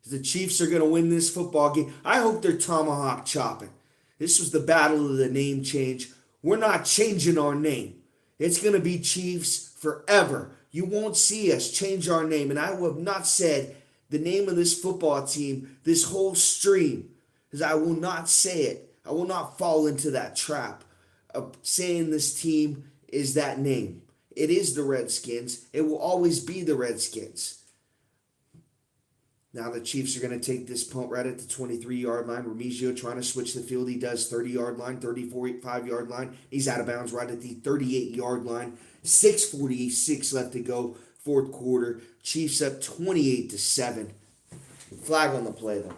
The Chiefs are going to win this football game. I hope they're tomahawk chopping. This was the battle of the name change. We're not changing our name. It's going to be Chiefs forever. You won't see us change our name. And I have not said the name of this football team this whole stream, because I will not say it. I will not fall into that trap of saying this team is that name. It is the Redskins. It will always be the Redskins. Now the Chiefs are going to take this punt right at the 23-yard line. Remigio trying to switch the field. He does 30-yard line, 35-yard line. He's out of bounds right at the 38-yard line. 6:46 left to go, fourth quarter. Chiefs up 28-7. Flag on the play, though.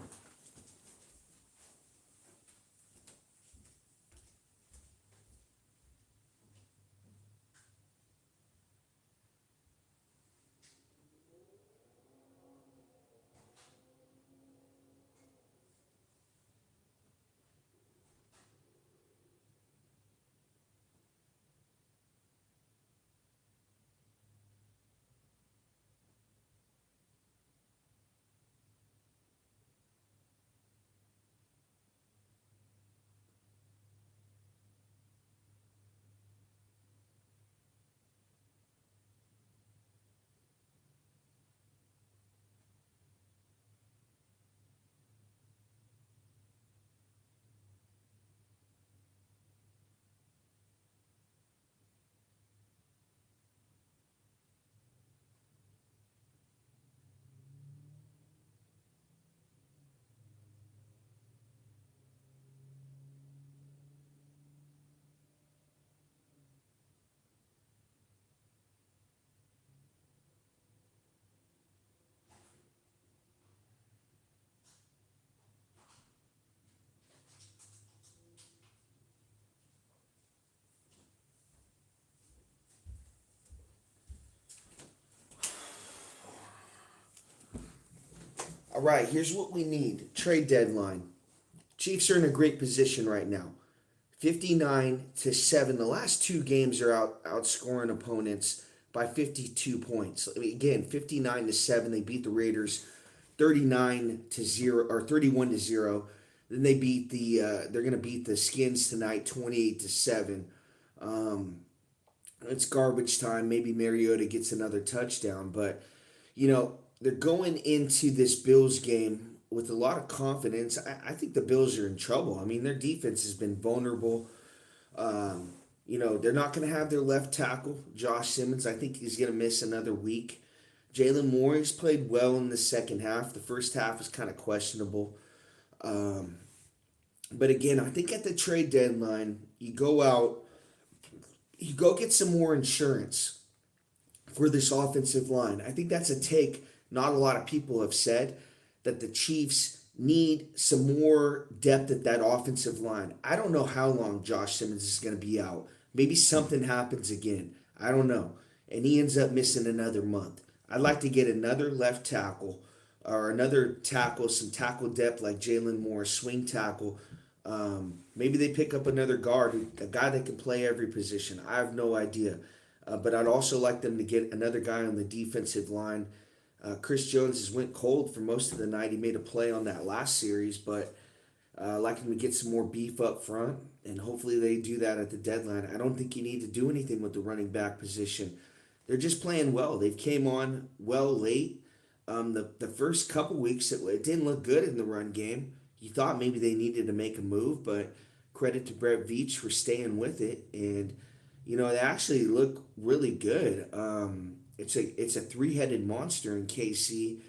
All right, here's what we need. Trade deadline. Chiefs are in a great position right now. 59-7. The last two games are outscoring opponents by 52 points. I mean, again, 59-7. They beat the Raiders 39-0 or 31-0. Then they beat they're going to beat the Skins tonight 28-7. It's garbage time. Maybe Mariota gets another touchdown, but they're going into this Bills game with a lot of confidence. I think the Bills are in trouble. I mean, their defense has been vulnerable. They're not going to have their left tackle, Josh Simmons. I think he's going to miss another week. Jalen Moore, he's played well in the second half. The first half was kind of questionable. Um, but again, I think at the trade deadline, you go out, you go get some more insurance for this offensive line. I think that's a take not a lot of people have said, that the Chiefs need some more depth at that offensive line. I don't know how long Josh Simmons is going to be out. Maybe something happens again. I don't know. And he ends up missing another month. I'd like to get another left tackle or another tackle, some tackle depth like Jalen Moore, swing tackle. Maybe they pick up another guard, a guy that can play every position. I have no idea. But I'd also like them to get another guy on the defensive line. Chris Jones has went cold for most of the night. He made a play on that last series, but I'd like him to get some more beef up front, and hopefully they do that at the deadline. I don't think you need to do anything with the running back position. They're just playing well. They've came on well late. The first couple weeks, it didn't look good in the run game. You thought maybe they needed to make a move, but credit to Brett Veach for staying with it. And, they actually look really good. It's a three-headed monster in KC,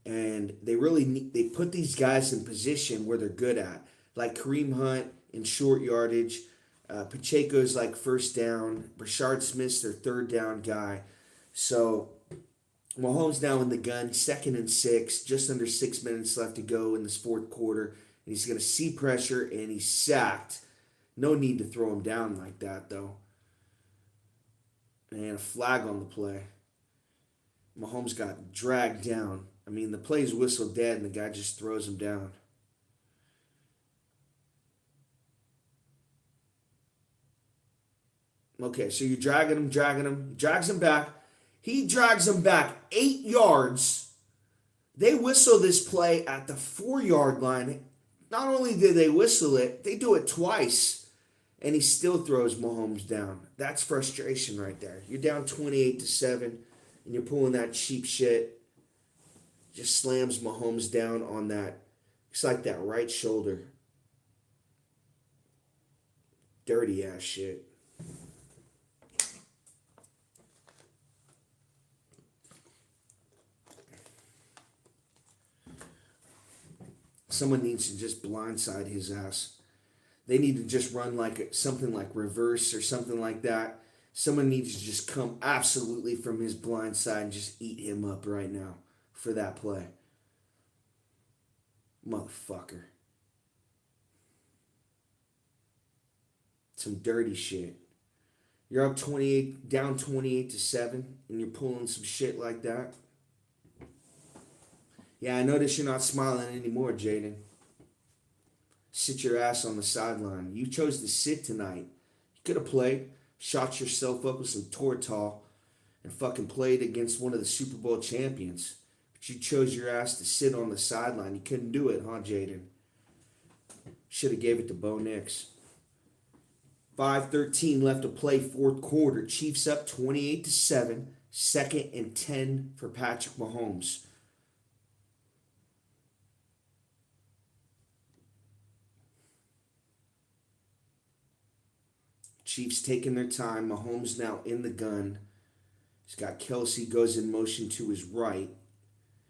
and they put these guys in position where they're good at, like Kareem Hunt in short yardage, Pacheco's like first down, Rashard Smith's their third down guy. So Mahomes now in the gun, 2nd and 6, just under 6 minutes left to go in this fourth quarter, and he's going to see pressure, and he's sacked. No need to throw him down like that, though. And a flag on the play. Mahomes got dragged down. I mean, the play's whistled dead, and the guy just throws him down. Okay, so you're dragging him. He drags him back. He drags him back 8 yards. They whistle this play at the 4-yard line. Not only do they whistle it, they do it twice. And he still throws Mahomes down. That's frustration right there. You're down 28-7, and you're pulling that cheap shit. Just slams Mahomes down on that. It's like that right shoulder. Dirty ass shit. Someone needs to just blindside his ass. They need to just run something like reverse or something like that. Someone needs to just come absolutely from his blind side and just eat him up right now for that play. Motherfucker. Some dirty shit. You're up 28, down 28-7, and you're pulling some shit like that. Yeah, I notice you're not smiling anymore, Jaden. Sit your ass on the sideline. You chose to sit tonight. You could have played, shot yourself up with some Toradol, and fucking played against one of the Super Bowl champions. But you chose your ass to sit on the sideline. You couldn't do it, huh, Jaden? Should have gave it to Bo Nix. 5:13 left to play, fourth quarter. Chiefs up 28-7. 2nd and 10 for Patrick Mahomes. Chiefs taking their time. Mahomes now in the gun. He's got Kelsey, goes in motion to his right.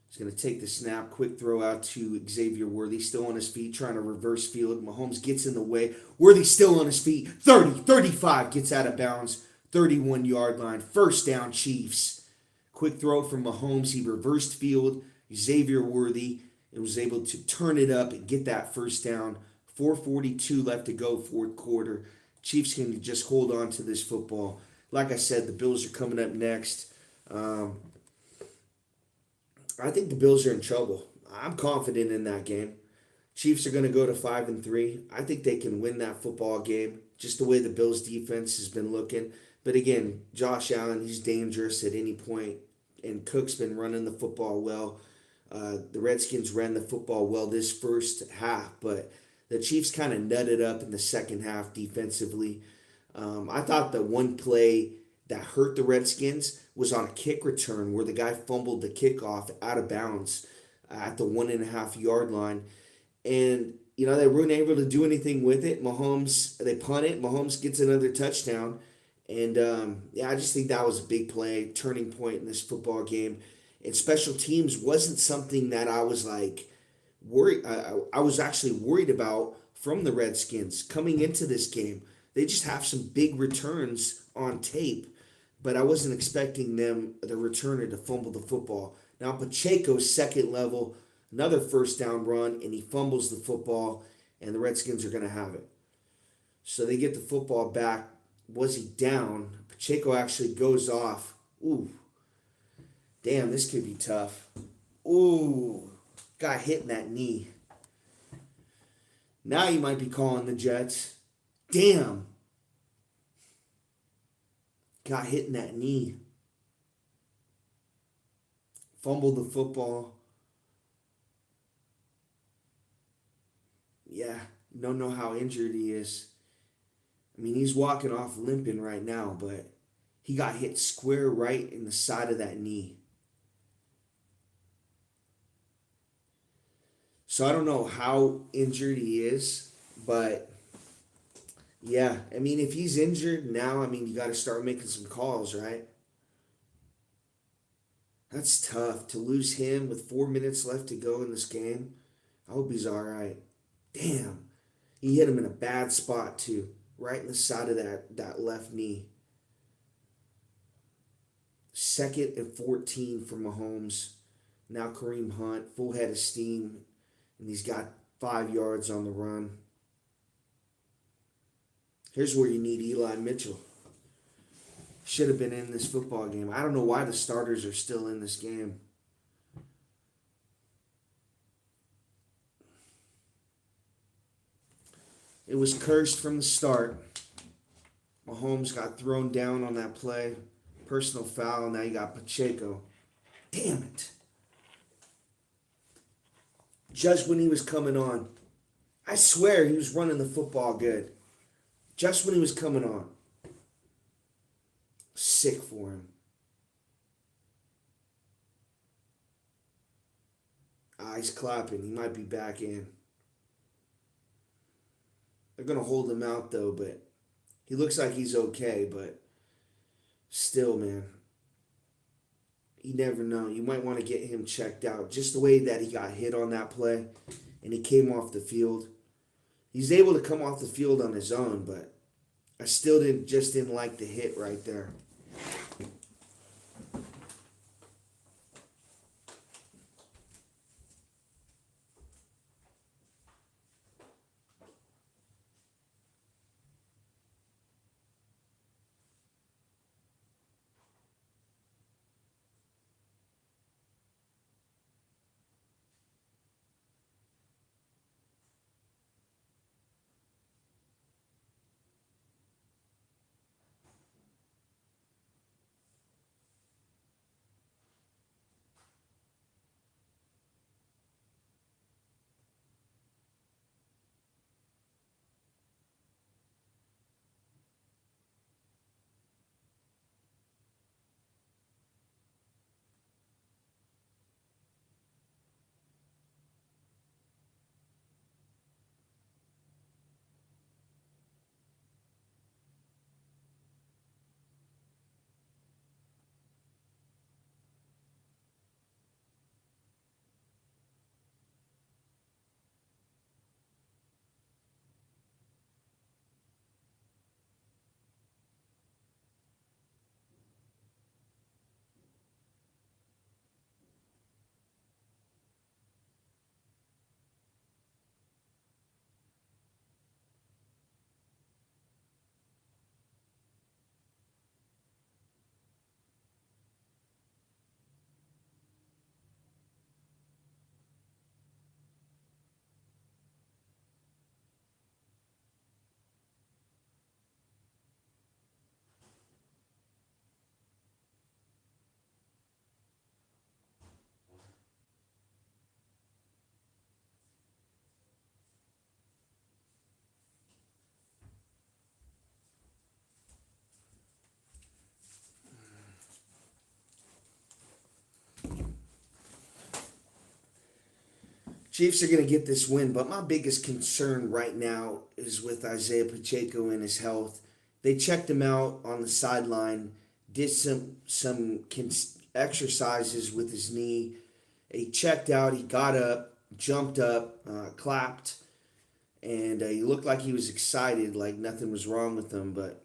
He's going to take the snap. Quick throw out to Xavier Worthy. Still on his feet, trying to reverse field. Mahomes gets in the way. Worthy still on his feet. 30, 35. Gets out of bounds. 31-yard line. First down, Chiefs. Quick throw from Mahomes. He reversed field. Xavier Worthy and was able to turn it up and get that first down. 4:42 left to go, fourth quarter. Chiefs can just hold on to this football. Like I said, the Bills are coming up next. I think the Bills are in trouble. I'm confident in that game. Chiefs are going to go to 5-3. I think they can win that football game, just the way the Bills' defense has been looking. But again, Josh Allen, he's dangerous at any point, and Cook's been running the football well. The Redskins ran the football well this first half, but the Chiefs kind of nutted up in the second half defensively. I thought the one play that hurt the Redskins was on a kick return where the guy fumbled the kickoff out of bounds at the 1.5 yard line. And they weren't able to do anything with it. Mahomes, they punt it. Mahomes gets another touchdown. And yeah, I just think that was a big play, turning point in this football game. And special teams wasn't something that I was like worried. I was actually worried about from the Redskins coming into this game. They just have some big returns on tape, but I wasn't expecting them, the returner, to fumble the football. Now Pacheco's second level, another first down run, and he fumbles the football, and the Redskins are going to have it. So they get the football back. Was he down? Pacheco actually goes off. Ooh, damn, this could be tough. Ooh, got hit in that knee. Now you might be calling the Jets. Damn, got hit in that knee. Fumbled the football. Yeah, don't know how injured he is. I mean, he's walking off limping right now, but he got hit square right in the side of that knee. So I don't know how injured he is, but yeah, I mean, if he's injured now, I mean, you got to start making some calls, right? That's tough to lose him with 4 minutes left to go in this game. I hope he's all right. Damn, he hit him in a bad spot too, right in the side of that left knee. 2nd and 14 for Mahomes. Now Kareem Hunt, full head of steam, and he's got 5 yards on the run. Here's where you need Eli Mitchell. Should have been in this football game. I don't know why the starters are still in this game. It was cursed from the start. Mahomes got thrown down on that play. Personal foul. Now you got Pacheco. Damn it. Just when he was coming on. I swear he was running the football good. Just when he was coming on. Sick for him. He's clapping. He might be back in. They're going to hold him out, though, but he looks like he's okay, but still, man, you never know. You might want to get him checked out. Just the way that he got hit on that play and he came off the field. He's able to come off the field on his own, but I still didn't like the hit right there. Chiefs are going to get this win, but my biggest concern right now is with Isaiah Pacheco and his health. They checked him out on the sideline, did some exercises with his knee. He checked out, he got up, jumped up, clapped, and he looked like he was excited, like nothing was wrong with him. But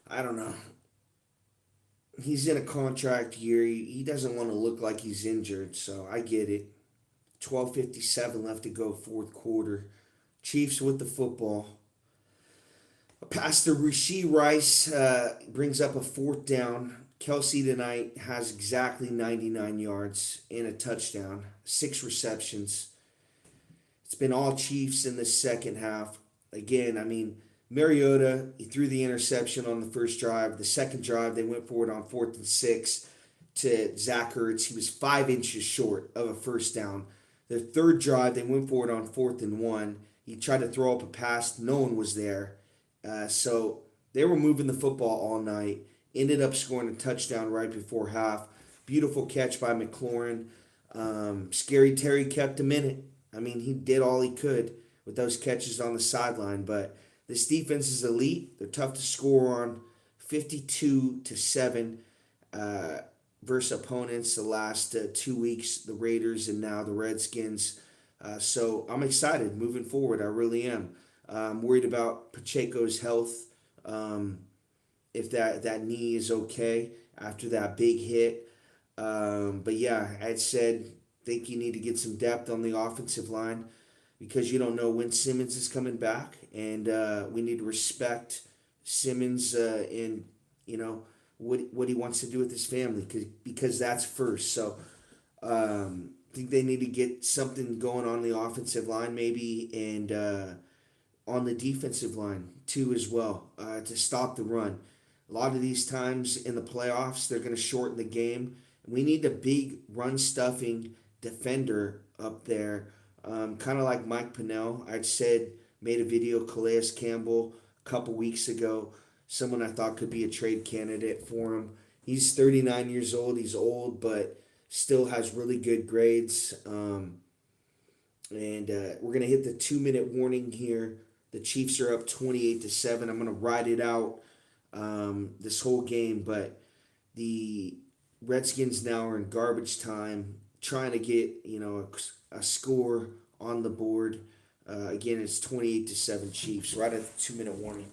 I don't know. He's in a contract year. He doesn't want to look like he's injured, so I get it. 12:57 left to go, fourth quarter. Chiefs with the football. Pastor Rasheed Rice brings up a fourth down. Kelsey tonight has exactly 99 yards and a touchdown, 6 receptions. It's been all Chiefs in the second half. Again, I mean, Mariota, he threw the interception on the first drive. The second drive, they went forward on 4th and 6 to Zach Ertz. He was 5 inches short of a first down. The third drive, they went forward on 4th and 1. He tried to throw up a pass. No one was there. So they were moving the football all night. Ended up scoring a touchdown right before half. Beautiful catch by McLaurin. Scary Terry kept him in it. I mean, he did all he could with those catches on the sideline. But this defense is elite. They're tough to score on. 52-7 versus opponents the last 2 weeks, the Raiders and now the Redskins. So I'm excited moving forward. I really am. I'm worried about Pacheco's health. If that knee is okay after that big hit. But yeah, I said, think you need to get some depth on the offensive line because you don't know when Simmons is coming back, and we need to respect Simmons and what he wants to do with his family because that's first. So I think they need to get something going on the offensive line maybe, and on the defensive line too as well, to stop the run. A lot of these times in the playoffs, they're going to shorten the game. We need a big run-stuffing defender up there, kind of like Mike Pennell. I'd said, made a video, Calais Campbell, a couple weeks ago, someone I thought could be a trade candidate for him. He's 39 years old. He's old, but still has really good grades. And we're going to hit the 2-minute warning here. The Chiefs are up 28-7. I'm going to ride it out this whole game, but the Redskins now are in garbage time, trying to get a score on the board. Again, it's 28-7 Chiefs. Right at the 2-minute warning.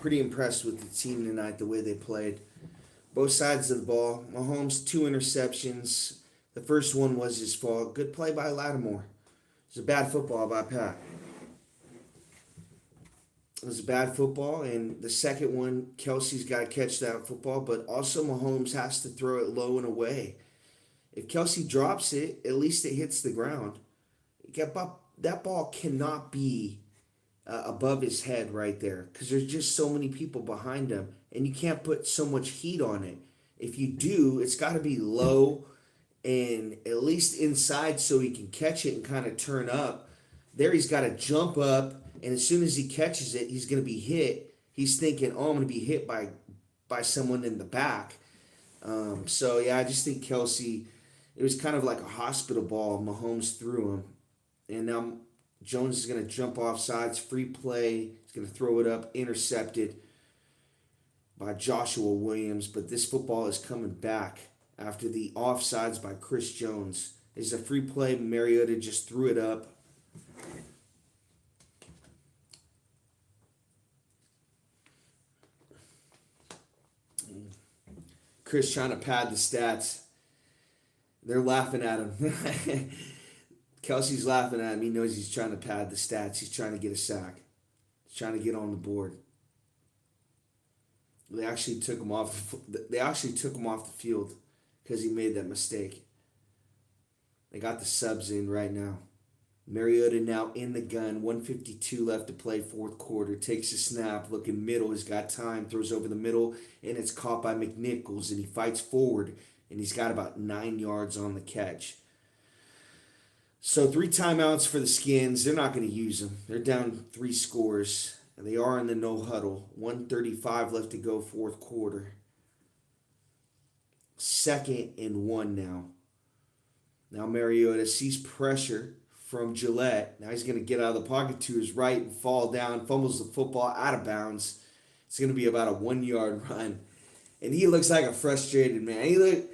Pretty impressed with the team tonight, the way they played. Both sides of the ball. Mahomes, 2 interceptions. The first one was his fault. Good play by Lattimore. It was a bad football by Pat. It was a bad football, and the second one, Kelsey's got to catch that football, but also Mahomes has to throw it low and away. If Kelsey drops it, at least it hits the ground. That ball cannot be above his head right there because there's just so many people behind him, and you can't put so much heat on it. If you do, it's got to be low and at least inside so he can catch it and kind of turn up. There he's got to jump up, and as soon as he catches it, he's going to be hit. He's thinking, "Oh, I'm going to be hit by someone in the back." So yeah, I just think Kelsey. It was kind of like a hospital ball. Mahomes threw him, and now Jones is going to jump off sides, free play. He's going to throw it up, intercepted by Joshua Williams. But this football is coming back after the offsides by Chris Jones. It's a free play. Mariota just threw it up. Chris trying to pad the stats. They're laughing at him. Kelsey's laughing at him. He knows he's trying to pad the stats. He's trying to get a sack. He's trying to get on the board. They actually took him off. They actually took him off the field because he made that mistake. They got the subs in right now. Mariota now in the gun. 1:52 left to play, fourth quarter. Takes a snap, looking middle. He's got time. Throws over the middle, and it's caught by McNichols. And he fights forward, and he's got about 9 yards on the catch. So 3 timeouts for the Skins. They're not going to use them. They're down 3 scores. And they are in the no huddle. 1:35 left to go, fourth quarter. 2nd and 1 now. Now Mariota sees pressure from Gillette. Now he's going to get out of the pocket to his right and fall down. Fumbles the football out of bounds. It's going to be about a 1-yard run. And he looks like a frustrated man.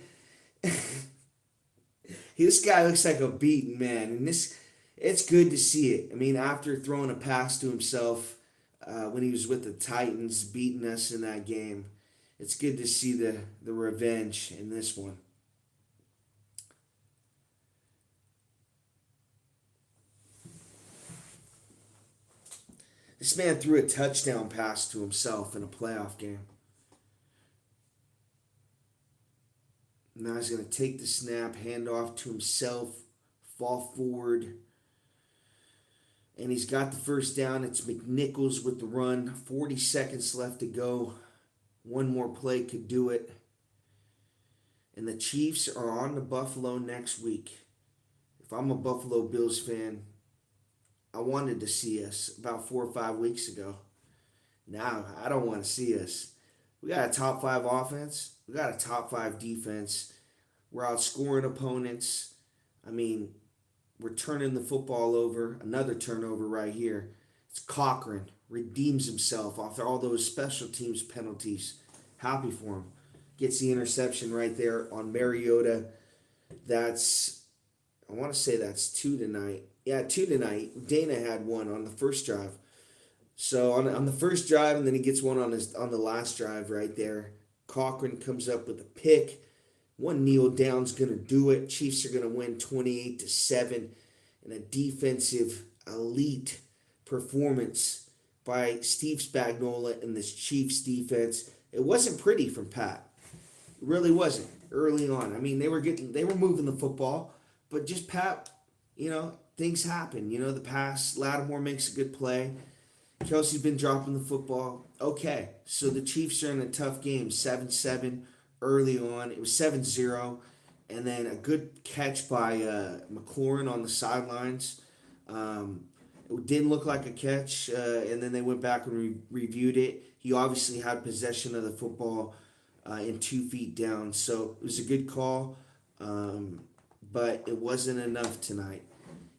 This guy looks like a beaten man. And it's good to see it. I mean, after throwing a pass to himself when he was with the Titans, beating us in that game, it's good to see the revenge in this one. This man threw a touchdown pass to himself in a playoff game. Now he's going to take the snap, hand off to himself, fall forward. And he's got the first down. It's McNichols with the run. 40 seconds left to go. One more play could do it. And the Chiefs are on to Buffalo next week. If I'm a Buffalo Bills fan, I wanted to see us about 4 or 5 weeks ago. Now, I don't want to see us. We got a top 5 offense. We got a top 5 defense. We're outscoring opponents. I mean, we're turning the football over. Another turnover right here. It's Cochran. Redeems himself after all those special teams penalties. Happy for him. Gets the interception right there on Mariota. I want to say that's 2 tonight. Yeah, 2 tonight. Dana had 1 on the first drive. So on the first drive, and then he gets one on the last drive right there. Cochran comes up with a pick. One kneel down's gonna do it. Chiefs are gonna win 28-7 in a defensive elite performance by Steve Spagnuolo and this Chiefs defense. It wasn't pretty from Pat. It really wasn't early on. I mean, they were moving the football, but just Pat, things happen. The pass, Lattimore makes a good play. Kelsey's been dropping the football. Okay, so the Chiefs are in a tough game, 7-7 early on. It was 7-0, and then a good catch by McLaurin on the sidelines. It didn't look like a catch, and then they went back and reviewed it. He obviously had possession of the football and 2 feet down, so it was a good call, but it wasn't enough tonight.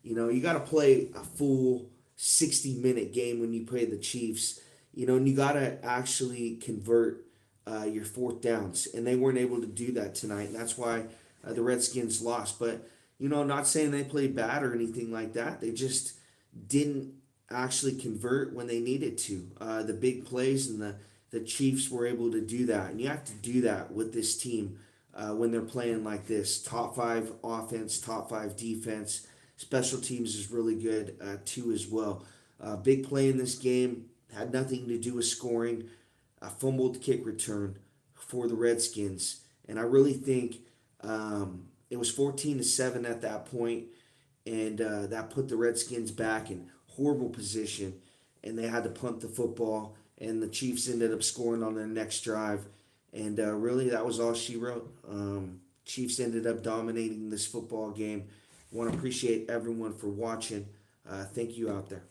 You got to play a full 60-minute game when you play the Chiefs, and you got to actually convert your 4th downs, and they weren't able to do that tonight, and that's why the Redskins lost. But, not saying they played bad or anything like that. They just didn't actually convert when they needed to. The big plays, and the Chiefs were able to do that, and you have to do that with this team when they're playing like this. Top 5 offense, top 5 defense. Special teams is really good too as well. Big play in this game had nothing to do with scoring. A fumbled kick return for the Redskins, and I really think it was 14-7 at that point, and that put the Redskins back in horrible position. and they had to punt the football, and the Chiefs ended up scoring on their next drive. And really, that was all she wrote. Chiefs ended up dominating this football game. Want to appreciate everyone for watching. Thank you out there.